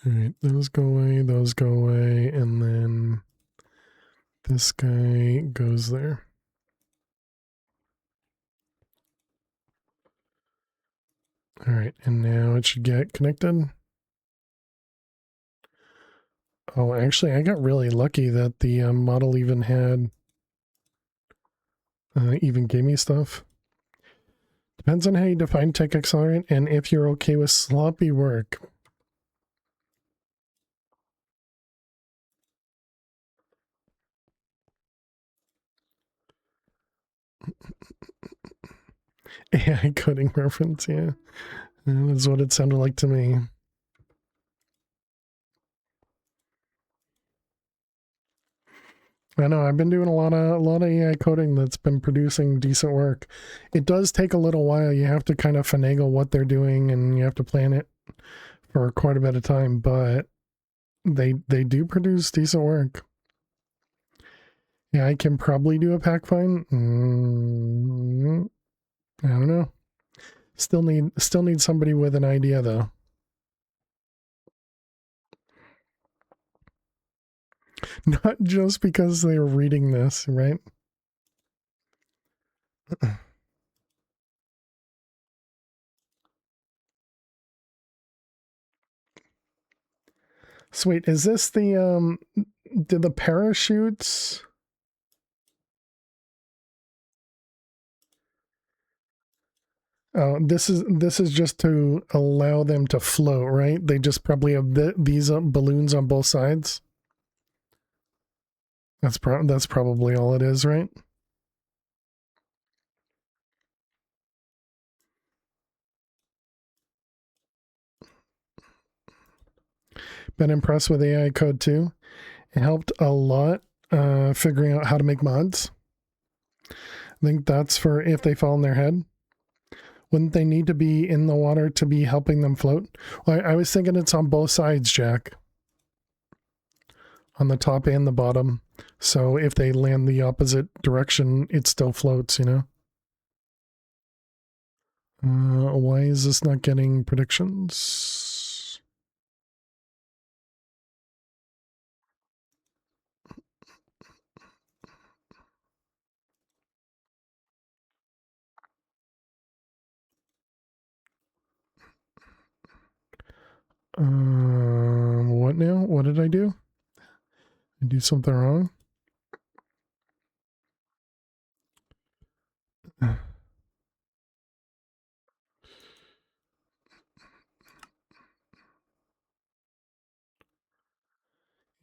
Alright, those go away, and then this guy goes there. Alright, and now it should get connected. Oh, actually, I got really lucky that the model even had, even gave me stuff. Depends on how you define tech accelerate and if you're okay with sloppy work. AI coding reference, yeah. That's what it sounded like to me. I know, I've been doing a lot of AI coding that's been producing decent work. It does take a little while. You have to kind of finagle what they're doing and you have to plan it for quite a bit of time, but they do produce decent work. Yeah, I can probably do a pack find. I don't know. Still need somebody with an idea though. Not just because they're reading this, right? Sweet. Is this the did the parachutes? Oh, this is just to allow them to float, right? They just probably have these balloons on both sides. That's probably all it is, right? Been impressed with AI code too. It helped a lot figuring out how to make mods. I think that's for if they fall on their head. Wouldn't they need to be in the water to be helping them float? Well, I was thinking it's on both sides, Jack. On the top and the bottom. So if they land the opposite direction, it still floats, you know? Why is this not getting predictions? What now? What did I do? I do something wrong?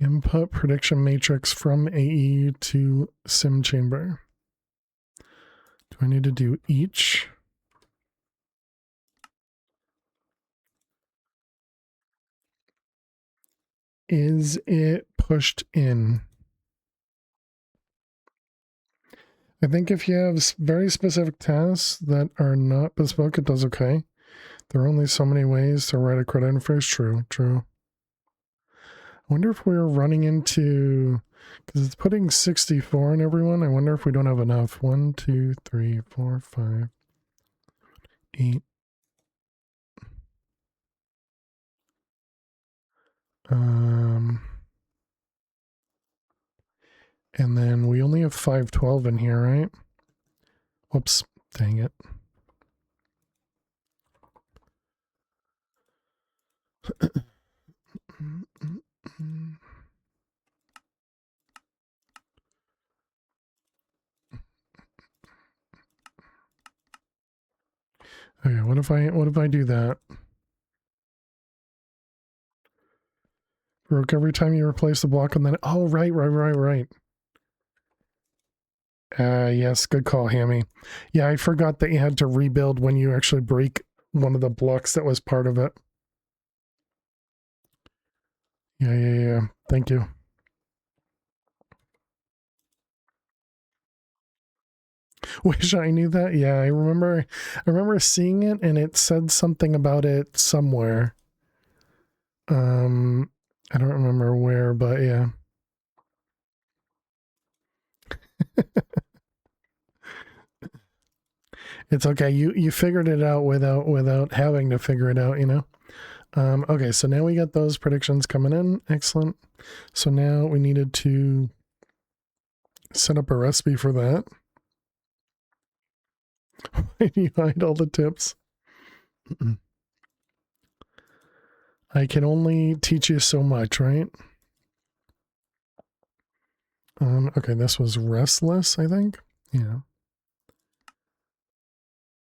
Input prediction matrix from AE to sim chamber. Do I need to do each? Is it pushed in? I think if you have very specific tasks that are not bespoke, it does okay. There are only so many ways to write a CRUD interface. True, true. I wonder if we're running into, because it's putting 64 in everyone. I wonder if we don't have enough. 1, 2, 3, 4, 5, 8. And then we only have 512 in here, right? Whoops, dang it. Okay, what if I do that? Broke every time you replace the block and then oh right. Yes, good call, Hammy. Yeah, I forgot that you had to rebuild when you actually break one of the blocks that was part of it. Yeah. Thank you. Wish I knew that. Yeah, I remember seeing it and it said something about it somewhere. I don't remember where, but yeah. It's okay. You figured it out without having to figure it out, you know? Okay, so now we got those predictions coming in. Excellent. So now we needed to set up a recipe for that. Why do you hide all the tips? I can only teach you so much, right? Okay, this was restless, I think. Yeah.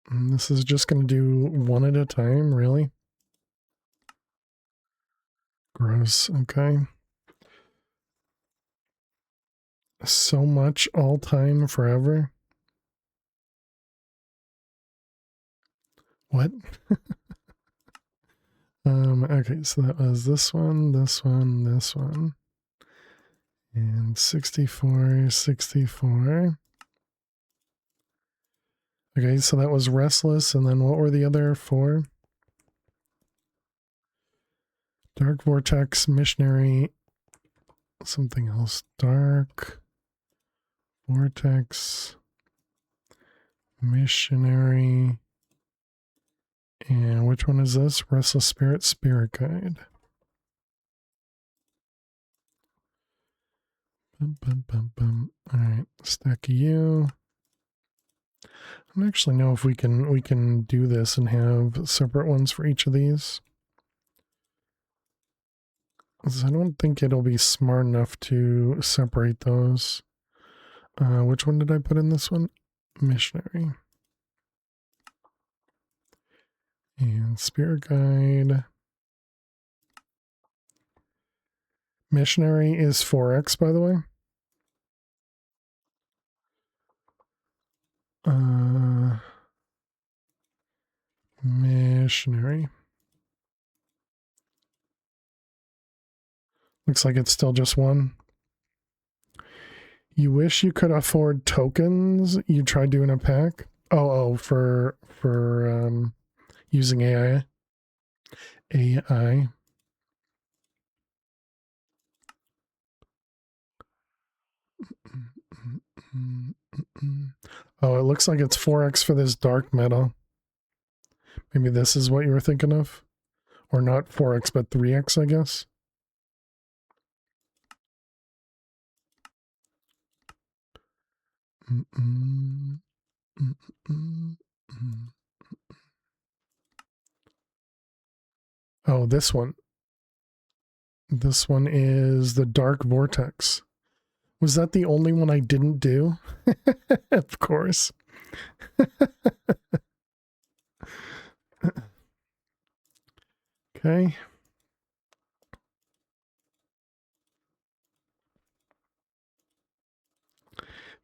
And this is just going to do one at a time, really? Gross, okay. So much all time forever. What? Okay, so that was this one, this one, this one. And 64, 64. Okay, so that was restless, and then what were the other four? Dark Vortex, Missionary, something else. Dark Vortex, Missionary, and which one is this? Restless Spirit, Spirit Guide. All right, stack you. I don't actually know if we can do this and have separate ones for each of these. I don't think it'll be smart enough to separate those. Which one did I put in this one? Missionary. And Spirit Guide. Missionary is 4x, by the way. Missionary. Looks like it's still just one. You wish you could afford tokens. You tried doing a pack. For using AI. AI. Oh, it looks like it's 4x for this dark metal. Maybe this is what you were thinking of? Or not 4x, but 3x, I guess. Oh, this one. This one is the Dark Vortex. Was that the only one I didn't do? Of course. Okay.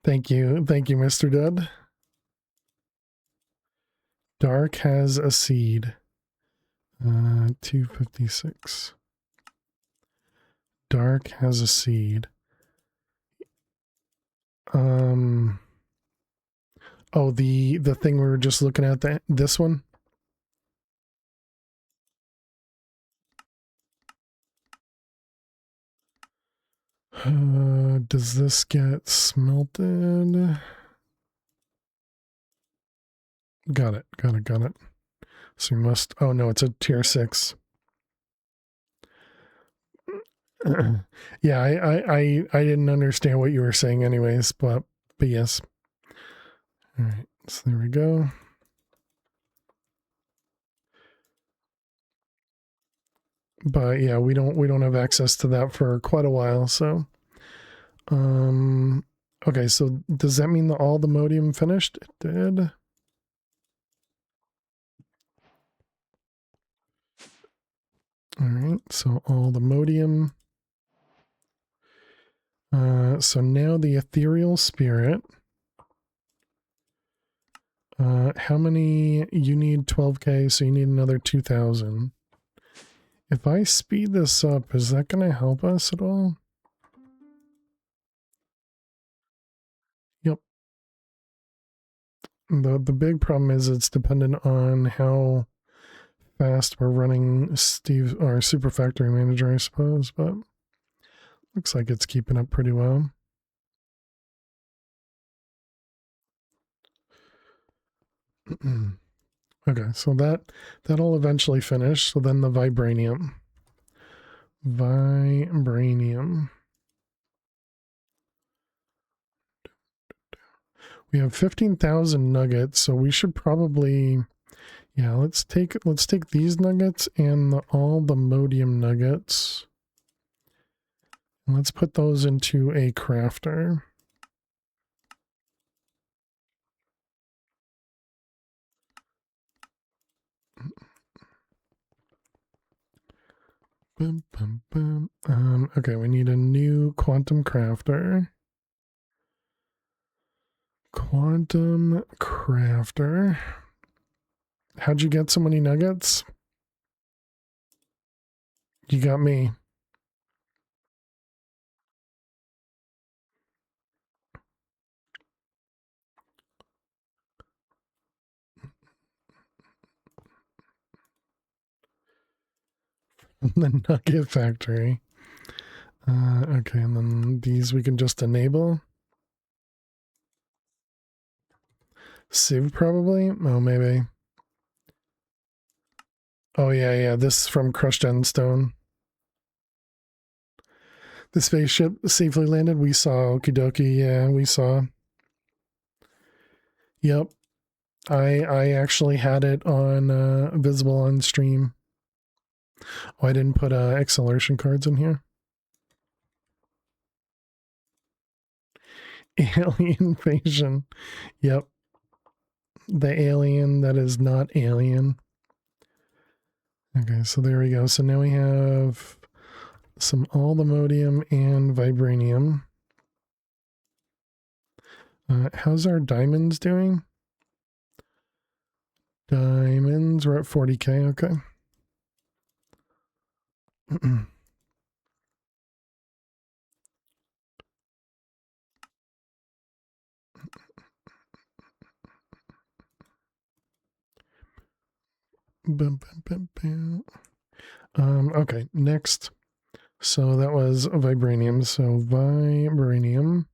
Thank you, Mr. Dud. Dark has a seed. 256. Dark has a seed. Oh, the thing we were just looking at, this one. Does this get smelted? Got it. So you must, oh no, it's a tier 6. Yeah, I didn't understand what you were saying anyways, but yes. All right, so there we go. But yeah, we don't have access to that for quite a while, so okay, so does that mean that all the modium finished? It did. All right, so all the modium. So now the ethereal spirit. How many? You need 12k, so you need another 2,000. If I speed this up, is that going to help us at all? Yep. The big problem is it's dependent on how fast we're running Steve, our super factory manager, I suppose, but looks like it's keeping up pretty well. Okay, so that'll eventually finish. So then the vibranium. We have 15,000 nuggets, so we should probably, yeah, let's take these nuggets and all the modium nuggets. And let's put those into a crafter. Okay, we need a new quantum crafter. Quantum crafter. How'd you get so many nuggets? You got me. The nugget factory. Okay, and then these we can just enable. Sieve probably? Oh, maybe. Oh, yeah, this is from Crushed Endstone. The spaceship safely landed. We saw, okie dokie, yeah, we saw. Yep. I actually had it on visible on stream. Oh, I didn't put acceleration cards in here. Alien invasion. Yep. The alien that is not alien. Okay, so there we go. So now we have all the modium and vibranium. How's our diamonds doing? Diamonds, we're at 40k, okay. Okay, next. So that was vibranium. So vibranium.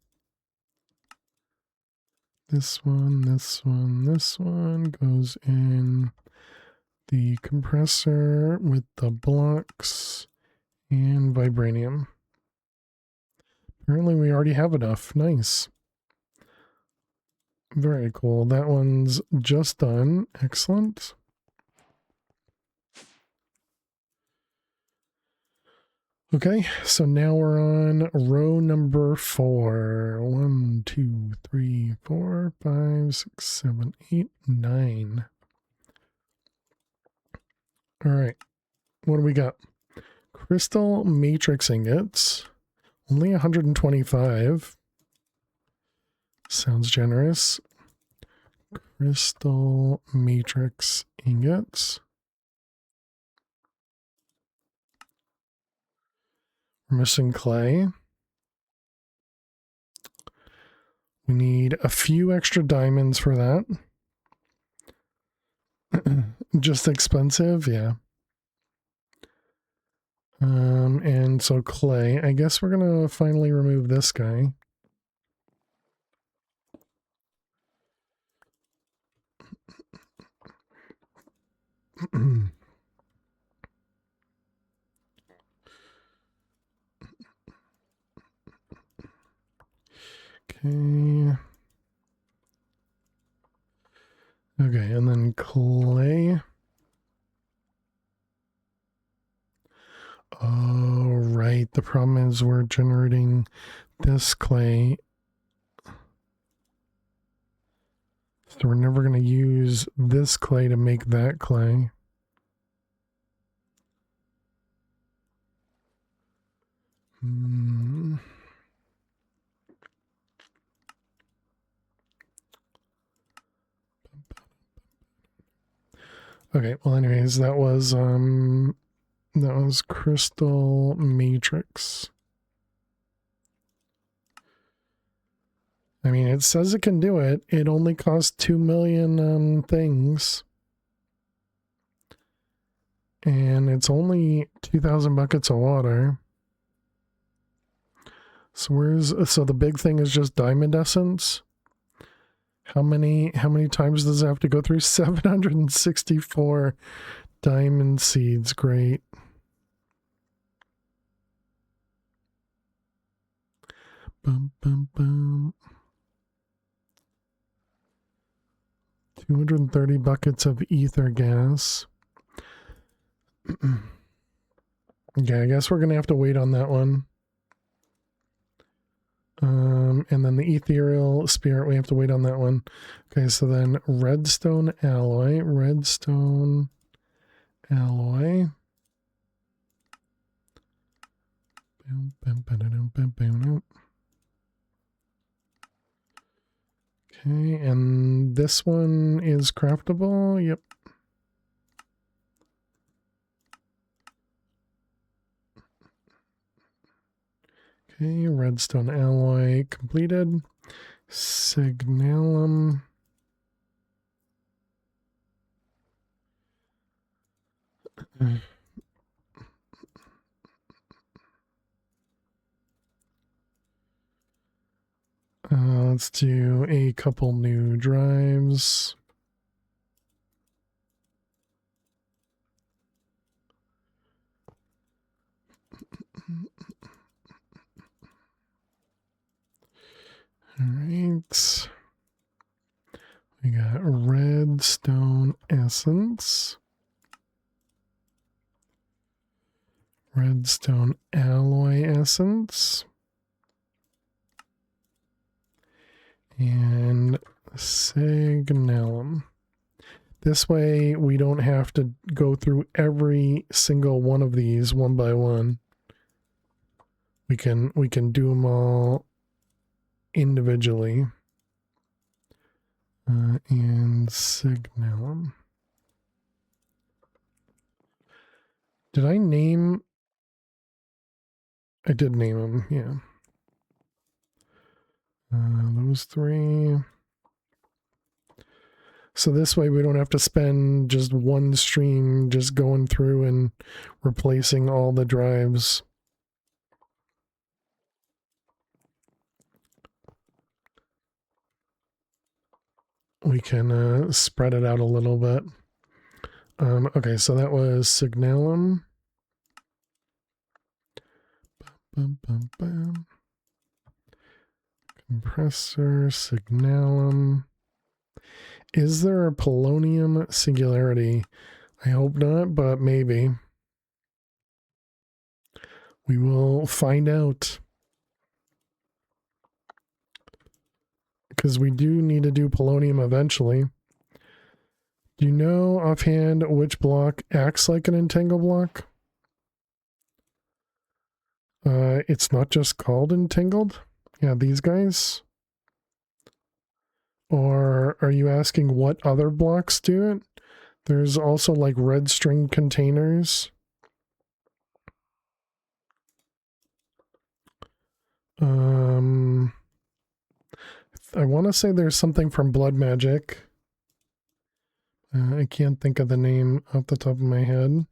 This one goes in the compressor with the blocks and vibranium. Apparently we already have enough. Nice. Very cool. That one's just done. Excellent. Okay, so now we're on row number 4. 1, 2, 3, 4, 5, 6, 7, 8, 9. All right, what do we got? Crystal matrix ingots, only 125. Sounds generous. Crystal matrix ingots. We're missing clay. We need a few extra diamonds for that. Just expensive, yeah. And so clay. I guess we're gonna finally remove this guy. Okay. Okay, and then clay. Oh, right. The problem is we're generating this clay. So we're never going to use this clay to make that clay. Okay, well anyways, that was crystal matrix. I mean, it says it can do it. It only costs 2 million things. And it's only 2,000 buckets of water. So so the big thing is just diamond essence. How many times does it have to go through? 764 diamond seeds. Great. Bum, bum, bum. 230 buckets of ether gas. Okay, I guess we're going to have to wait on that one. And then the ethereal spirit, we have to wait on that one. Okay, so then redstone alloy. Okay, and this one is craftable. Yep. Okay, redstone alloy completed. Signalum. Let's do a couple new drives. All right. We got redstone essence. Redstone alloy essence. And signalum. This way we don't have to go through every single one of these one by one. We can do them all individually. And signalum. Did I name? I did name them, yeah. Those 3. So this way we don't have to spend just one stream just going through and replacing all the drives. We can spread it out a little bit. Okay, so that was signalum. Compressor, signalum. Is there a polonium singularity? I hope not, but maybe. We will find out. Because we do need to do polonium eventually. Do you know offhand which block acts like an entangle block? It's not just called entangled. Yeah, these guys. Or are you asking what other blocks do it? There's also like red string containers. I want to say there's something from Blood Magic. I can't think of the name off the top of my head.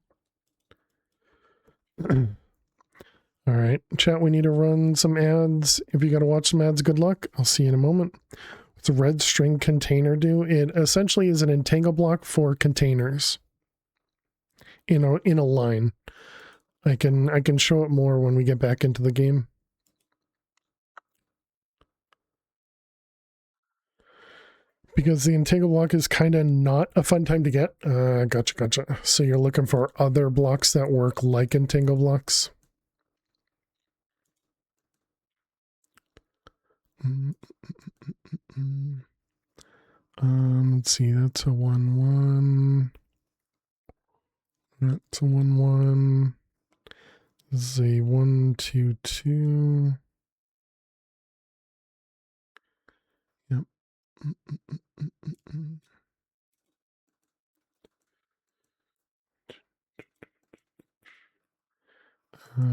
All right, chat, we need to run some ads. If you got to watch some ads, good luck. I'll see you in a moment. What's a red string container do? It essentially is an entangle block for containers in a line. I can show it more when we get back into the game. Because the entangle block is kind of not a fun time to get. Gotcha. So you're looking for other blocks that work like entangle blocks. Let's see, that's a 1-1. That's a 1-1. This is a 1-2-2. Yep.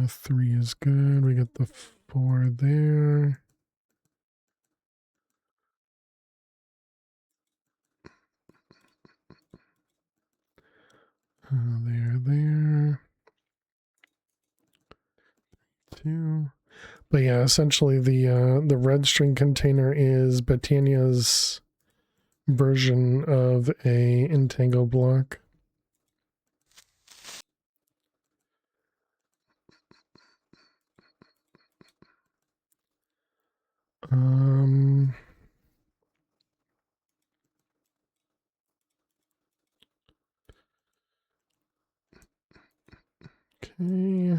3 is good. We got the 4 there. There. 2. But yeah, essentially the red string container is Britannia's version of a entangle block. Okay.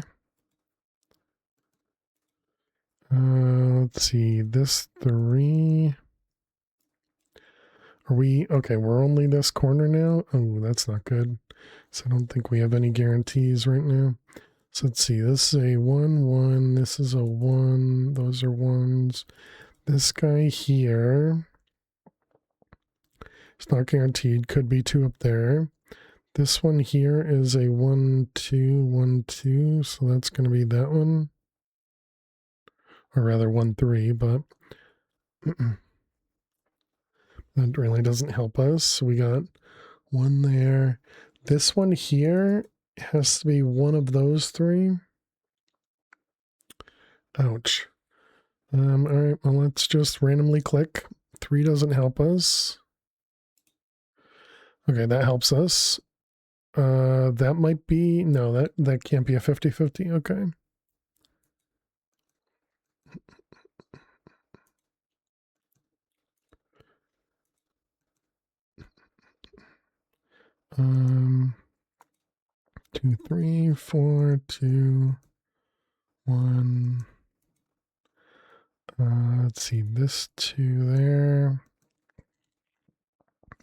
Let's see, this 3. Are we, okay, we're only this corner now? Oh, that's not good. So I don't think we have any guarantees right now. So let's see, this is a 1-1, this is a 1, those are 1s. This guy here, it's not guaranteed, could be 2 up there. This one here is a 1-2, 1-2, so that's going to be that one. Or rather 1-3, but that really doesn't help us. So we got 1 there. This one here has to be one of those 3. Ouch. All right, well, let's just randomly click. 3 doesn't help us. Okay, that helps us. That might be, no, that can't be a 50-50. Okay. Um, 2, 3, 4, 2, 1. Let's see, this 2 there.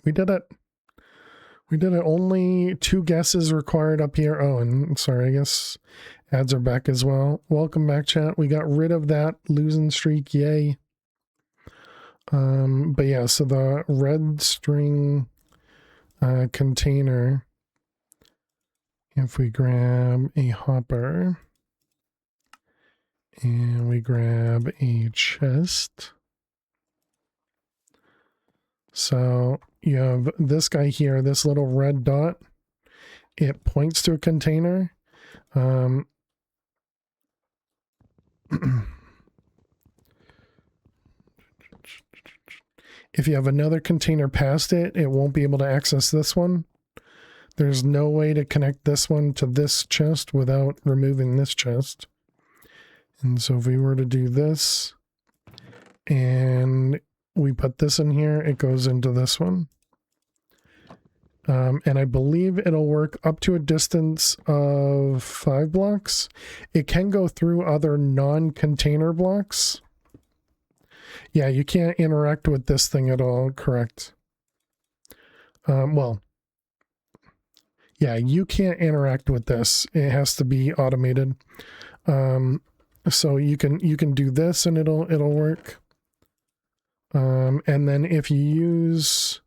We did it. We did it. Only 2 guesses required up here. Oh, and sorry, I guess ads are back as well. Welcome back, chat. We got rid of that losing streak. Yay. But yeah, so the red string container, if we grab a hopper and we grab a chest, so you have this guy here, this little red dot, it points to a container. If you have another container past it, it won't be able to access this one. There's no way to connect this one to this chest without removing this chest. And so if we were to do this and we put this in here, it goes into this one. And I believe it'll work up to a distance of 5 blocks. It can go through other non-container blocks. Yeah, you can't interact with this thing at all, correct? Well, yeah, you can't interact with this. It has to be automated. So you can do this and it'll work. And then if you use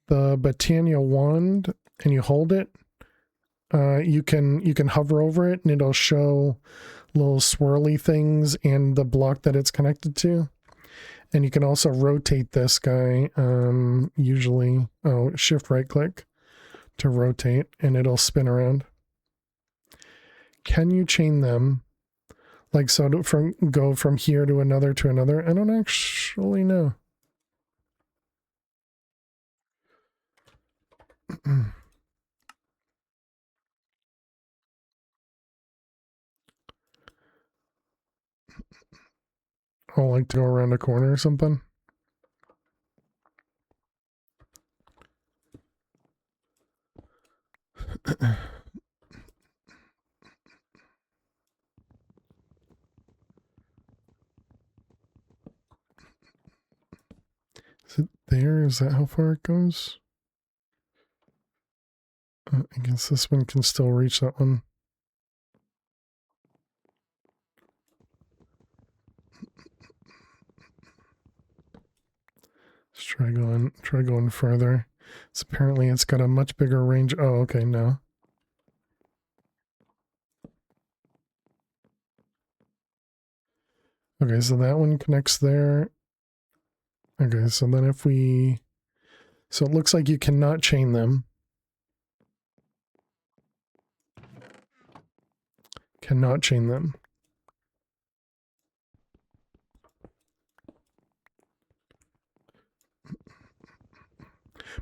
the Botania wand and you hold it, you can hover over it and it'll show little swirly things and the block that it's connected to. And you can also rotate this guy, usually, shift right click to rotate and it'll spin around. Can you chain them? Like so to go from here to another to another? I don't actually know. I like to go around a corner or something. Is it there? Is that how far it goes? I guess this one can still reach that one. Let's try going further. So apparently it's got a much bigger range. Oh, okay, no. Okay, so that one connects there. Okay, so then if we... So it looks like you cannot chain them. Cannot chain them.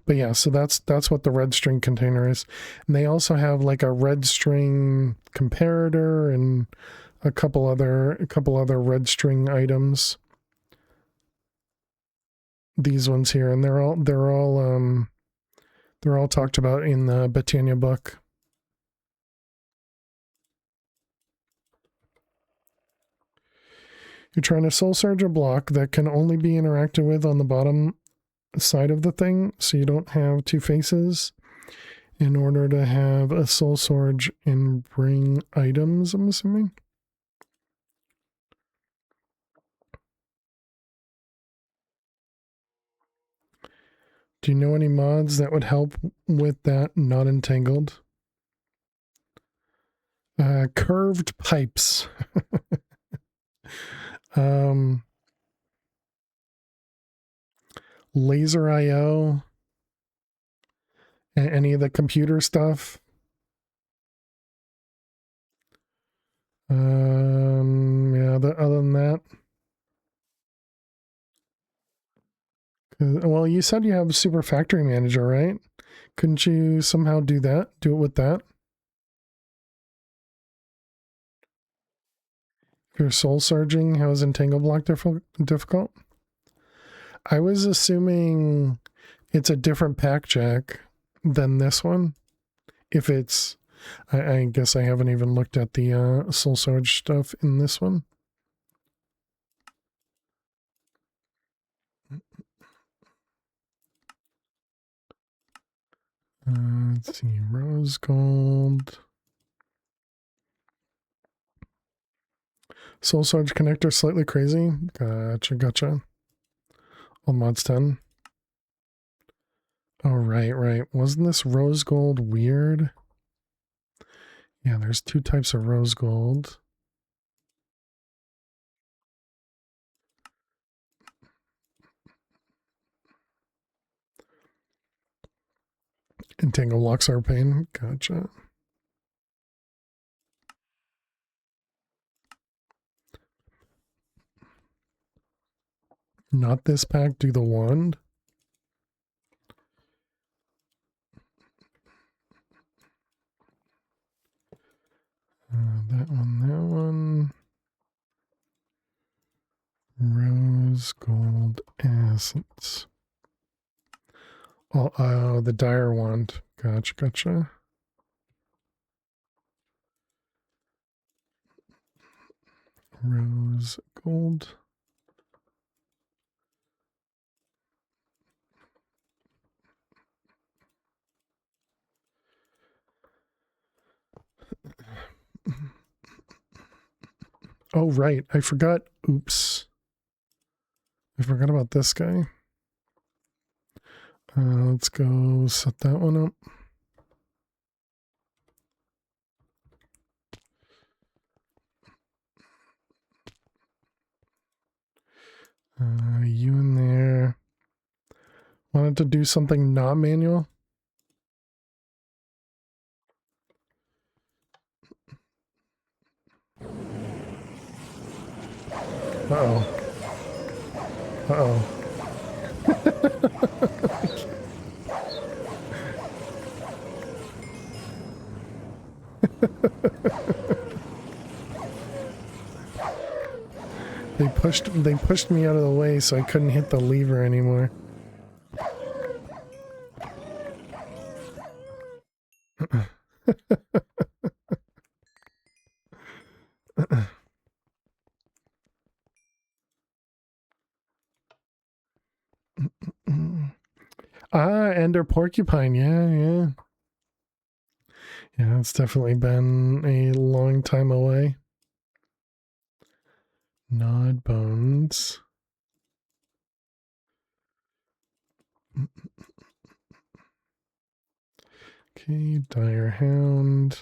But yeah, so that's what the red string container is. And they also have like a red string comparator and a couple other red string items. These ones here, and they're all talked about in the Botania book. You're trying to soul surge a block that can only be interacted with on the bottom side of the thing, so you don't have two faces, in order to have a soul surge and bring items, I'm assuming. Do you know any mods that would help with that? Not entangled. Curved pipes. Laser IO. Any of the computer stuff. Yeah, other than that. Well, you said you have Super Factory Manager, right? Couldn't you somehow do that? Do it with that? If you're soul surging, how is Entangle Block difficult? I was assuming it's a different pack jack than this one. If it's... I guess I haven't even looked at the soul surge stuff in this one. Let's see, rose gold. Soul Surge connector slightly crazy. Gotcha. All mods 10. Oh, right. Wasn't this rose gold weird? Yeah, there's two types of rose gold. Entangle locks are pain. Gotcha. Not this pack, do the wand. That one. Rose gold essence. Oh, the dire wand. Gotcha. Rose gold. Oh, right. I forgot. Oops. I forgot about this guy. Let's go set that one up. You in there. Wanted to do something not manual? Uh-oh. Uh-oh. They pushed me out of the way so I couldn't hit the lever anymore. Ender Porcupine, yeah. Yeah, it's definitely been a long time away. Nod bones. Okay, dire hound.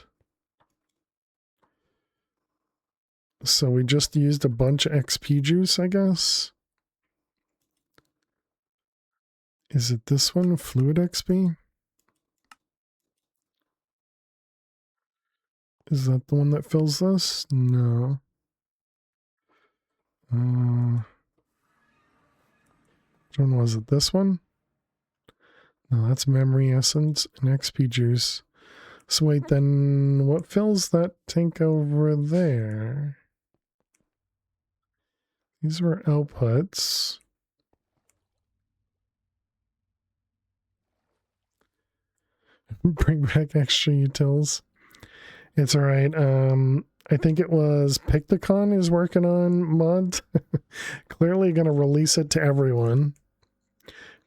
So we just used a bunch of XP juice, I guess. Is it this one? Fluid XP? Is that the one that fills this? No. Which one was it? This one? No, that's memory essence and XP juice. So wait, then what fills that tank over there? These were outputs. Bring back extra utils. It's alright. I think it was Pictocon is working on mod. Clearly gonna release it to everyone.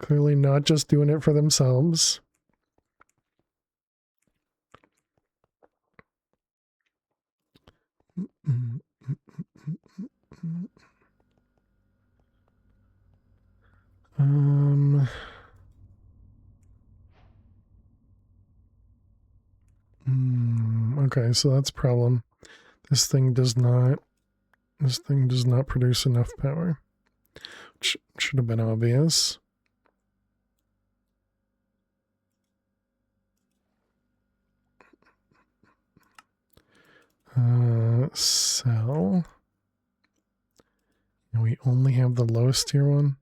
Clearly not just doing it for themselves. Okay, so that's a problem. This thing does not produce enough power. Which should have been obvious. Sell. And we only have the lowest tier one.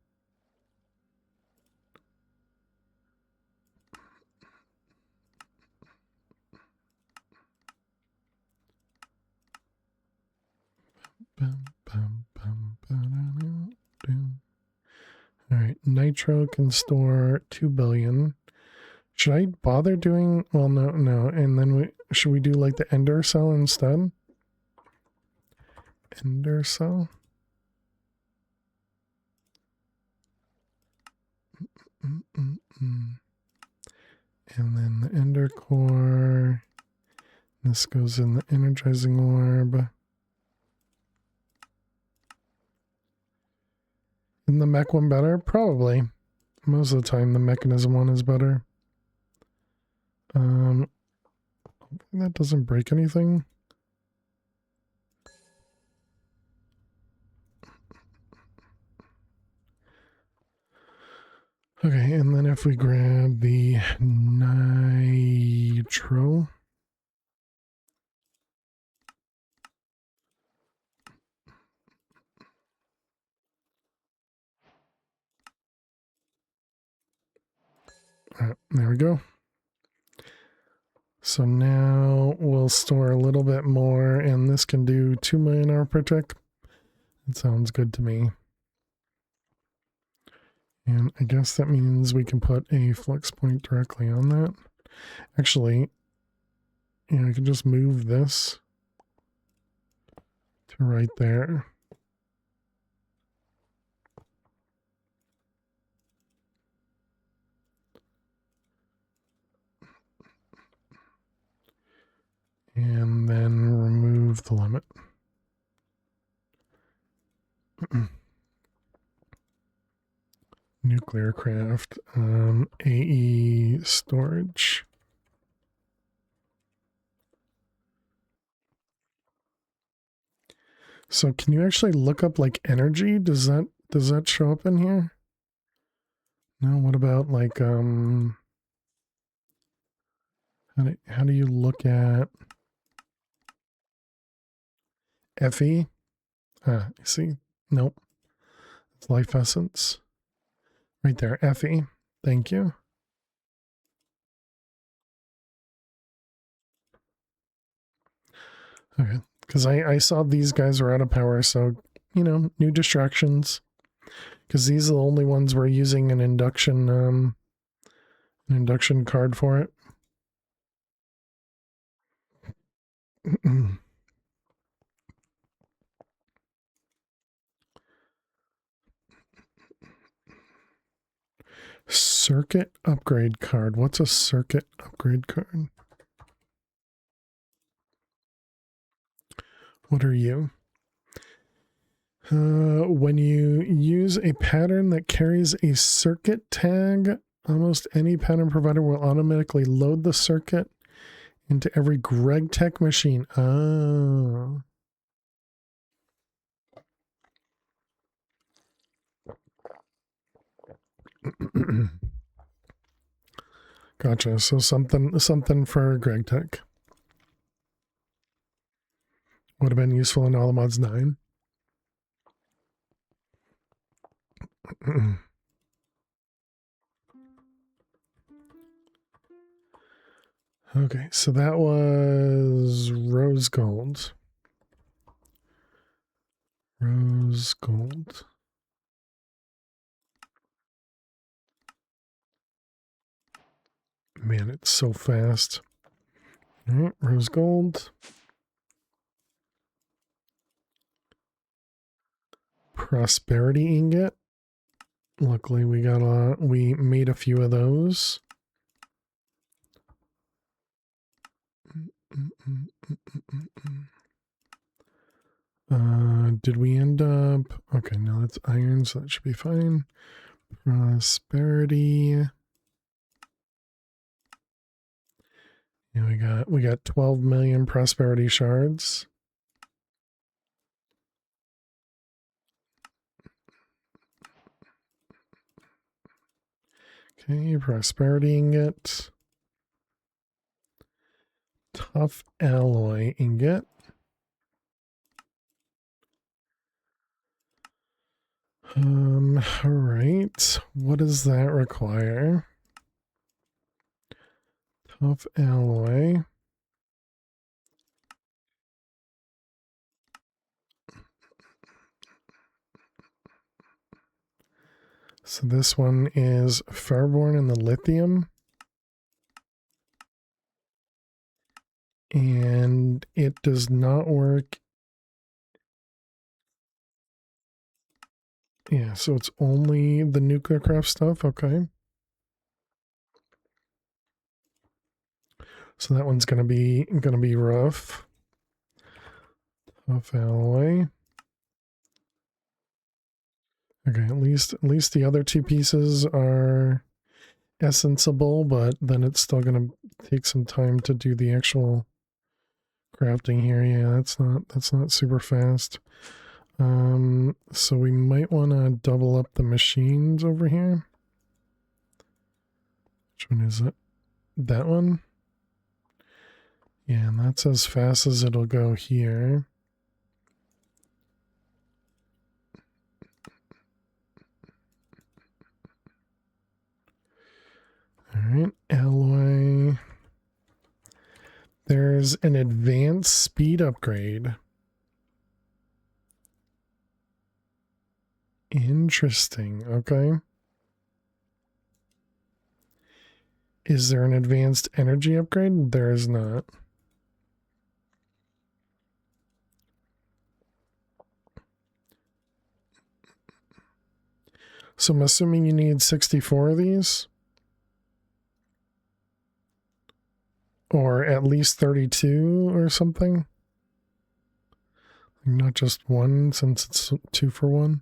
Alright, Nitro can store 2 billion. Should I bother doing... Well, no. And then should we do like the Ender Cell instead? Ender Cell? And then the Ender Core. This goes in the Energizing Orb. Isn't the mech one better? Probably. Most of the time the mechanism one is better. That doesn't break anything. Okay, and then if we grab the Nitro. There we go. So now we'll store a little bit more, and this can do 2 million hour per tick. That sounds good to me. And I guess that means we can put a flex point directly on that. Actually, yeah, I can just move this to right there. And then remove the limit. Nuclear craft, AE storage. So can you actually look up like energy? Does that show up in here? No, what about like how do you look at FE? Ah, you see? Nope. It's life essence. Right there, FE. Thank you. Okay. Because I saw these guys were out of power, so, you know, new distractions. Because these are the only ones we're using an induction card for it. Circuit upgrade card. What's a circuit upgrade card? What are you? When you use a pattern that carries a circuit tag, almost any pattern provider will automatically load the circuit into every Greg Tech machine. Oh. Gotcha. So something for Greg Tech. Would have been useful in all the mods 9. Okay, so that was rose gold. Rose gold. Man, it's so fast. All right, rose gold. Prosperity ingot. Luckily, we made a few of those. Did we end up? Okay, no, that's iron, so that should be fine. Prosperity. Yeah, we got 12 million prosperity shards. Okay, prosperity ingot. Tough alloy ingot. All right. What does that require? Tough alloy. So this one is Fairborn and the lithium. And it does not work. Yeah, so it's only the nuclear craft stuff. Okay. So that one's gonna be rough. Tough alloy. Okay, at least the other two pieces are essenceable, but then it's still gonna take some time to do the actual crafting here. Yeah, that's not super fast. So we might want to double up the machines over here. Which one is it? That one? Yeah, and that's as fast as it'll go here. Alright, alloy. There's an advanced speed upgrade. Interesting, okay. Is there an advanced energy upgrade? There is not. So I'm assuming you need 64 of these? Or at least 32 or something? Not just one, since it's 2 for 1.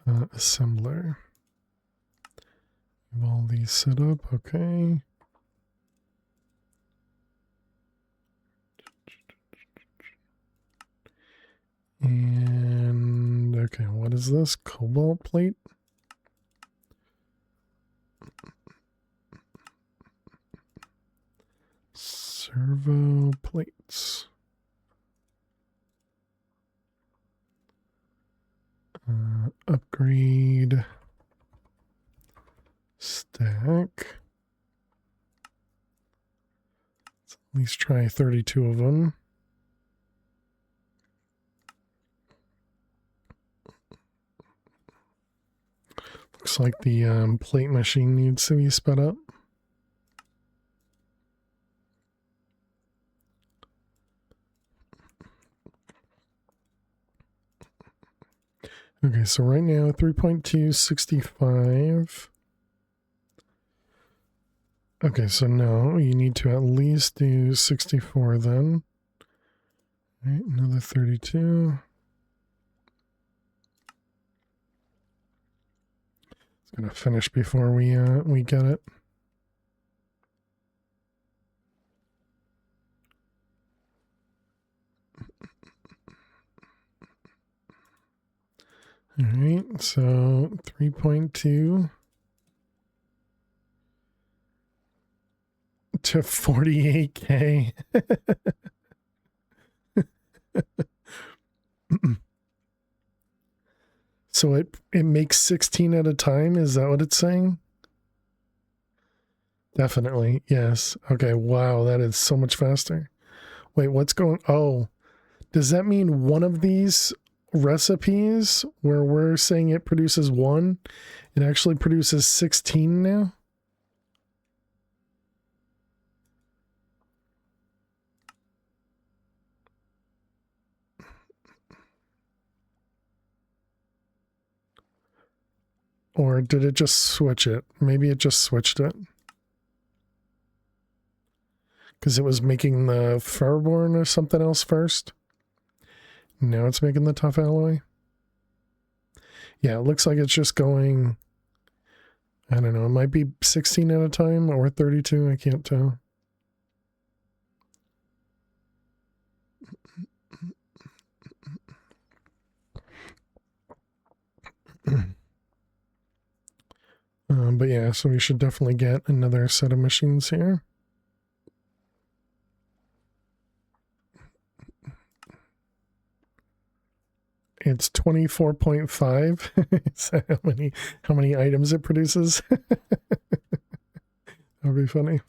Assembler. Have all these set up, okay. And, okay, what is this? Cobalt plate? Servo plates. Upgrade. Stack. Let's at least try 32 of them. Looks like the plate machine needs to be sped up. Okay, so right now 3.265. Okay, so no, you need to at least do 64 then. All right, another 32. It's gonna finish before we get it. All right, so 3.2 to 48K. So it makes 16 at a time? Is that what it's saying? Definitely, yes. Okay, wow, that is so much faster. Wait, what's going... Oh, does that mean one of these recipes where we're saying it produces 1, it actually produces 16 now? Or did it just switch it? Maybe it just switched it. Because it was making the Fairborn or something else first. Now it's making the tough alloy. Yeah, it looks like it's just going... I don't know, it might be 16 at a time or 32, I can't tell. But yeah, so we should definitely get another set of machines here. It's 24.5. Is that how many items it produces? That'd be funny.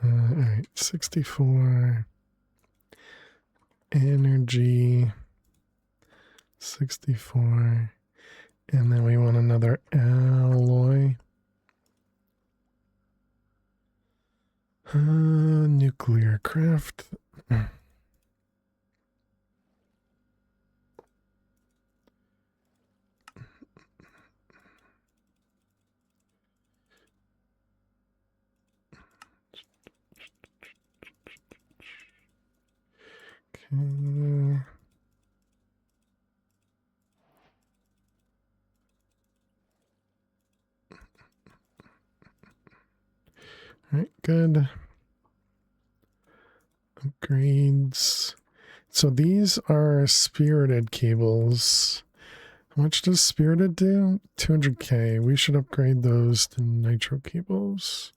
All right, 64 energy, 64, and then we want another alloy. Nuclear craft. Okay. All right, good. Upgrades. So these are spirited cables. How much does spirited do? 200K. We should upgrade those to nitro cables.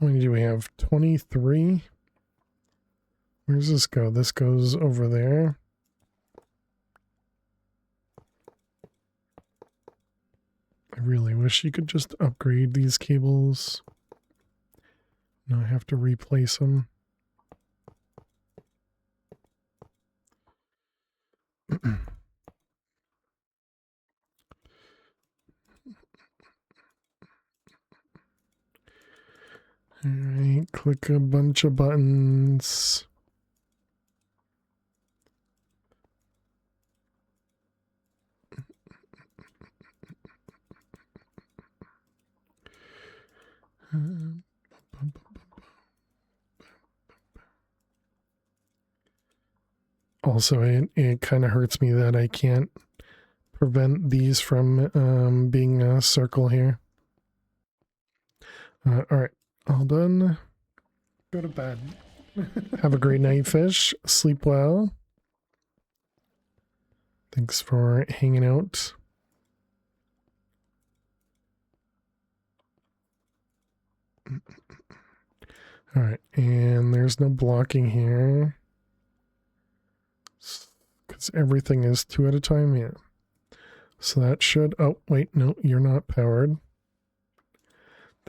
How many do we have? 23? Where does this go? This goes over there. I really wish you could just upgrade these cables. Now I have to replace them. Alright, click a bunch of buttons. Also, it kind of hurts me that I can't prevent these from being a circle here. Alright, all done. Go to bed. Have a great night, fish. Sleep well. Thanks for hanging out. Alright, and there's no blocking here. Because everything is 2 at a time, yeah. So that should... Oh, wait, no, you're not powered.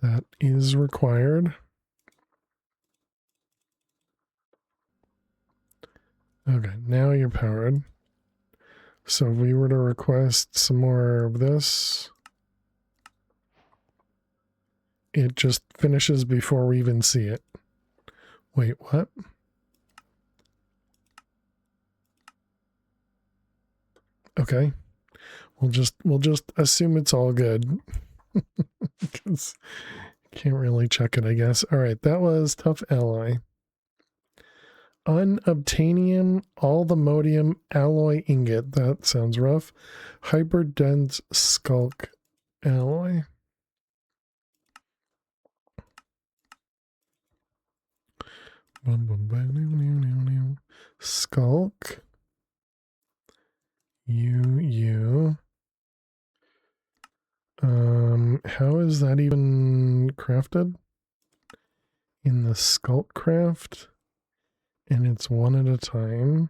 That is required. Okay, now you're powered. So if we were to request some more of this, it just finishes before we even see it. Wait, what? Okay. We'll just assume it's all good. Because can't really check it, I guess. All right, that was Tough Ally. Unobtainium, all the modium alloy ingot. That sounds rough. Hyper dense skulk alloy. Skulk. How is that even crafted? In the skulk craft. And it's 1 at a time.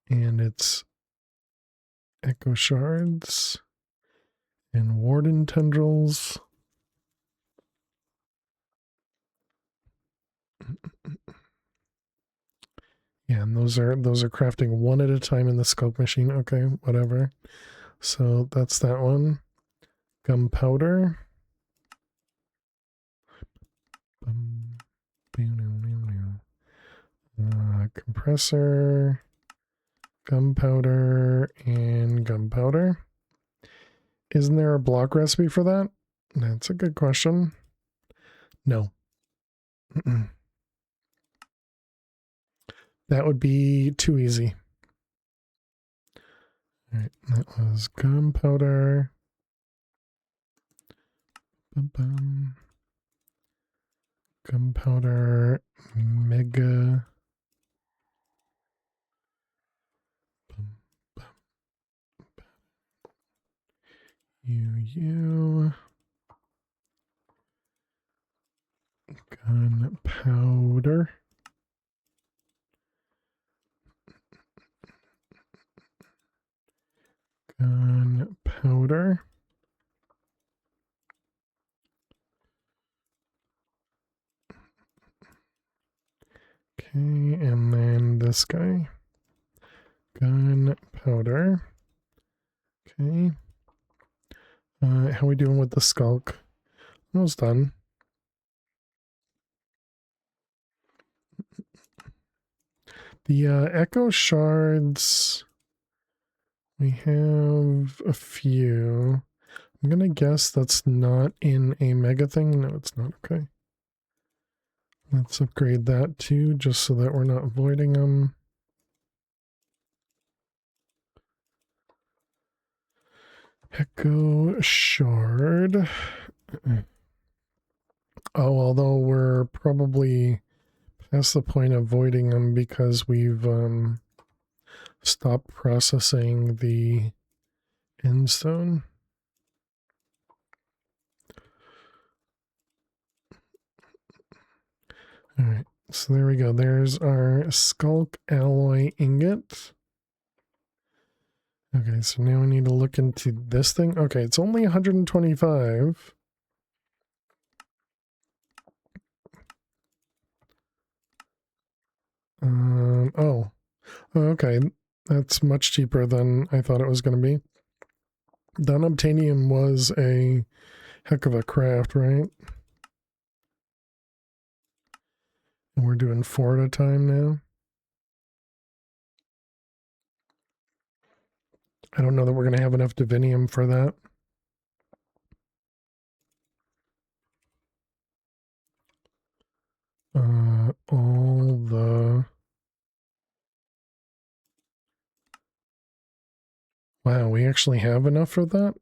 And it's echo shards and warden tendrils. Yeah, and those are crafting 1 at a time in the skulk machine. Okay, whatever. So that's that one. Gunpowder. Compressor. Gunpowder and gunpowder. Isn't there a block recipe for that? That's a good question. No. That would be too easy. All right, that was gunpowder. Gunpowder mega. Gunpowder. Gunpowder. Okay, and then this guy. Gunpowder. Okay. How are we doing with the skulk? Almost done. The echo shards, we have a few. I'm gonna guess that's not in a mega thing. No, it's not. Okay. Let's upgrade that too, just so that we're not avoiding them. Echo shard. Oh, although we're probably past the point of avoiding them because we've stopped processing the endstone. All right, so there we go. There's our skulk alloy ingot. Okay, so now we need to look into this thing. Okay, it's only 125. Oh, okay. That's much cheaper than I thought it was going to be. Unobtainium was a heck of a craft, right? And we're doing 4 at a time now. I don't know that we're going to have enough divinium for that. All the... Wow, we actually have enough for that?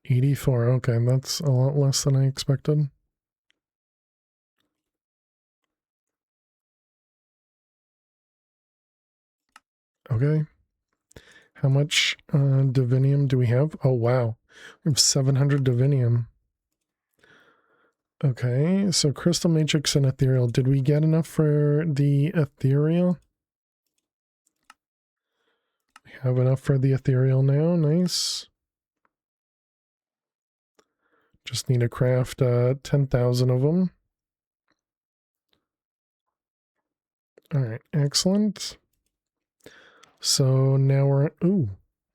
84, okay, that's a lot less than I expected. Okay. How much divinium do we have? Oh, wow. We have 700 divinium. Okay, so crystal matrix and ethereal. Did we get enough for the ethereal? We have enough for the ethereal now. Nice. Just need to craft 10,000 of them. All right, excellent. So now we're... Ooh,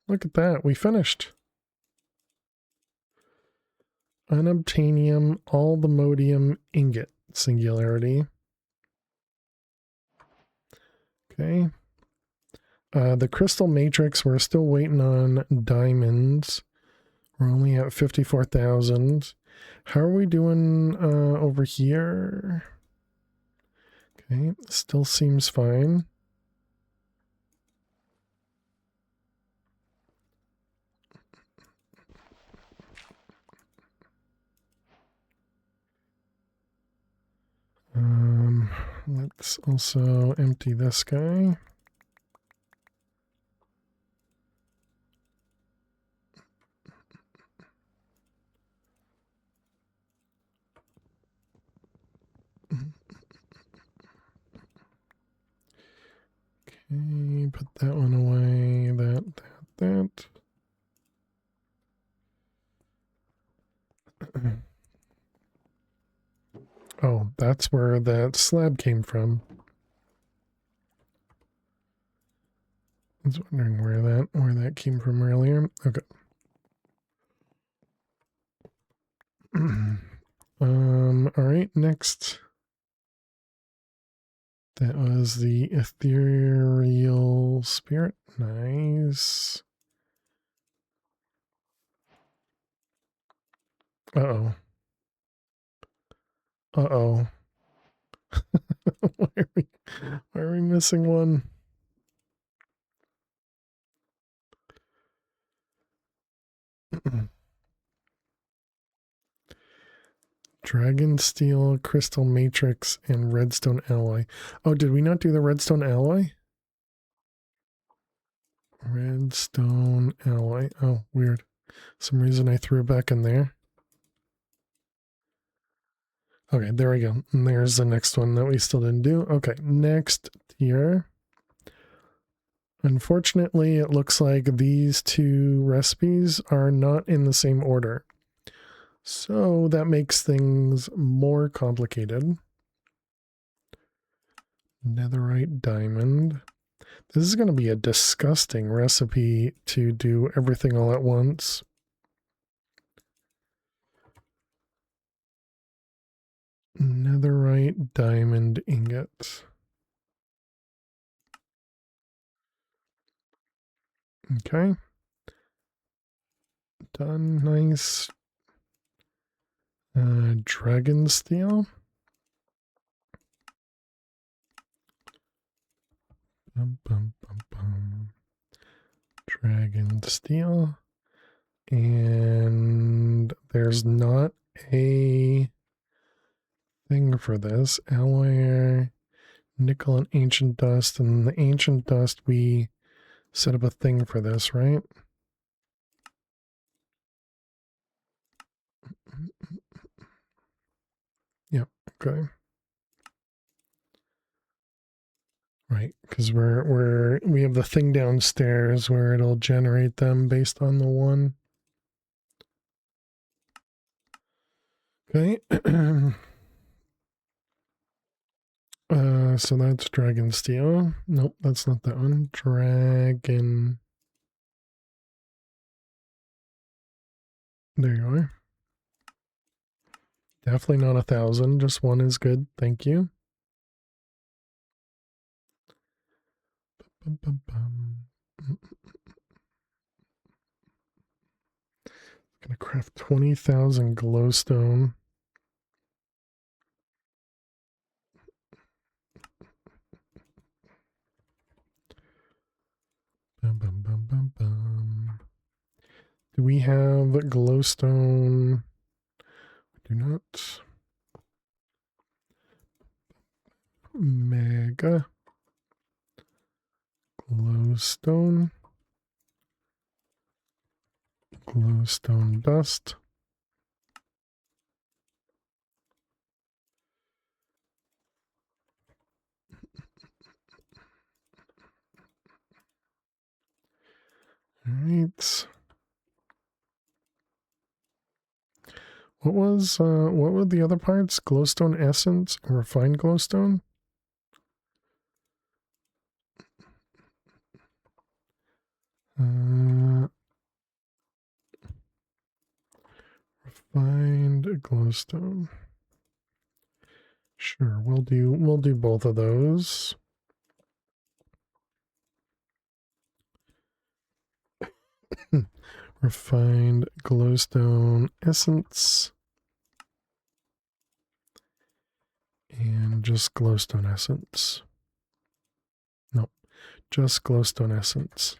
look at that. We finished. Unobtainium, all the modium ingot singularity. Okay. The crystal matrix, we're still waiting on diamonds. We're only at 54,000. How are we doing over here? Okay, still seems fine. Let's also empty this guy. Okay, put that one away, that. Oh, that's where that slab came from. I was wondering where that came from earlier. Okay. All right, next. That was the ethereal spirit. Nice. Uh-oh. Uh-oh. why are we missing one? Dragon Steel, Crystal Matrix, and Redstone Alloy. Oh, did we not do the Redstone Alloy? Redstone Alloy. Oh, weird. Some reason I threw it back in there. Okay, there we go. And there's the next one that we still didn't do. Okay, next tier. Unfortunately, it looks like these two recipes are not in the same order. So that makes things more complicated. Netherite diamond. This is going to be a disgusting recipe to do everything all at once. Netherite diamond ingot. Okay. Done. Nice. Dragon steel. Dragon steel. And there's not a thing for this. Alloy, nickel, and ancient dust. And the ancient dust, we set up a thing for this, right? Yep. Okay. Right, because we have the thing downstairs where it'll generate them based on the one. Okay. so that's Dragon Steel. Nope, that's not that one. Dragon. There you are. Definitely not 1,000. Just one is good. Thank you. Bum, bum, bum. Gonna craft 20,000 glowstone. Bum, bum, bum, bum, bum. Do we have glowstone? We do not. Mega glowstone. Glowstone dust. All right. What were the other parts? Glowstone essence or refined glowstone? Refined glowstone. Sure, we'll do both of those. Refined glowstone essence. And just glowstone essence. Nope, just glowstone essence.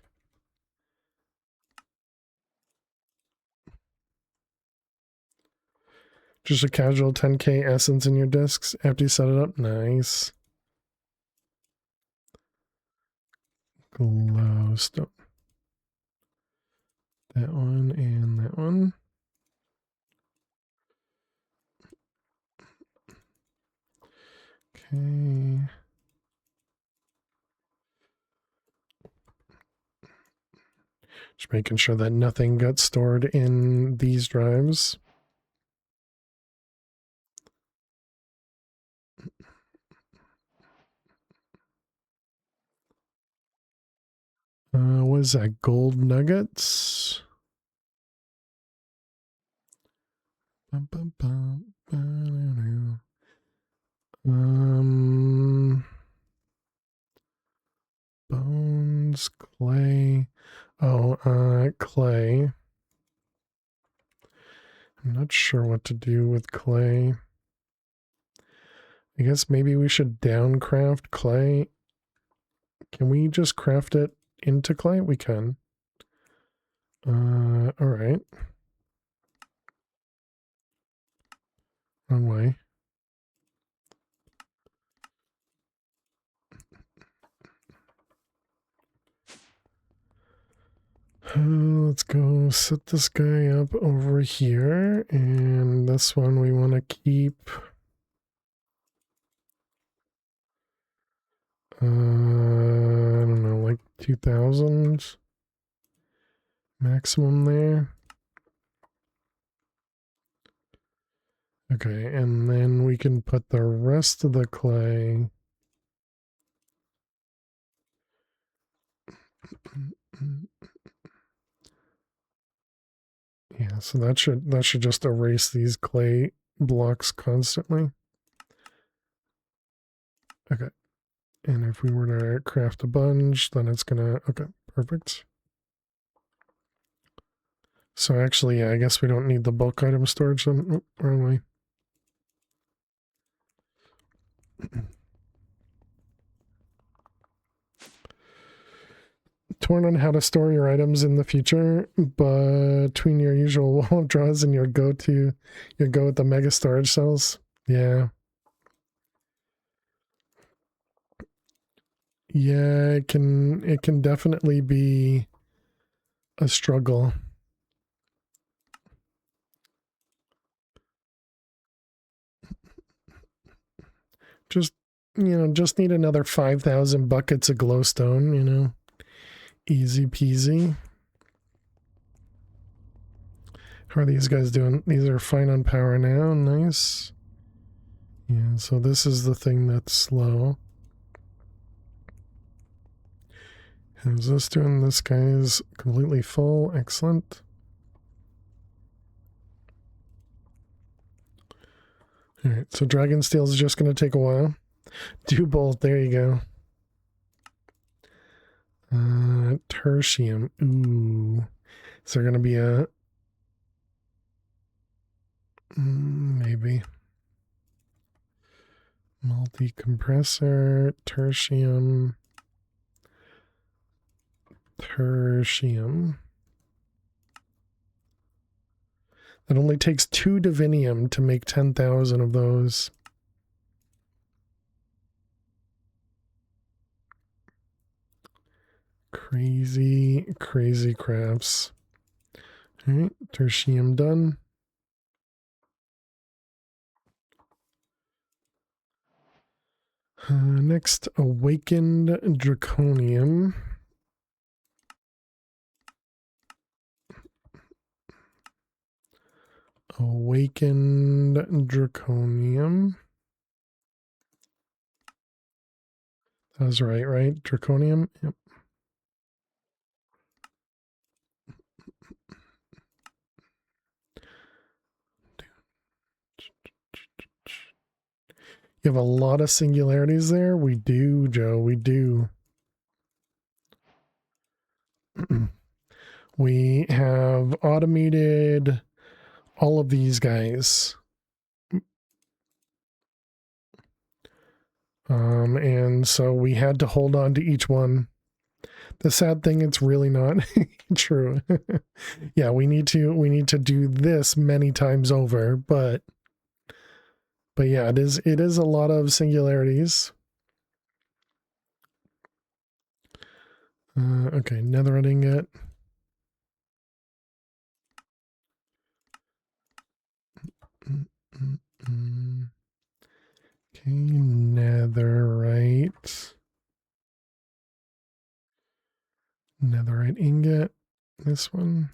Just a casual 10k essence in your discs after you set it up. Nice. Glowstone. That one and that one. Okay. Just making sure that nothing got stored in these drives. What is that? Gold nuggets? Bum, bum, bum, bones, clay. Oh, clay. I'm not sure what to do with clay. I guess maybe we should downcraft clay. Can we just craft it into clay? We can. All right. Wrong way. Let's go set this guy up over here, and this one we want to keep. I don't know, like 2,000 maximum there. Okay, and then we can put the rest of the clay. Yeah, so that should just erase these clay blocks constantly. Okay. And if we were to craft a bunch, then it's gonna, okay, perfect. So actually, yeah, I guess we don't need the bulk item storage then. Oh, wrong way. Torn on how to store your items in the future, between your usual wall of draws and your go with the mega storage cells. Yeah. Yeah, it can definitely be a struggle. Just, just need another 5,000 buckets of glowstone, Easy peasy. How are these guys doing? These are fine on power now. Nice. Yeah, so this is the thing that's slow. How's this doing? This guy's completely full. Excellent. All right, so Dragon Steel is just going to take a while. Do both. There you go. Tertium. Ooh. Is there going to be a... maybe. Multi-compressor. Tertium. Tertium. It only takes 2 divinium to make 10,000 of those. Crazy, crazy crafts. All right, tertium done. Next, awakened draconium. Awakened draconium. That was right, right? Draconium? Yep. You have a lot of singularities there? We do, Joe, we do. We have automated all of these guys. And so we had to hold on to each one. The sad thing, it's really not true. Yeah, we need to do this many times over, but yeah, it is a lot of singularities. Okay, netherite ingot. Okay, netherite. Netherite ingot. This one.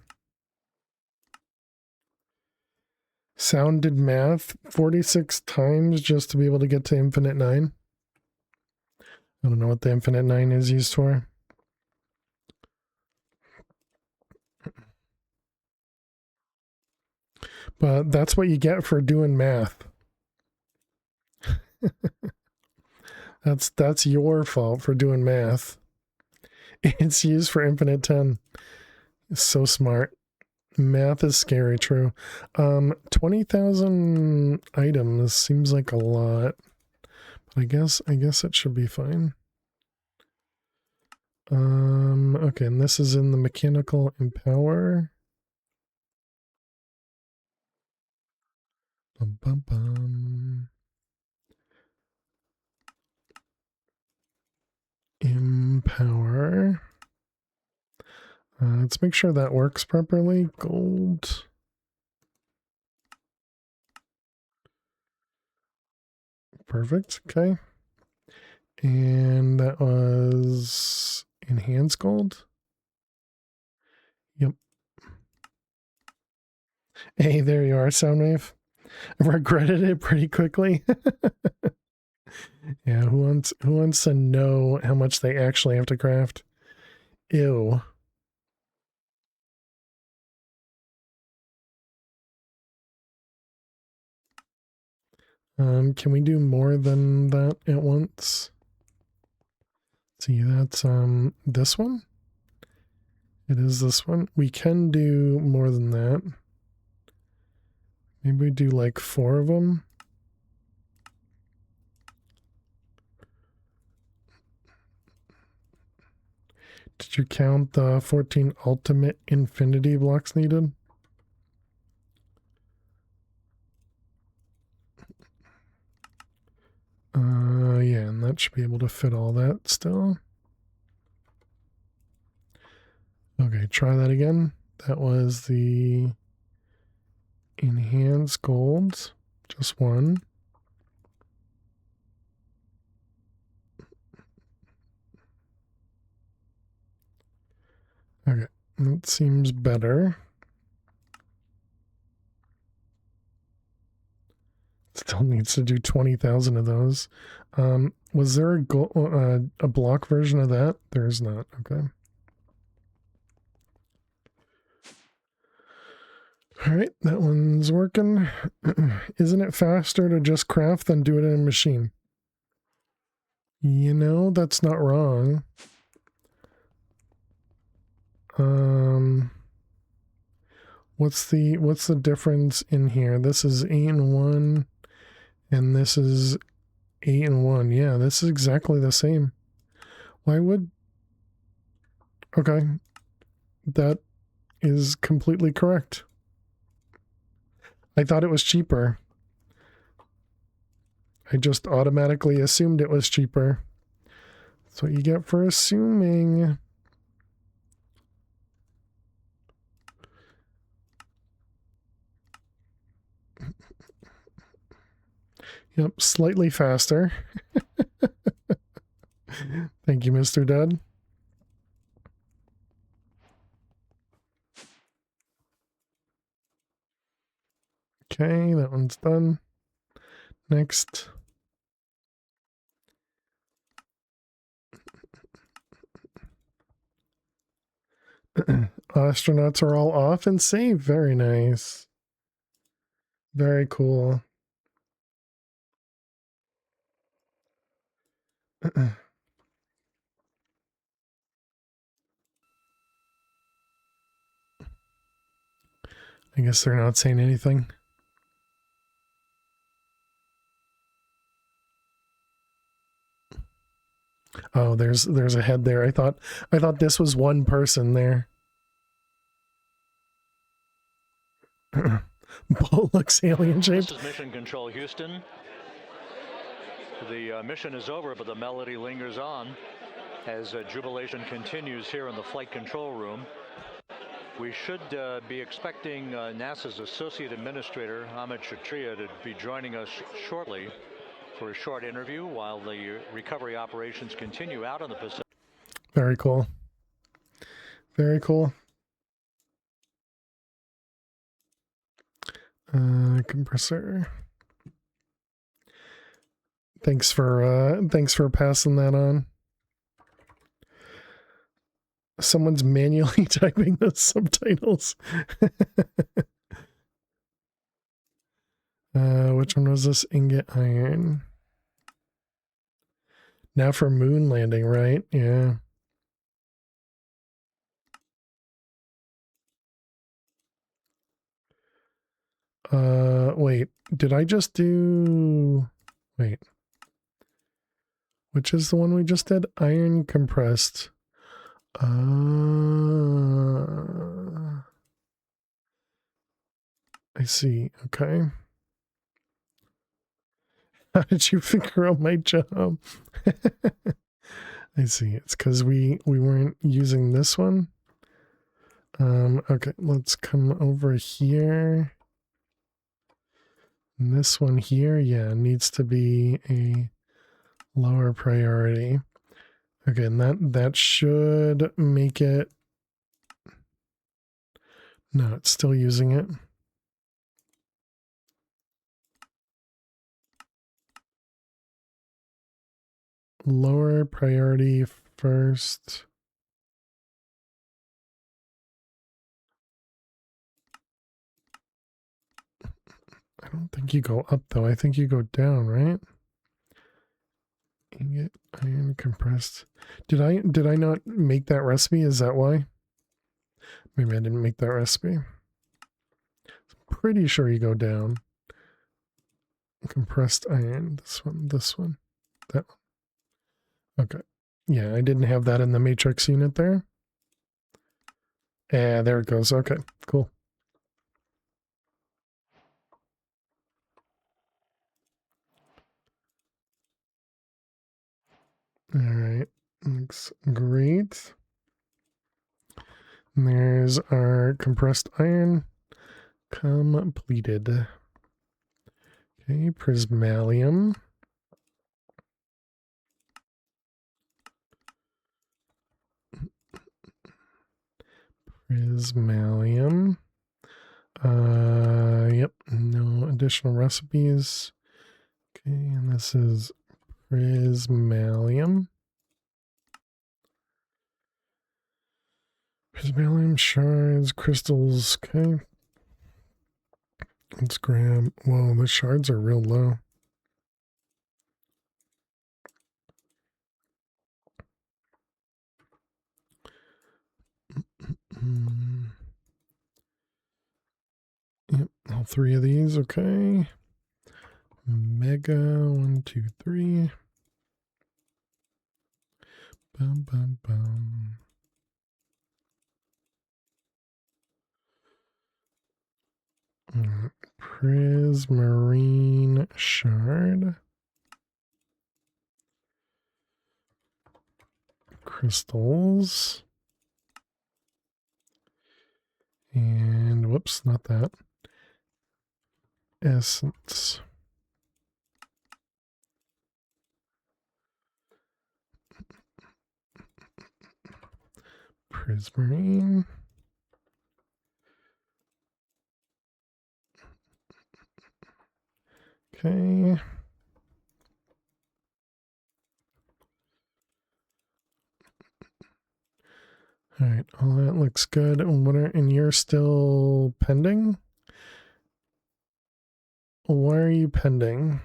Sounded math 46 times just to be able to get to infinite 9. I don't know what the infinite 9 is used for. But that's what you get for doing math. That's your fault for doing math. It's used for infinite 10. It's so smart. Math is scary, true. 20,000 items seems like a lot. But I guess it should be fine. Okay, and this is in the mechanical empower. Bum, bum, bum. Empower. Let's make sure that works properly. Gold. Perfect. Okay. And that was enhanced gold. Yep. Hey, there you are, Soundwave. I regretted it pretty quickly. Yeah, who wants to know how much they actually have to craft? Ew. Can we do more than that at once? See, that's this one. It is this one. We can do more than that. Maybe we do like 4 of them. Did you count the 14 ultimate infinity blocks needed? Yeah, and that should be able to fit all that still. Okay, try that again. That was the enhanced gold, just one. Okay, that seems better. Still needs to do 20,000 of those. Was there a block version of that? There is not. Okay. All right, that one's working. Isn't it faster to just craft than do it in a machine? You know, that's not wrong. What's the difference in here? This is 8 and 1, and this is 8 and 1. Yeah, this is exactly the same. Why would... Okay. That is completely correct. I thought it was cheaper. I just automatically assumed it was cheaper. That's what you get for assuming. Yep, slightly faster. Thank you, Mr. Dad. Okay, that one's done. Next. Astronauts are all off and safe. Very nice. Very cool. I guess they're not saying anything. Oh, there's a head there. I thought this was one person there. Bull looks alien shaped. This is Mission Control Houston. The mission is over, but the melody lingers on as jubilation continues here in the flight control room. We should be expecting NASA's Associate Administrator, Amit Kshatriya, to be joining us shortly for a short interview while the recovery operations continue out in the Pacific. Very cool. Very cool. Compressor. Thanks for passing that on. Someone's manually typing the subtitles. Which one was this? Ingot iron. Now for moon landing, right? Yeah. Wait, did I just do... Wait. Which is the one we just did? Iron compressed. I see. Okay. How did you figure out my job? I see. It's because we weren't using this one. Okay, let's come over here. And this one here, yeah, needs to be a lower priority. Okay, and that should make it... No, it's still using it. Lower priority first. I don't think you go up though. I think you go down, right? Ingot iron compressed. Did I not make that recipe? Is that why? Maybe I didn't make that recipe. I'm pretty sure you go down. Compressed iron. This one, that one. Okay. Yeah, I didn't have that in the matrix unit there. Yeah, there it goes. Okay, cool. All right, looks great. And there's our compressed iron completed. Okay, prismalium. Prismalium. Yep, no additional recipes. Okay, and this is prismalium. Prismalium shards, crystals, okay. Let's grab, whoa, the shards are real low. Yep, all three of these, okay. Mega, 1, 2, 3. Bum, bum, bum. Prismarine shard. Crystals. And whoops, not that. Essence. Prismarine. Okay. All right, all that looks good. And you're still pending? Why are you pending?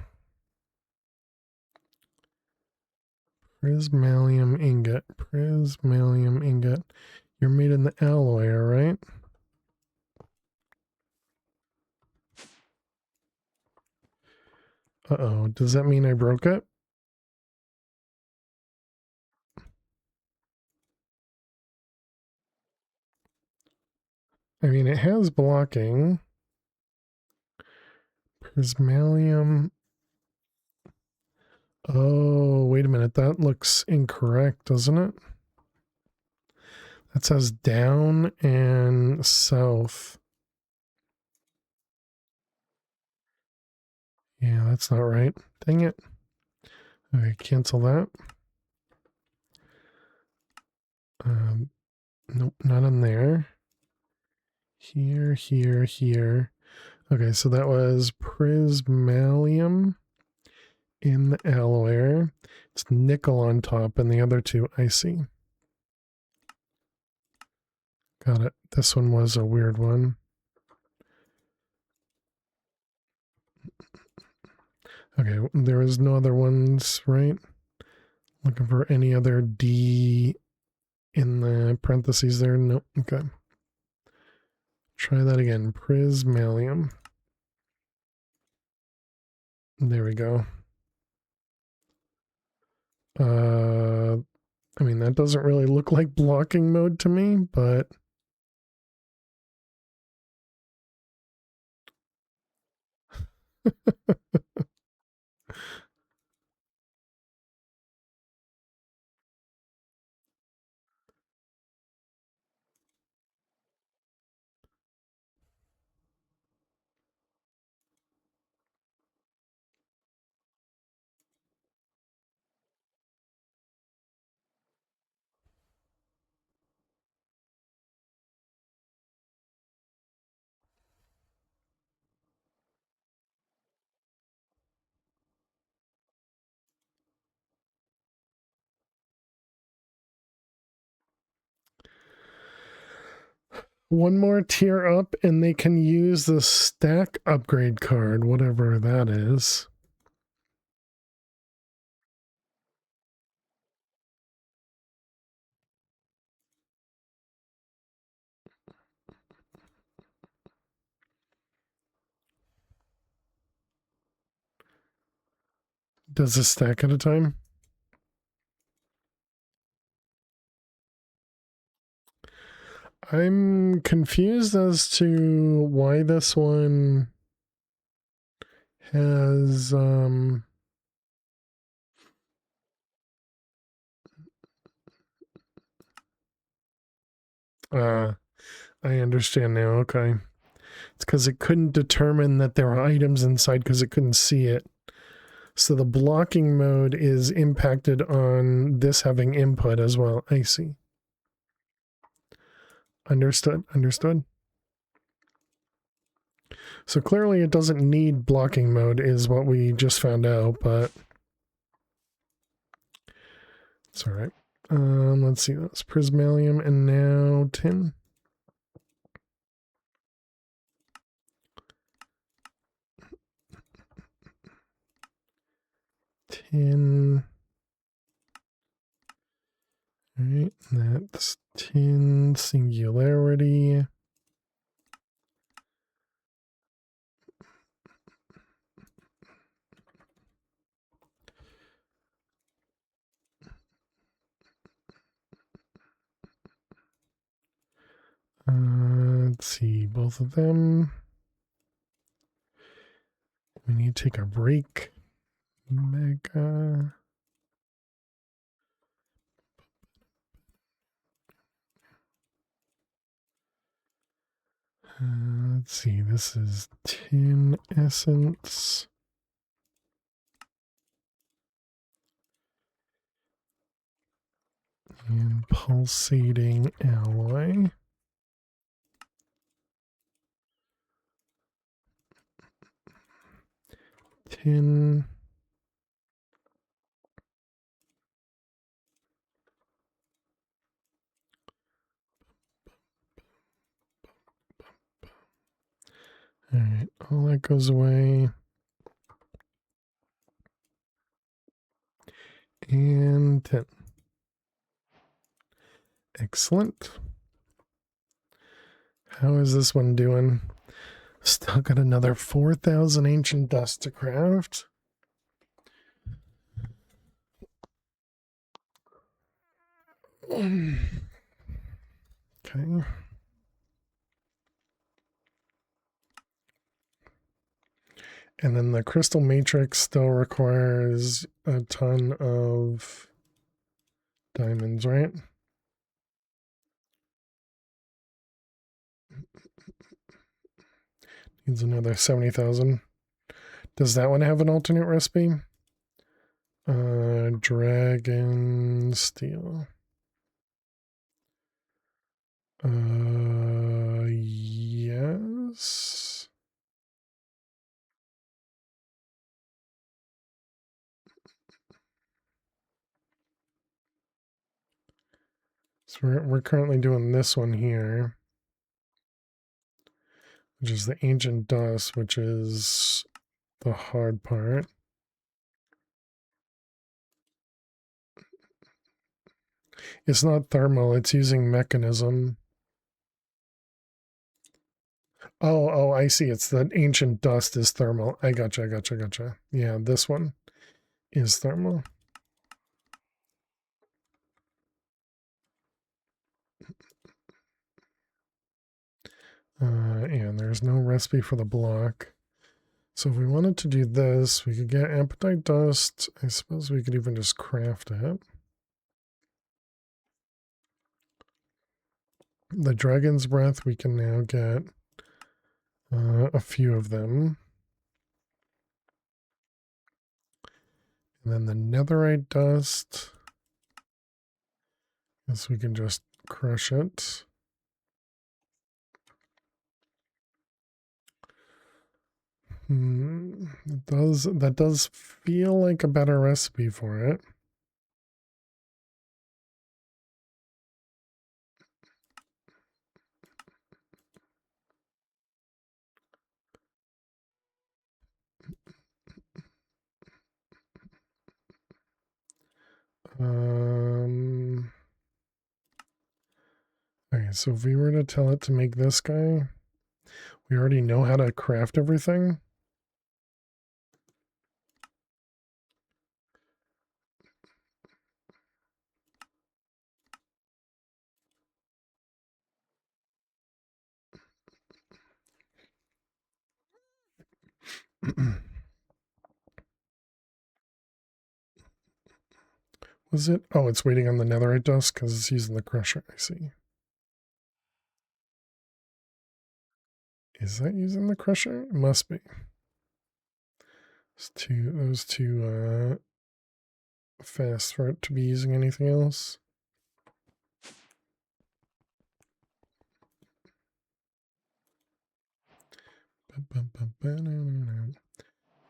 Prismalium ingot. Prismalium ingot. You're made in the alloy, all right? Uh-oh, does that mean I broke it? I mean, it has blocking. Prismalium. Oh, wait a minute. That looks incorrect, doesn't it? That says down and south. Yeah, that's not right. Dang it. Okay, cancel that. Nope, not in there. Here, here, here. Okay, so that was Prismalium in the alloy. It's nickel on top, and the other two icy. Got it. This one was a weird one. Okay, there was no other ones, right? Looking for any other D in the parentheses there. Nope. Okay. Try that again. Prismalium. There we go. I mean, that doesn't really look like blocking mode to me, but one more tier up and they can use the stack upgrade card, whatever that is. Does a stack at a time? I'm confused as to why this one has I understand now. Okay. It's because it couldn't determine that there are items inside because it couldn't see it. So the blocking mode is impacted on this having input as well. I see. Understood. Understood. So clearly it doesn't need blocking mode is what we just found out, but it's all right. Let's see. That's Prismalium and now tin. tin. All right, that's tin singularity. Let's see, both of them. We need to take a break. Mega. Let's see, this is tin essence. And pulsating alloy. Tin. All right, all that goes away. And 10. Excellent. How is this one doing? Still got another 4,000 ancient dust to craft. Okay. And then the crystal matrix still requires a ton of diamonds, right? Needs another 70,000. Does that one have an alternate recipe? Dragon steel. Yes. So we're currently doing this one here, which is the ancient dust, which is the hard part. It's not thermal, it's using mechanism. Oh, I see. It's that ancient dust is thermal. I gotcha. Yeah, this one is thermal. And there's no recipe for the block. So if we wanted to do this, we could get appetite dust. I suppose we could even just craft it. The dragon's breath, we can now get a few of them. And then the netherite dust. Guess we can just crush it. That does feel like a better recipe for it. Okay, so if we were to tell it to make this guy, we already know how to craft everything. Was it? Oh, it's waiting on the netherite dust because it's using the crusher. I see. Is that using the crusher? It must be. Those two fast for it to be using anything else.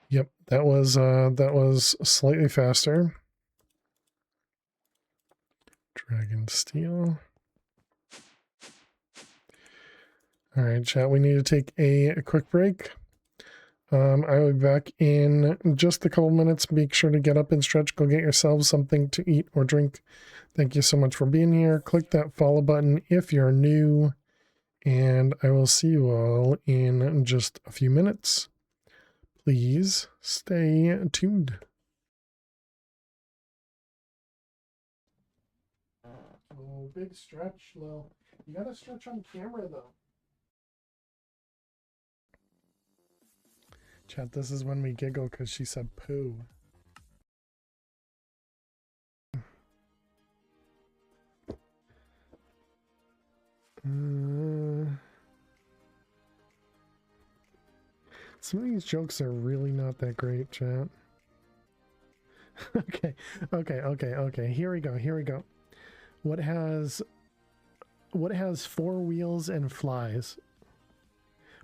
Yep, that was slightly faster. Dragon steel. All right, chat, we need to take a quick break. I will be back in just a couple minutes. Make sure to get up and stretch. Go get yourselves something to eat or drink. Thank you so much for being here. Click that follow button if you're new. And I will see you all in just a few minutes. Please stay tuned. Oh, big stretch, Lil. You gotta stretch on camera, though. Chat, this is when we giggle because she said poo. Some of these jokes are really not that great, chat. Okay. Here we go. What has 4 wheels and flies?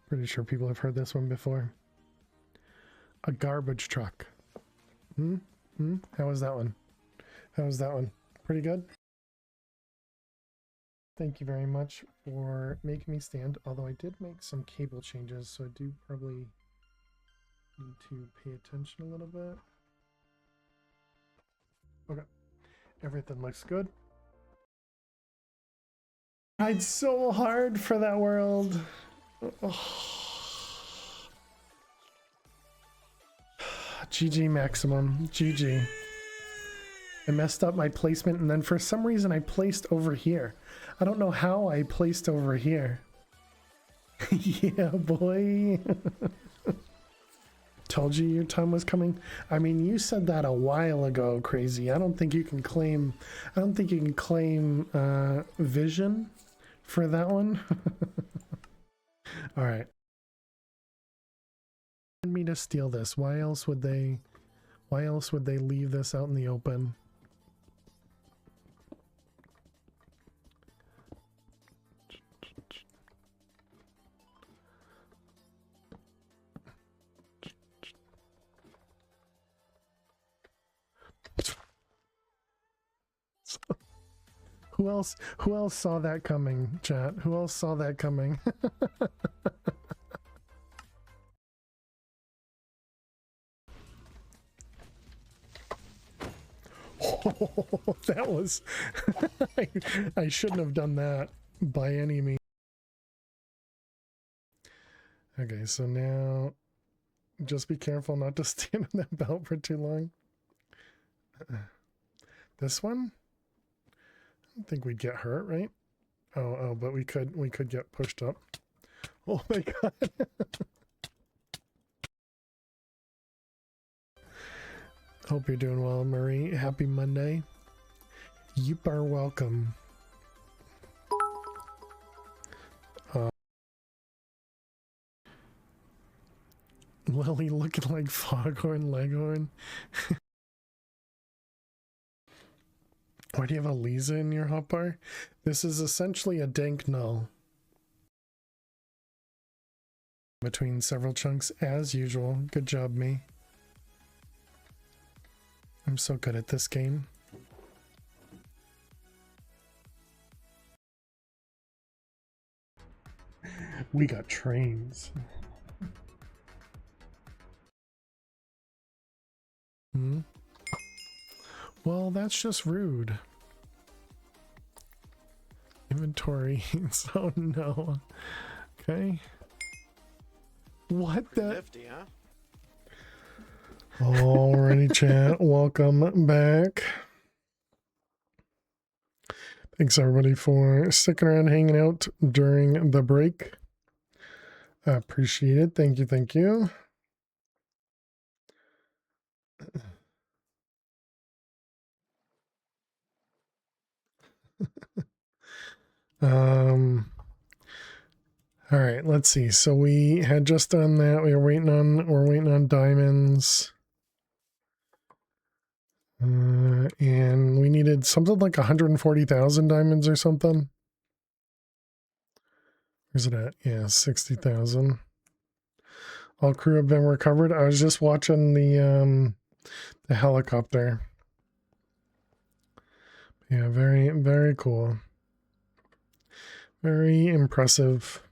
Pretty sure people have heard this one before. A garbage truck. How was that one? Pretty good? Thank you very much for making me stand, although I did make some cable changes, so I do probably need to pay attention a little bit. Okay. Everything looks good. I tried so hard for that world. GG maximum. GG. I messed up my placement and then for some reason I placed over here. I don't know how I placed over here. Yeah, boy. Told you your time was coming. I mean, you said that a while ago, Crazy. I don't think you can claim vision for that one. All right. Me to steal this. Why else would they leave this out in the open? Who else saw that coming, chat? Who else saw that coming? Oh, that was I shouldn't have done that by any means. Okay, so now just be careful not to stand on that belt for too long. This one? I don't think we'd get hurt, right? Oh, but we could get pushed up. Oh my god. Hope you're doing well, Marie. Happy Monday. You are welcome. Lily looking like Foghorn Leghorn. Why do you have a Lisa in your hotbar? This is essentially a dank null. Between several chunks as usual. Good job, me. I'm so good at this game. We got trains. Well, that's just rude. Inventory. Oh no. Okay. What the? Nifty, huh? Alrighty, chat. Welcome back. Thanks everybody for sticking around, hanging out during the break. I appreciate it. Thank you. Thank you. All right, let's see. So we had just done that. We're waiting on diamonds. And we needed something like 140,000 diamonds or something. Where's it at? Yeah, 60,000. All crew have been recovered. I was just watching the helicopter. Yeah, very, very cool. Very impressive.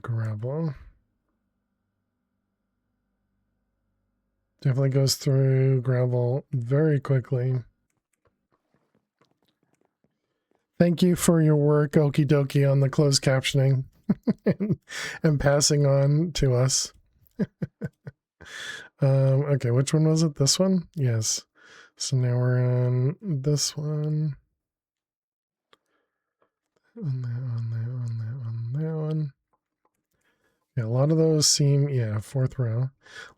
Gravel. Definitely goes through gravel very quickly. Thank you for your work, Okie dokie, on the closed captioning and passing on to us. Okay, which one was it? This one? Yes. So now we're on this one. On that one. Yeah, a lot of those seem, yeah, fourth row.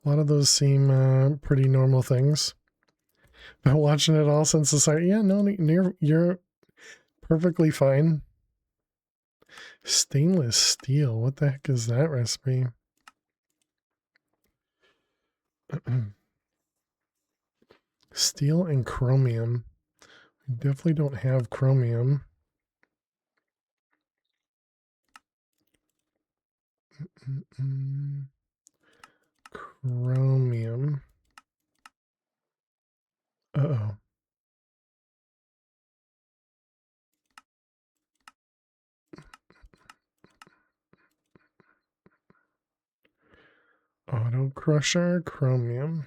A lot of those seem pretty normal things. But watching it all since the start, yeah, no, you're perfectly fine. Stainless steel, what the heck is that recipe? Steel and chromium. We definitely don't have chromium. Chromium. Uh-oh. Auto crusher, chromium.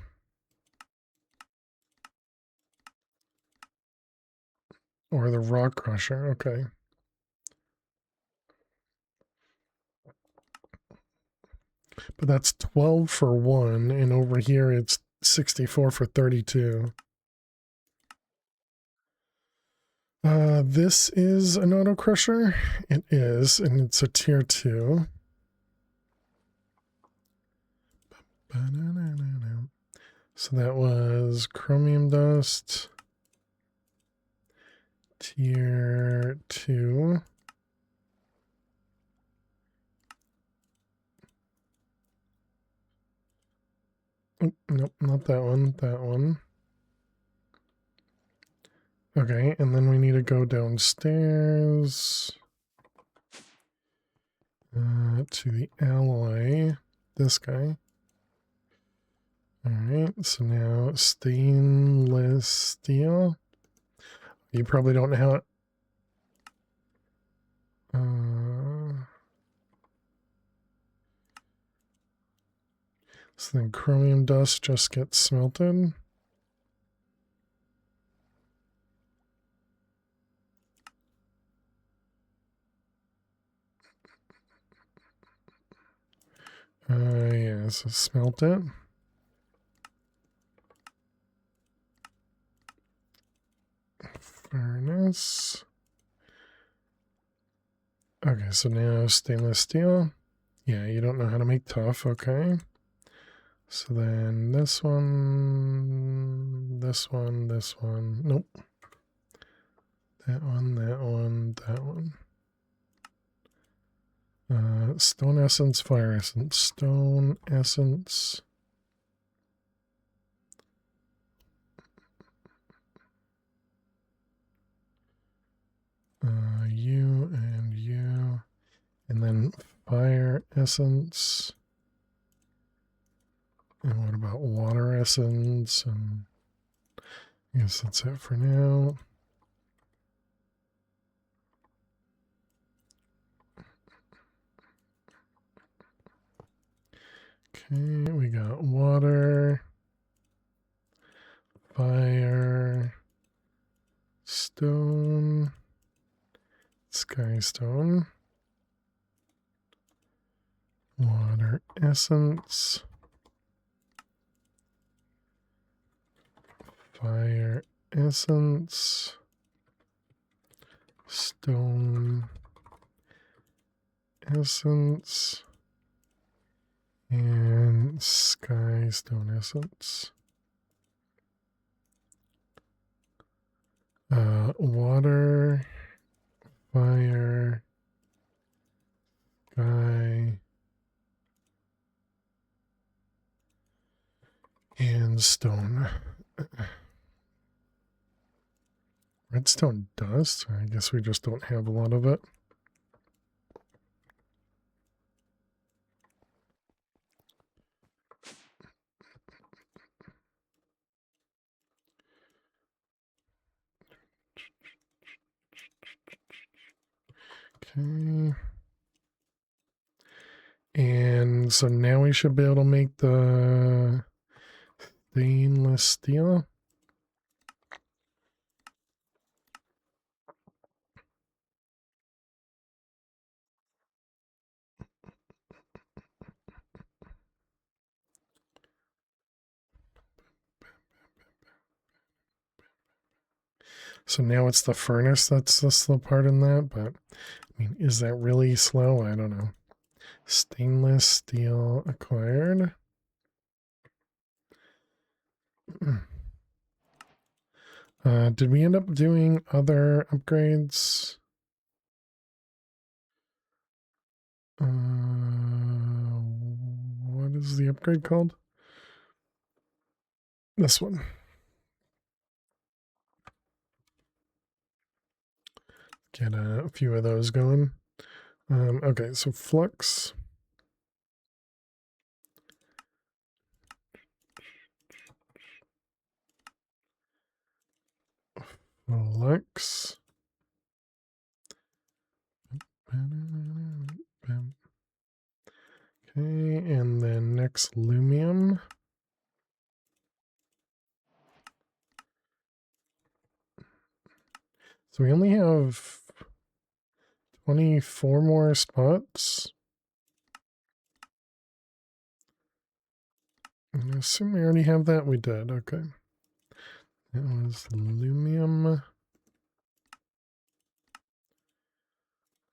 Or the rock crusher, okay. But that's 12 for 1, and over here it's 64 for 32. This is an auto crusher. It is, and it's a tier 2. So that was chromium dust. Tier 2. Oh, nope, not that one. That one. Okay, and then we need to go downstairs to the alloy. This guy. Alright, so now stainless steel. You probably don't know how it. So then chromium dust just gets smelted. Yeah, so smelt it. Furnace. Okay, so now stainless steel. Yeah, you don't know how to make tough, okay. So then this one, this one, this one. Nope. That one, that one, that one. Stone essence, fire essence. Stone essence. You and you. And then fire essence. And what about water essence? And I guess that's it for now. Okay, we got water, fire, stone, sky stone, water essence, fire essence, stone essence, and sky stone essence. Water, fire, sky, and stone. Redstone dust? I guess we just don't have a lot of it. Okay. And so now we should be able to make the stainless steel. So now it's the furnace that's the slow part in that, but I mean, is that really slow? I don't know. Stainless steel acquired. Did we end up doing other upgrades? What is the upgrade called? This one. Get a few of those going. Okay, so flux. Flux. Okay, and then next lumium. So we only have 24 more spots. I assume we already have that. We did. Okay. It was lumium.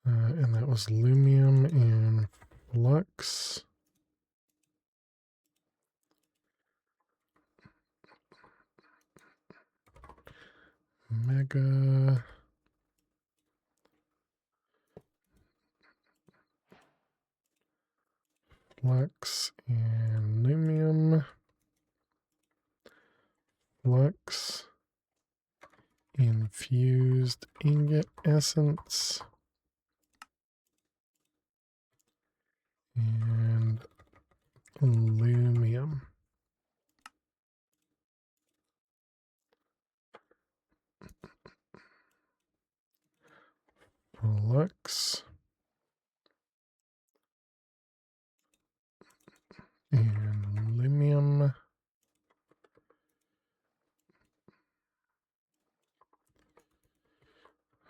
And that was lumium and flux. Mega. Flux and lumium. Flux. Infused ingot essence. And lumium. Flux. And lumium.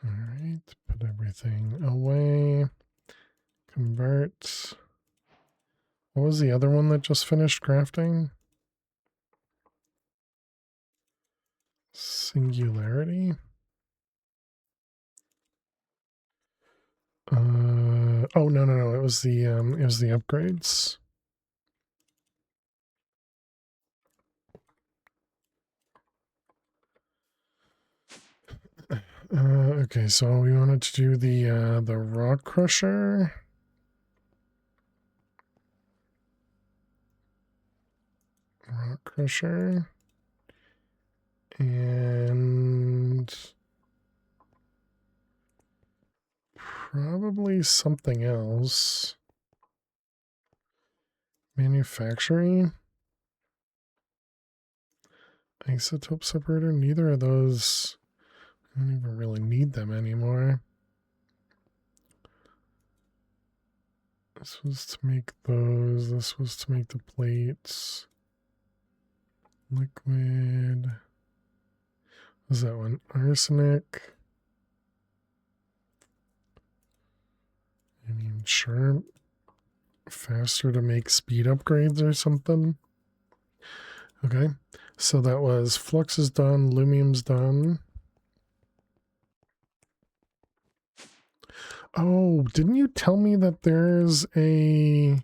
All right, put everything away. Convert. What was the other one that just finished crafting? Singularity. Oh no, it was the upgrades. Okay, so we wanted to do the rock crusher. Rock crusher. And probably something else. Manufacturing. Isotope separator. Neither of those. I don't even really need them anymore. This was to make those. This was to make the plates. Liquid. What was that one? Arsenic. I mean, sure. Faster to make speed upgrades or something. Okay. So that was flux is done. Lumium's done. Oh, didn't you tell me that there's we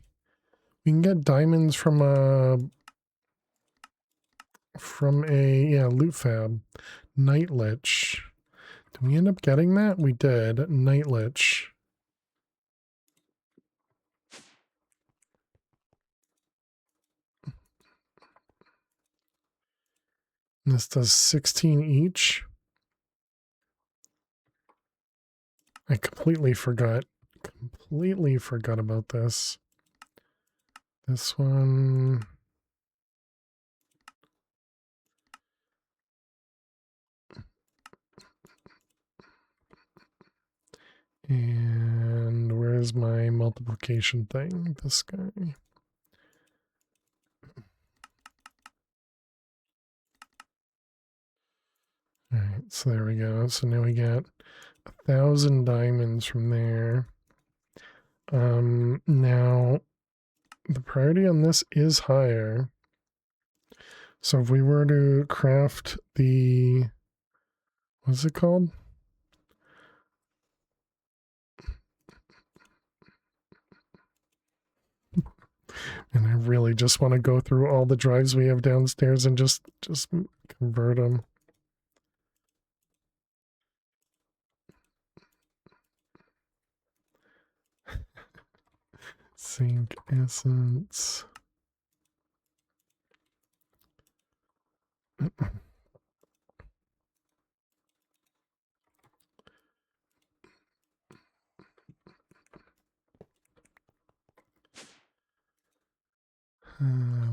can get diamonds from a loot fab. Night Lich. Did we end up getting that? We did. Night Lich. This does 16 each. I completely forgot about this. This one. And where is my multiplication thing. This guy. All right, so there we go. So now we got 1,000 diamonds from there. Now the priority on this is higher. So if we were to craft the, what's it called? And I really just want to go through all the drives we have downstairs and just convert them. Zinc essence.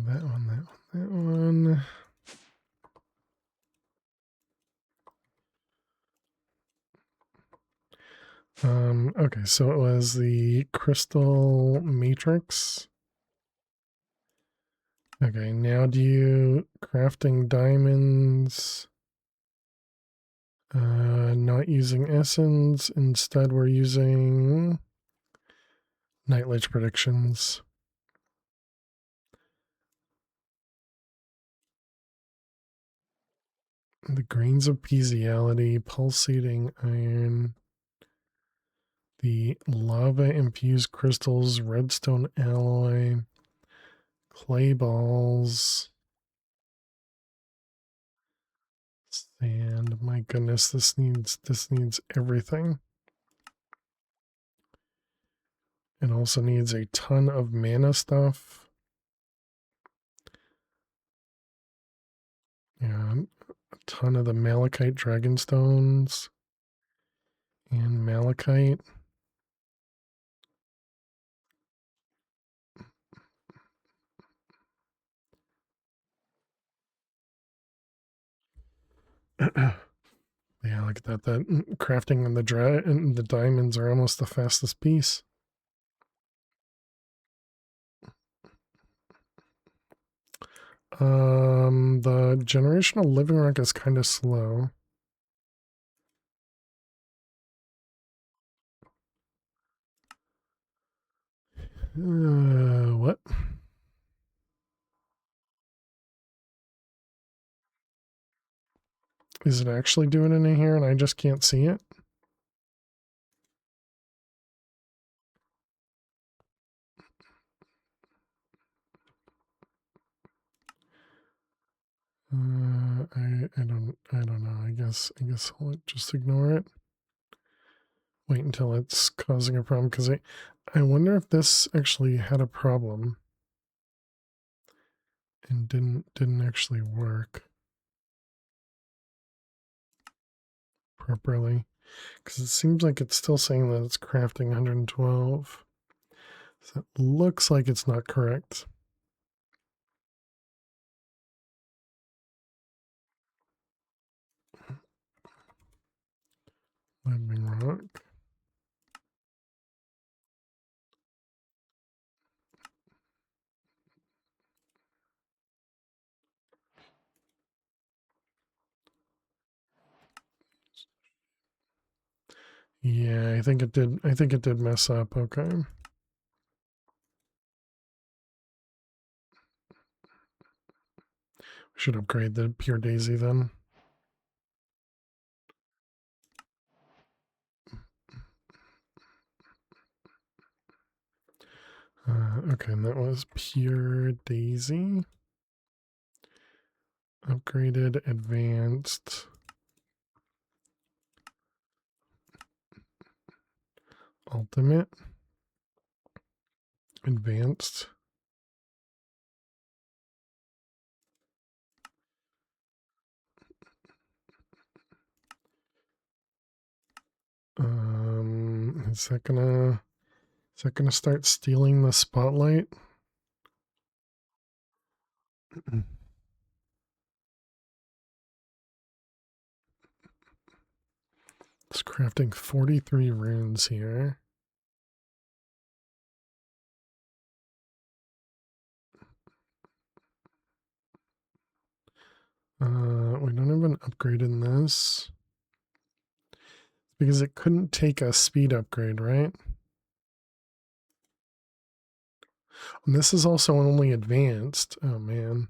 That one, that one. Okay, so it was the crystal matrix. Okay, now do you crafting diamonds? Not using essence. Instead, we're using night lich predictions. The grains of pieziality, pulsating iron, the lava infused crystals, redstone alloy, clay balls, sand. My goodness, this needs everything. It also needs a ton of mana stuff. Yeah, a ton of the malachite dragonstones and malachite. Yeah, look at that. That crafting and the diamonds are almost the fastest piece. The generational living rock is kind of slow. What? Is it actually doing it in here and I just can't see it? I don't know. I guess I'll just ignore it. Wait until it's causing a problem, because I wonder if this actually had a problem and didn't actually work properly, because it seems like it's still saying that it's crafting 112. So it looks like it's not correct. Living rock. Yeah, I think it did. I think it did mess up. Okay. We should upgrade the pure daisy then. Okay, and that was pure daisy. Upgraded, advanced. Ultimate. Advanced. Is that gonna start stealing the spotlight? It's crafting 43 runes here. We don't have an upgrade in this. Because it couldn't take a speed upgrade, right? And this is also only advanced. Oh man.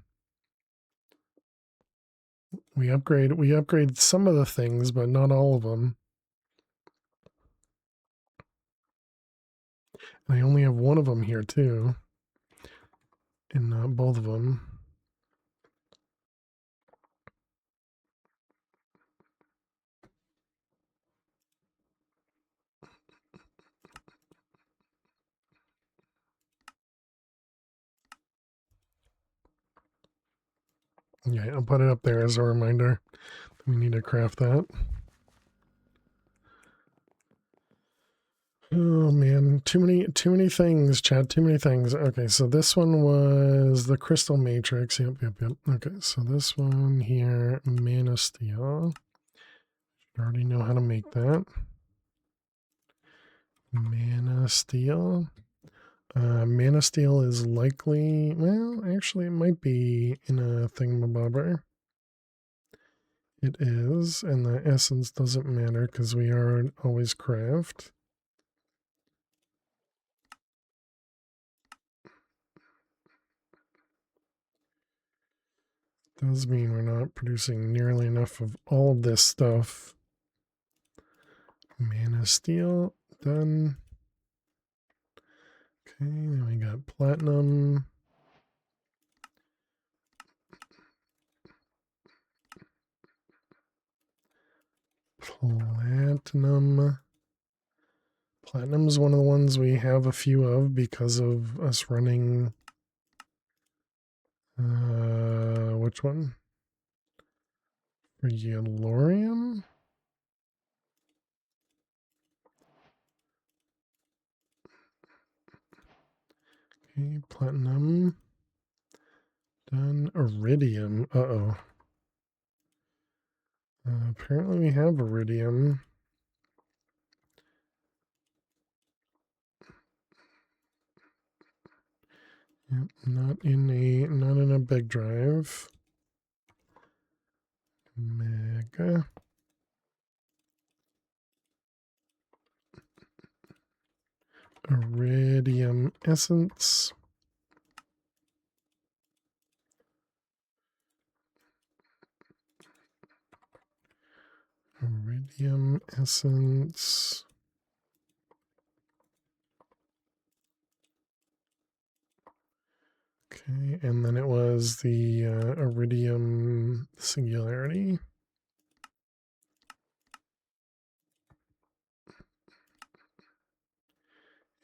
We upgrade some of the things, but not all of them. And I only have one of them here too. And not both of them. Yeah, I'll put it up there as a reminder. We need to craft that. Oh man, too many things, Chad. Too many things. Okay, so this one was the Crystal Matrix. Yep. Okay, so this one here, Man of Steel. You already know how to make that. Man of Steel. Man of Steel is likely, well, actually it might be in a thingamabobber. It is, and the essence doesn't matter because we are always craft. Does mean we're not producing nearly enough of all of this stuff. Man of Steel, done. Okay, then we got platinum. Platinum. Platinum is one of the ones we have a few of because of us running. Which one? Yellorium? Okay, platinum. Done. Iridium. Uh-oh. Apparently we have iridium. Yep, not in a big drive. Mega. Iridium essence. Iridium essence. Okay, and then it was the iridium singularity.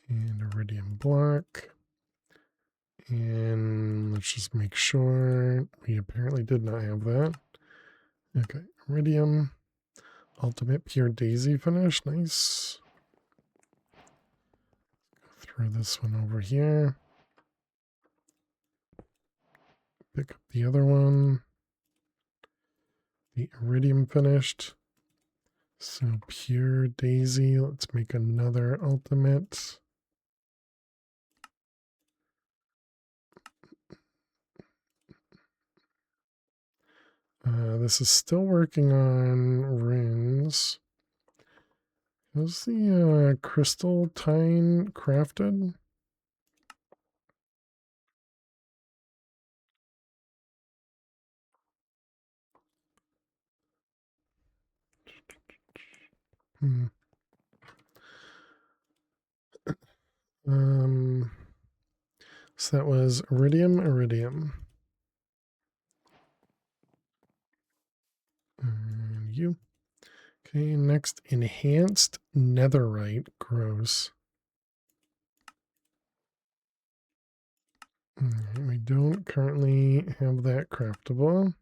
And iridium block. And let's just make sure we apparently did not have that. Okay, iridium. Ultimate pure daisy finish. Nice. Throw this one over here. Pick up the other one. The iridium finished. So pure daisy. Let's make another ultimate. This is still working on runes. Was the crystal tine crafted? So that was iridium. And you. Okay, next, enhanced netherite. Gross. Right, we don't currently have that craftable.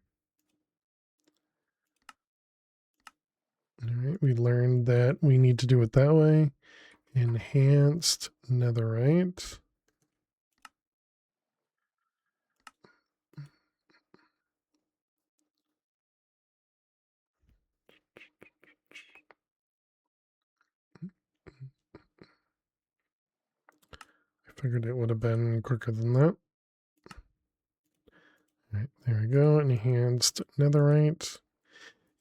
All right, we learned that we need to do it that way. Enhanced netherite. I figured it would have been quicker than that. All Right, there we go. Enhanced netherite.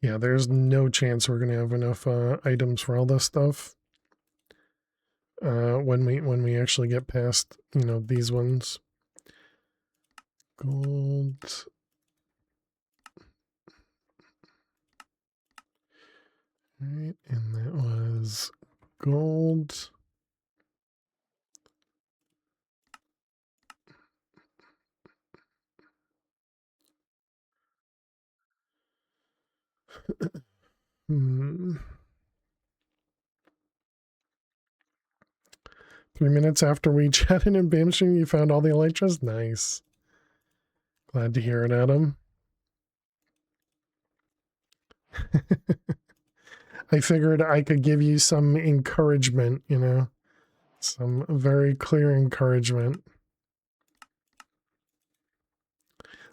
Yeah, there's no chance we're gonna have enough items for all this stuff. When we actually get past, you know, these ones. Gold. Right, and that was gold. Hmm. 3 minutes after we chatted in Bamstream, you found all the elytras? Nice. Glad to hear it, Adam. I figured I could give you some encouragement, you know, some very clear encouragement.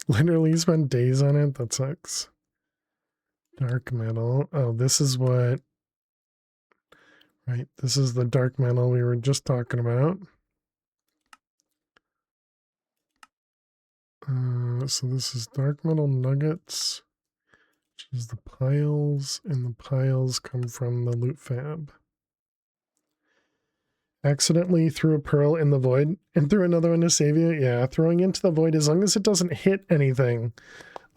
Literally spent days on it. That sucks. Dark metal. Oh, this is what... Right, this is the dark metal we were just talking about. So this is dark metal nuggets, which is the piles, and the piles come from the loot fab. Accidentally threw a pearl in the void and threw another one to save you. Yeah, throwing into the void, as long as it doesn't hit anything,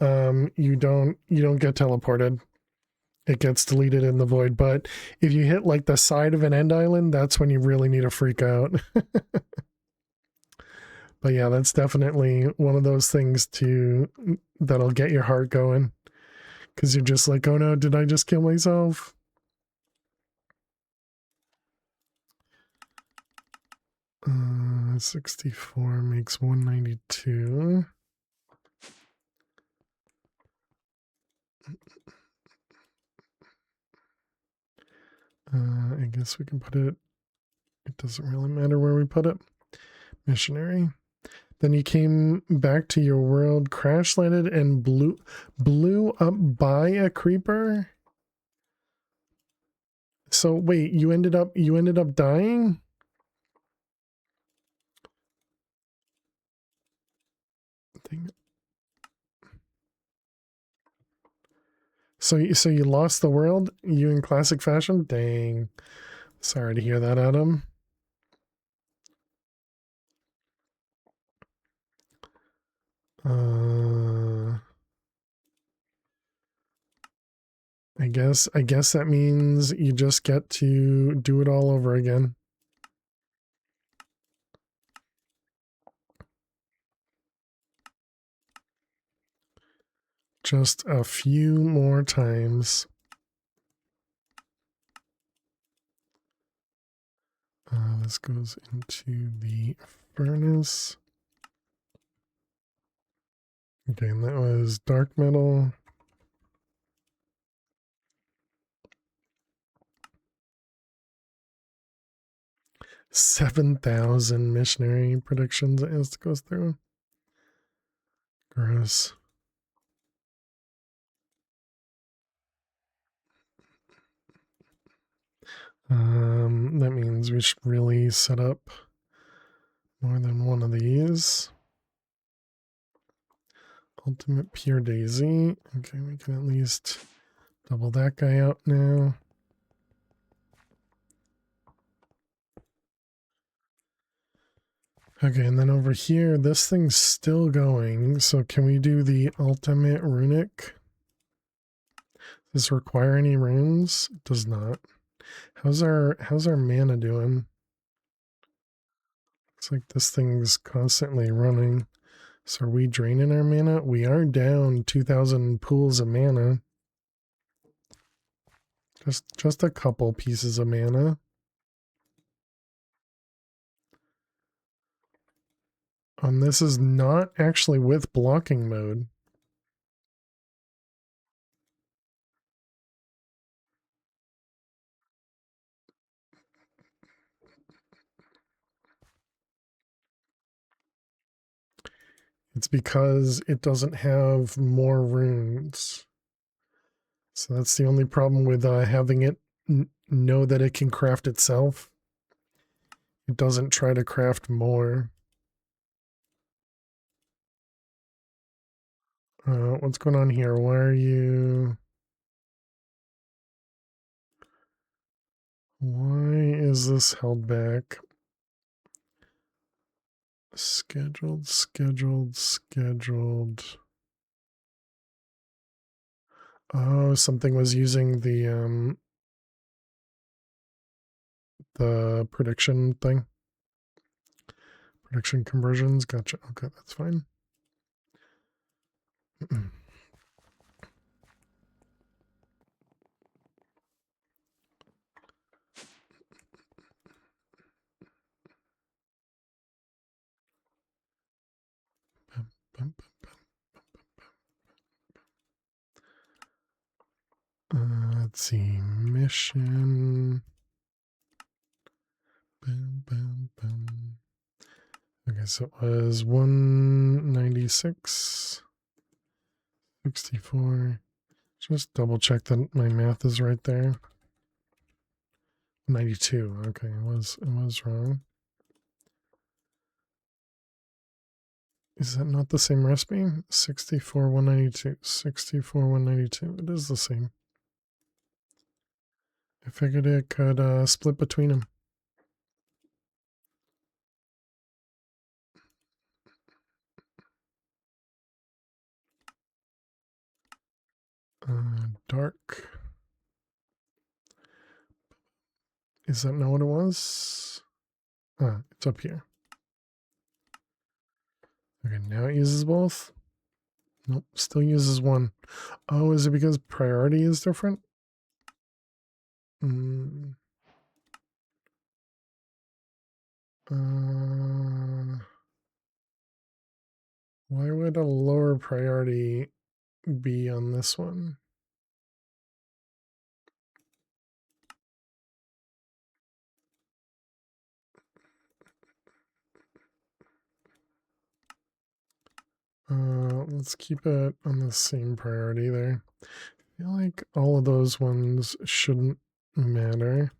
you don't get teleported. It gets deleted in the void. But if you hit like the side of an end island, that's when you really need to freak out. But yeah, that's definitely one of those things that'll get your heart going, because you're just like, oh no, did I just kill myself? 64 makes 192. I guess we can put it, it doesn't really matter where we put it. Missionary. Then you came back to your world, crash landed, and blew up by a creeper. So wait, you ended up dying? Dang it. So you lost the world? You in classic fashion? Dang. Sorry to hear that, Adam. I guess that means you just get to do it all over again. Just a few more times. This goes into the furnace. Okay, and that was dark metal. $7,000 missionary predictions it has to go through. Gross. That means we should really set up more than one of these. Ultimate Pure Daisy. Okay, we can at least double that guy out now. Okay, and then over here, this thing's still going. So can we do the ultimate runic? Does this require any runes? It does not. How's our mana doing? Looks like this thing's constantly running. So are we draining our mana? We are down 2,000 pools of mana. Just a couple pieces of mana. And this is not actually with blocking mode. It's because it doesn't have more runes. So that's the only problem with having it know that it can craft itself. It doesn't try to craft more. What's going on here? Why are you... Why is this held back? Scheduled. Oh, something was using the prediction thing. Prediction conversions. Gotcha. Okay, that's fine. Let's see. Mission. Okay, so it was 196, 64. Just double check that my math is right there. 92. Okay, it was wrong. Is that not the same recipe? 64, 192. 64, 192. It is the same. I figured it could split between them. Dark. Is that not what it was? Ah, it's up here. Okay, now it uses both. Nope, still uses one. Oh, is it because priority is different? Why would a lower priority be on this one? Let's keep it on the same priority there. I feel like all of those ones shouldn't matter.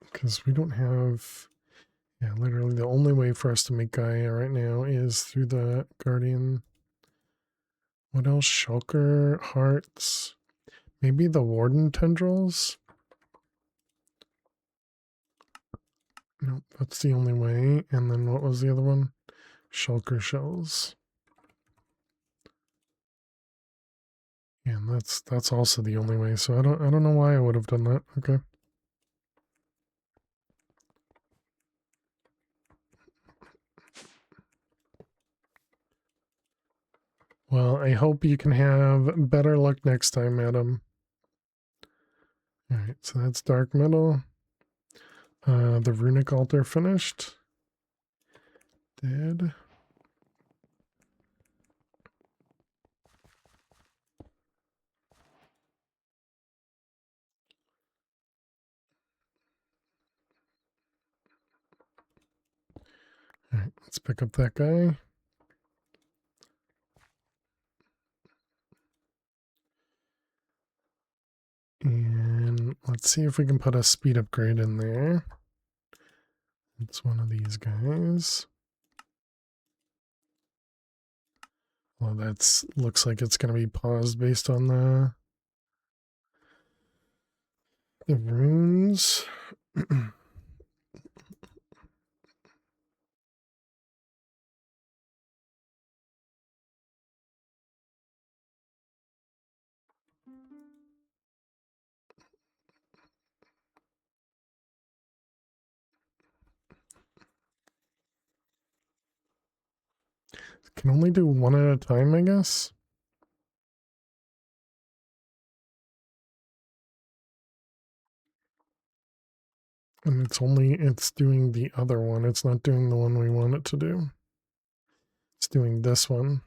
Because we don't have... Yeah, literally the only way for us to make Gaia right now is through the Guardian. What else? Shulker, Hearts. Maybe the Warden Tendrils? Nope, that's the only way. And then what was the other one? Shulker Shells. Yeah, and that's also the only way. So I don't know why I would have done that. Okay. Well, I hope you can have better luck next time, Adam. Alright, so that's Dark Metal. The Runic Altar finished. Dead. Alright, let's pick up that guy. And let's see if we can put a speed upgrade in there. It's one of these guys. Well, that's looks like it's going to be paused based on the runes. Can only do one at a time, I guess. And it's doing the other one. It's not doing the one we want it to do. It's doing this one.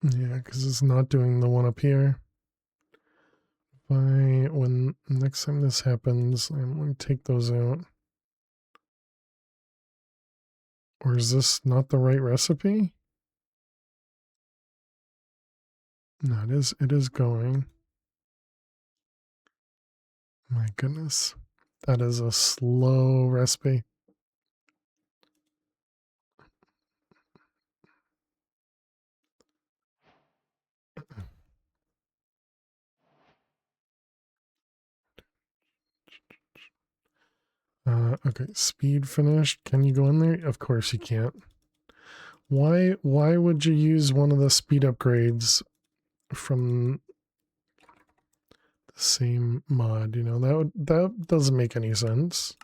Yeah, because it's not doing the one up here. When next time this happens, I'm going to take those out. Or is this not the right recipe? No, it is going. My goodness. That is a slow recipe. Okay, speed finished. Can you go in there? Of course you can't. Why would you use one of the speed upgrades from the same mod? You know, that doesn't make any sense.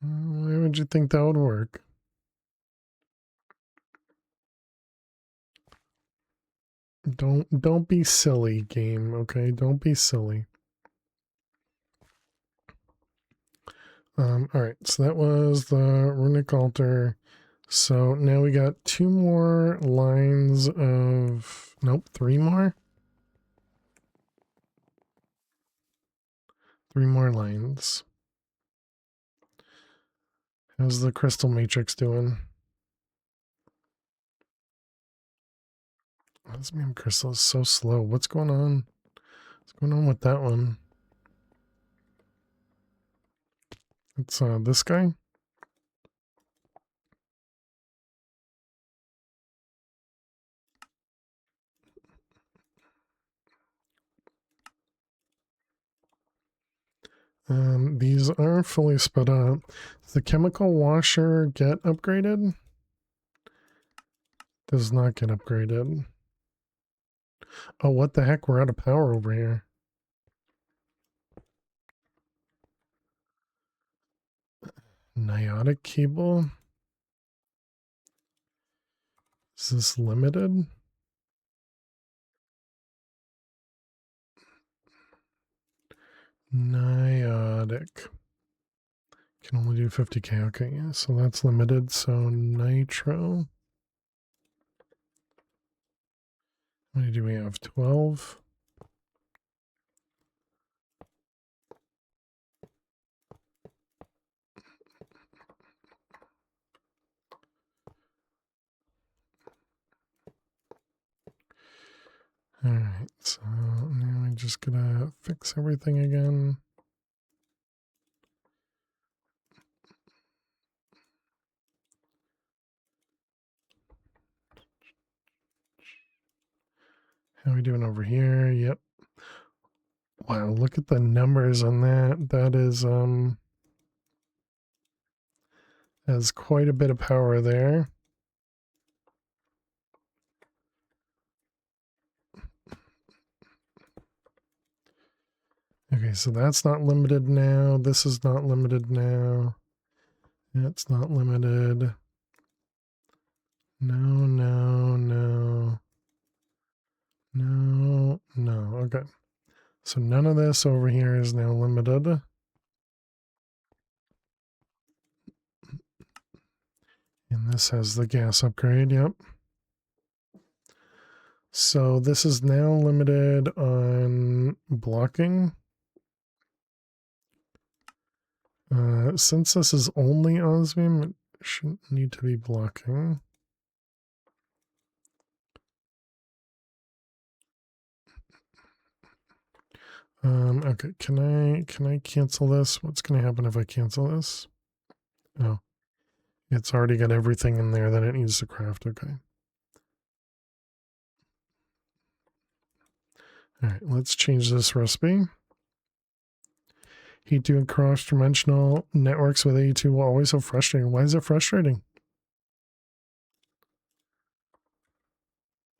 Why would you think that would work? Don't be silly, game, okay? Don't be silly. All right, so that was the runic altar. So now we got 2 more lines of, nope, 3 more. 3 more lines. How's the crystal matrix doing? Osmium crystal is so slow. What's going on? What's going on with that one? It's this guy. These are fully sped up. Does the chemical washer get upgraded? Does not get upgraded. Oh, what the heck? We're out of power over here. Niotic cable. Is this limited? Niotic. Can only do 50k. Okay, yeah, so that's limited. So nitro. How many do we have? 12. Alright, so now I'm just gonna fix everything again. How are we doing over here? Yep. Wow, look at the numbers on that. That is has quite a bit of power there. Okay, so that's not limited now. This is not limited now. That's not limited. No, no, no. No, no. Okay. So none of this over here is now limited. And this has the gas upgrade, yep. So this is now limited on blocking. Since this is only osmium, it shouldn't need to be blocking. Okay, can I cancel this? What's gonna happen if I cancel this? Oh, it's already got everything in there that it needs to craft. Okay. All right, let's change this recipe. Heat doing cross-dimensional networks with A2 will always so frustrating. Why is it frustrating?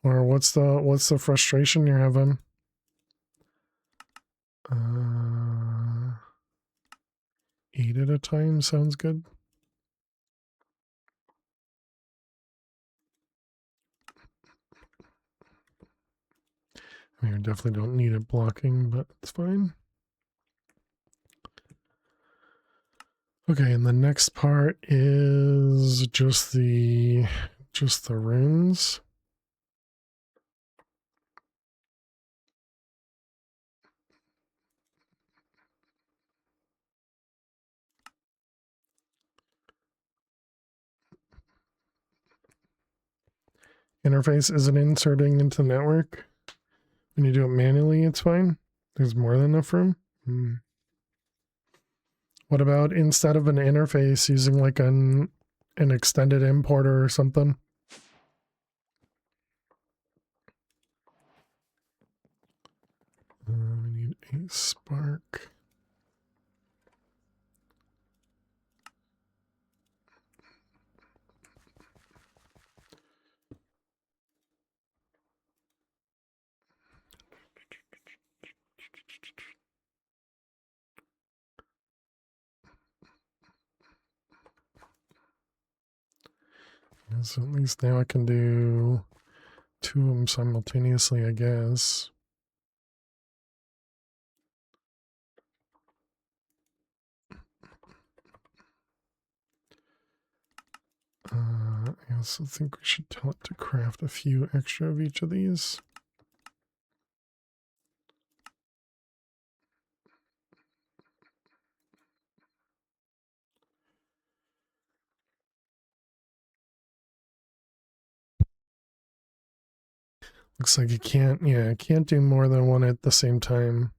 Or what's the frustration you're having? 8 at a time sounds good. I mean, I definitely don't need it blocking, but it's fine. Okay, and the next part is just the runes. Interface isn't inserting into the network. When you do it manually, it's fine. There's more than enough room. What about instead of an interface using like an extended importer or something? We need a spark. So at least now I can do 2 of them simultaneously, I guess. I also think we should tell it to craft a few extra of each of these. Looks like you can't, yeah, I can't do more than one at the same time.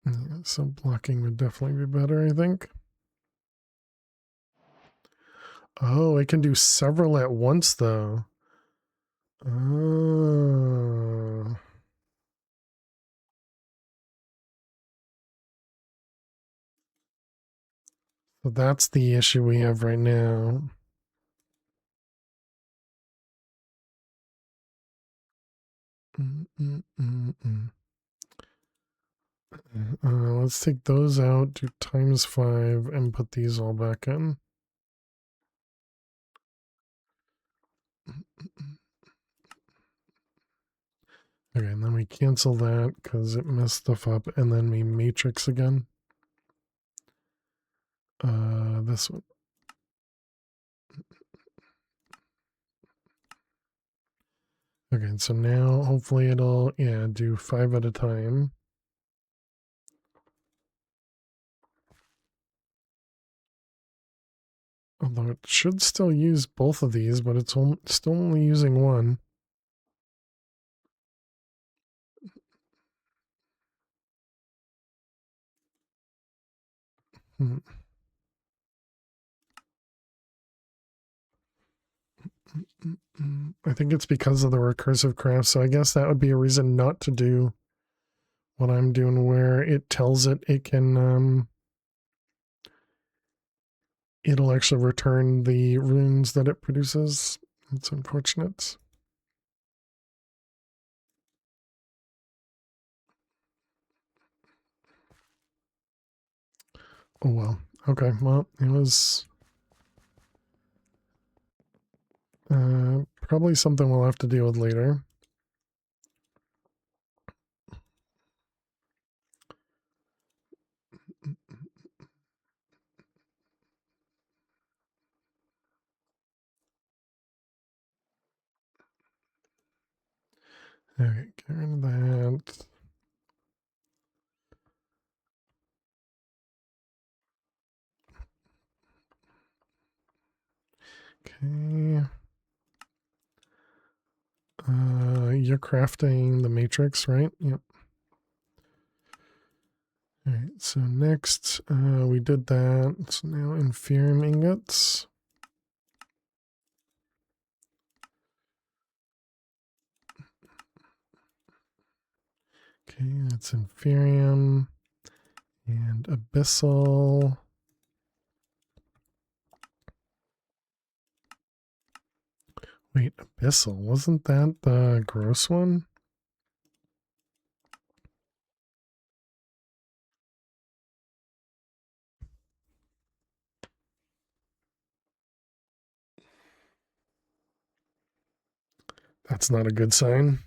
Yeah, so blocking would definitely be better, I think. Oh, I can do several at once, though. Oh. So that's the issue we have right now. Let's take those out, do ×5, and put these all back in. Okay, and then we cancel that because it messed stuff up, and then we matrix again. This one. Okay, so now hopefully it'll, yeah, do 5 at a time. Although it should still use both of these, but it's still only using one. Hmm. I think it's because of the recursive craft, so I guess that would be a reason not to do what I'm doing, where it tells it can, it'll actually return the runes that it produces. It's unfortunate. Oh well. Okay, well, it was probably something we'll have to deal with later. Okay, get rid of that. Okay. You're crafting the matrix, right? Yep. All right, so next, we did that. So now inferium ingots. Okay, that's inferium and abyssal. Wait, abyssal, wasn't that the gross one? That's not a good sign.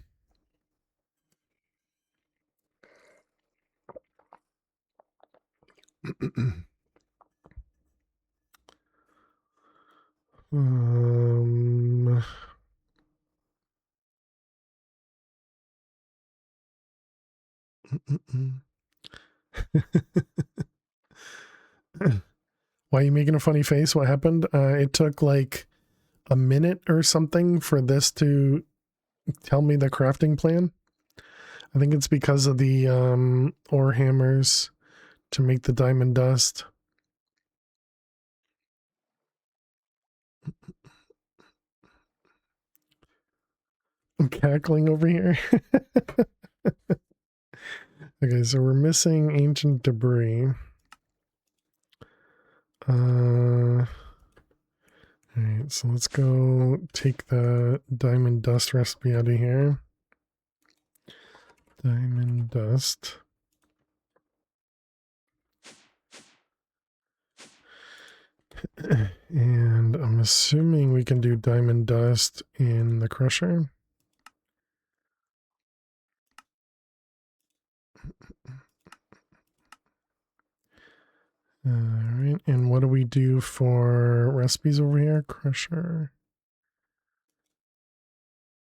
um, Why are you making a funny face? What happened? It took like a minute or something for this to tell me the crafting plan. I think it's because of the ore hammers to make the diamond dust. I'm cackling over here. Okay, so we're missing ancient debris. Alright, so let's go take the diamond dust recipe out of here. Diamond dust. And I'm assuming we can do diamond dust in the crusher. Alright, and what do we do for recipes over here? Crusher.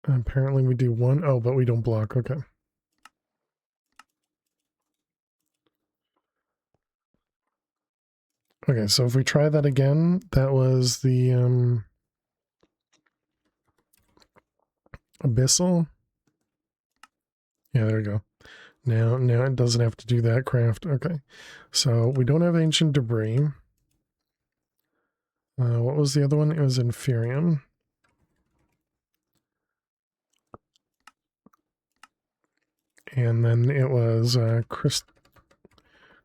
Apparently we do one. Oh, but we don't block. Okay. Okay, so if we try that again, that was the abyssal. Yeah, there we go. Now it doesn't have to do that craft. Okay, so we don't have ancient debris. What was the other one? It was inferium. And then it was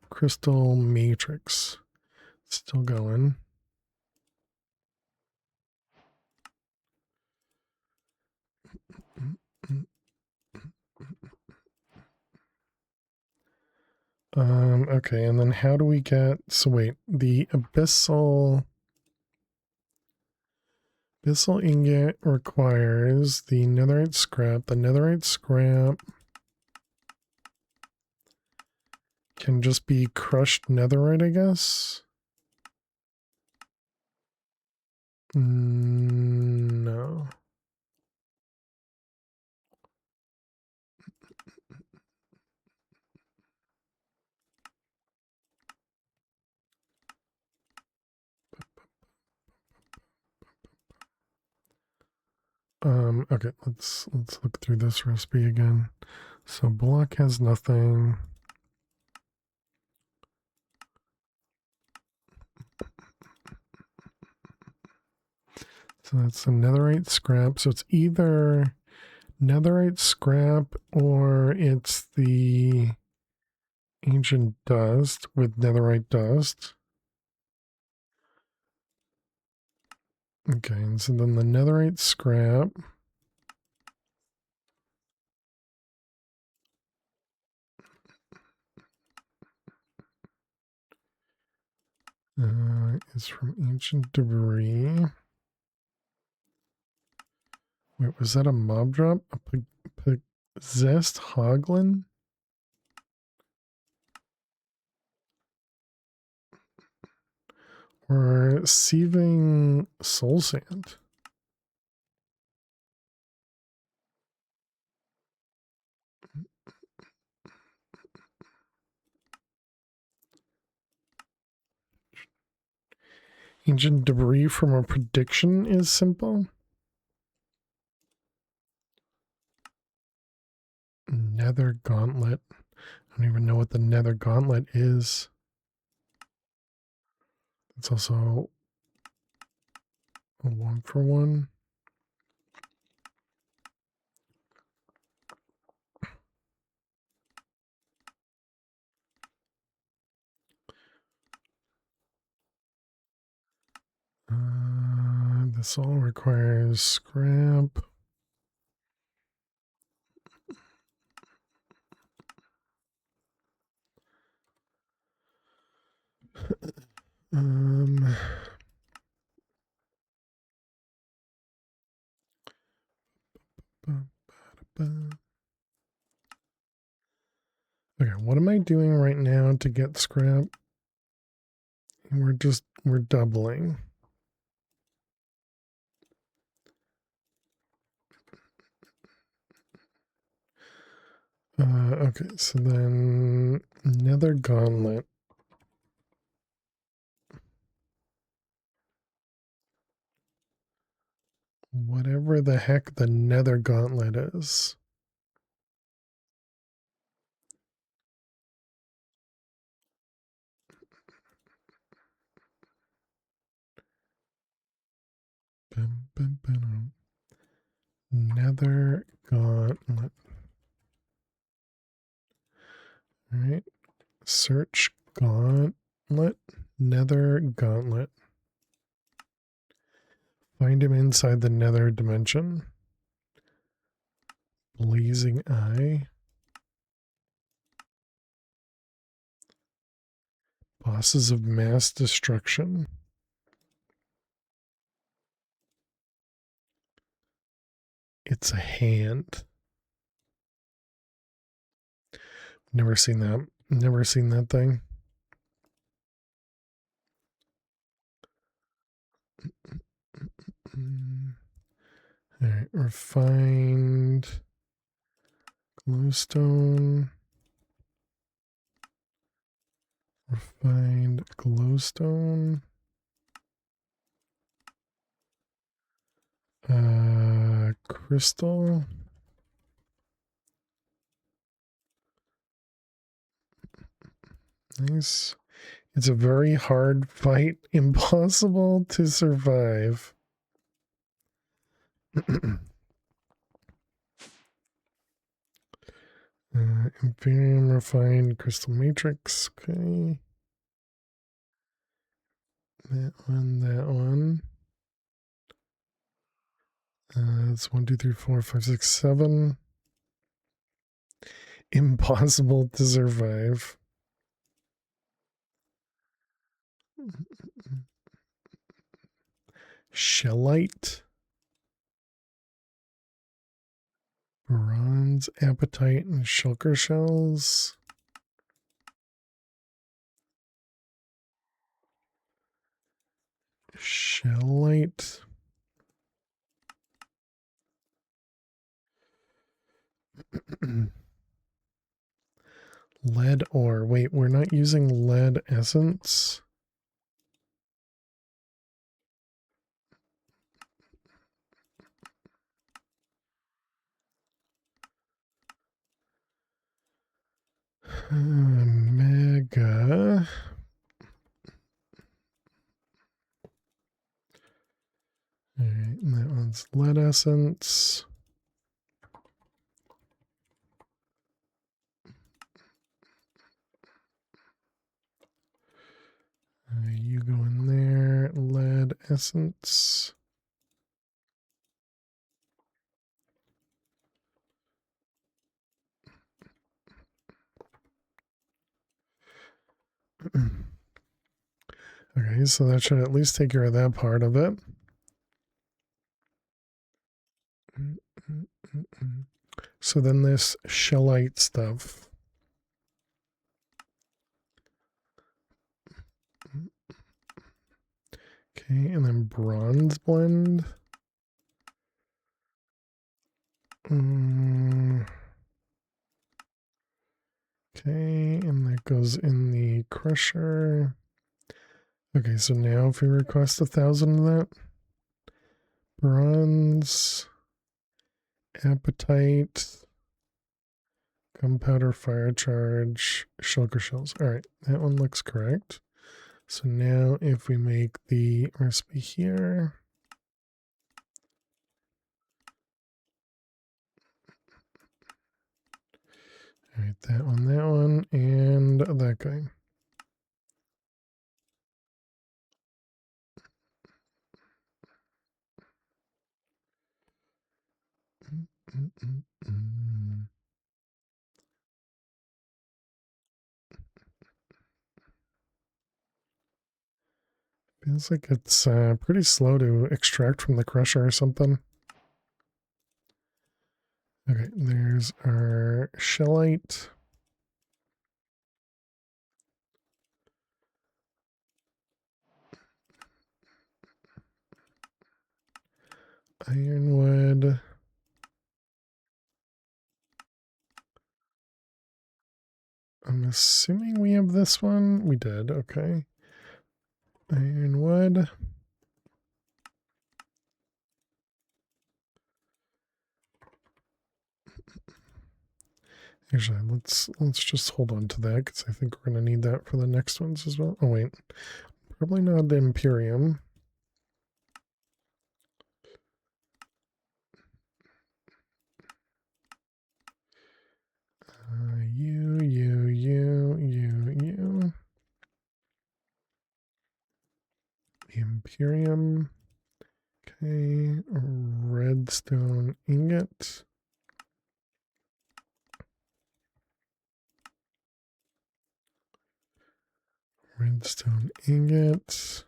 crystal matrix. Still going. Okay, and then how do we get, so wait, the abyssal ingot requires the netherite scrap. The netherite scrap can just be crushed netherite, I guess. No. Okay, let's look through this recipe again. So block has nothing. So that's a netherite scrap. So it's either netherite scrap or it's the ancient dust with netherite dust. Okay, and so then the netherite scrap is from ancient debris. Wait, was that a mob drop? A possessed hoglin? Or sieving soul sand? Ancient debris from a prediction is simple. Nether gauntlet. I don't even know what the nether gauntlet is. It's also a 1-for-1. This all requires scrap. Okay, what am I doing right now to get scrap? We're doubling. Okay, so then nether gauntlet. Whatever the heck the nether gauntlet is. Nether gauntlet. All right. Search gauntlet. Nether gauntlet. Find him inside the nether dimension. Blazing eye. Bosses of mass destruction. It's a hand. Never seen that. Never seen that thing. All right, refined glowstone. Refined glowstone. Crystal. Nice. It's a very hard fight, impossible to survive. Imperium refined crystal matrix. Okay. That one, that one. It's 1, 2, 3, 4, 5, 6, 7. Impossible to survive. Shellite. Bronze, apatite, and shulker shells. Shellite. Lead ore. Wait, we're not using lead essence? Mega. All right, and that one's lead essence. You go in there, lead essence. Okay, so that should at least take care of that part of it. So then this shellite stuff. Okay, and then bronze blend. Okay, and that goes in the crusher. Okay, so now if we request 1,000 of that, bronze, apatite, gunpowder, fire charge, shulker shells. All right, that one looks correct. So now if we make the recipe here, all right, that one, and that guy. Feels like it's pretty slow to extract from the crusher or something. Okay, there's our shellite. Ironwood. I'm assuming we have this one. We did, okay. Ironwood. Actually, let's just hold on to that because I think we're gonna need that for the next ones as well. Oh wait, probably not the Imperium. You. Imperium. Okay, redstone ingot. Redstone ingot.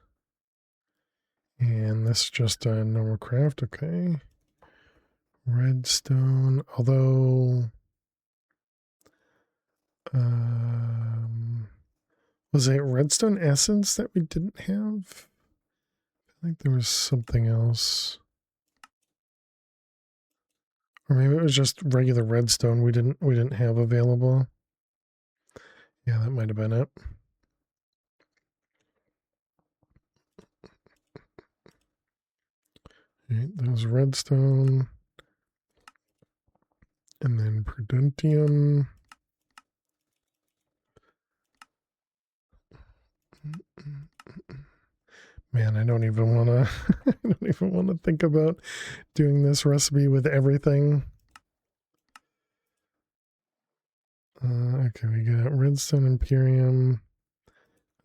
And this is just a normal craft, okay. Redstone, although was it redstone essence that we didn't have? I think there was something else. Or maybe it was just regular redstone we didn't have available. Yeah, that might have been it. Right, there's redstone. And then prudentium. Man, I don't even want to I don't even want to think about doing this recipe with everything. Okay, we got redstone, imperium,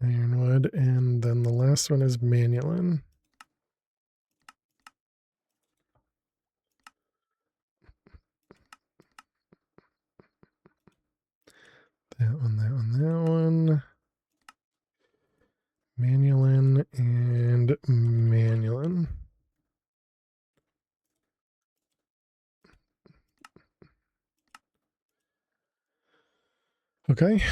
ironwood, and then the last one is manulin. That one, that one, that one. Manulin and manulin. Okay.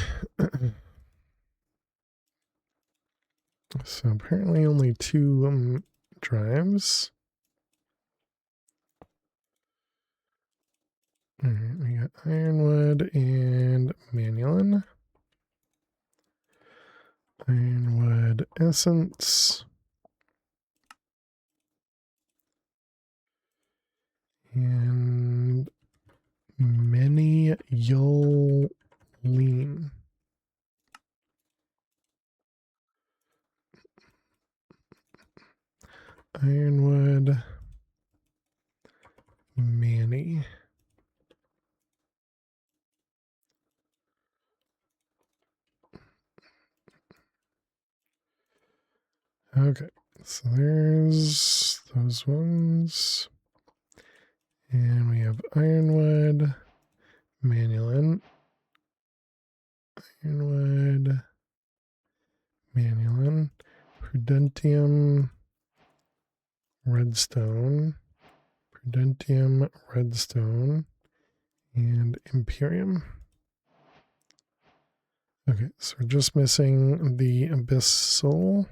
So apparently only 2 drives. All right, we got ironwood and manulin. Ironwood essence. And many yolean. Ironwood. Manny. Okay, so there's those ones. And we have ironwood, manulin, ironwood, manulin, prudentium, redstone, prudentium, redstone, and imperium. Okay, so we're just missing the abyssal.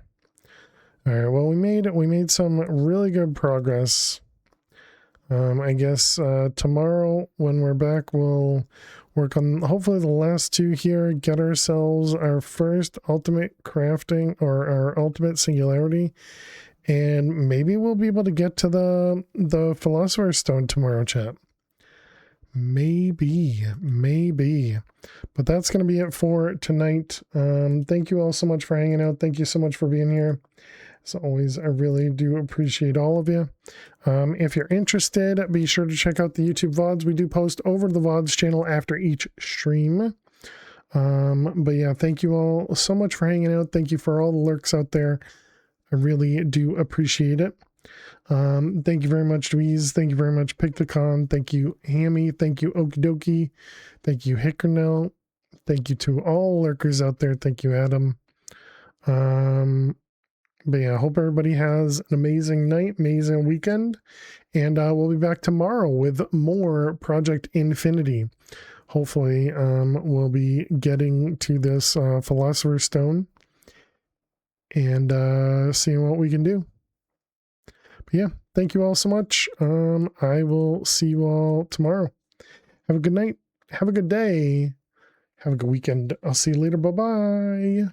All right, well, we made some really good progress. I guess tomorrow when we're back, we'll work on hopefully the last 2 here, get ourselves our first ultimate crafting or our ultimate singularity, and maybe we'll be able to get to the philosopher's stone tomorrow, chat. Maybe, but that's going to be it for tonight. Thank you all so much for hanging out. Thank you so much for being here. As always, I really do appreciate all of you. If you're interested, be sure to check out the YouTube VODs. We do post over to the VODs channel after each stream. But yeah, thank you all so much for hanging out. Thank you for all the lurks out there. I really do appreciate it. Thank you very much, Dweez. Thank you very much, Picticon. Thank you, Hammy. Thank you, Okidoki. Thank you, Hickernell. Thank you to all lurkers out there. Thank you, Adam. But yeah, I hope everybody has an amazing night, amazing weekend. And we'll be back tomorrow with more Project Infinity. Hopefully, we'll be getting to this Philosopher's Stone and seeing what we can do. But yeah, thank you all so much. I will see you all tomorrow. Have a good night. Have a good day. Have a good weekend. I'll see you later. Bye-bye.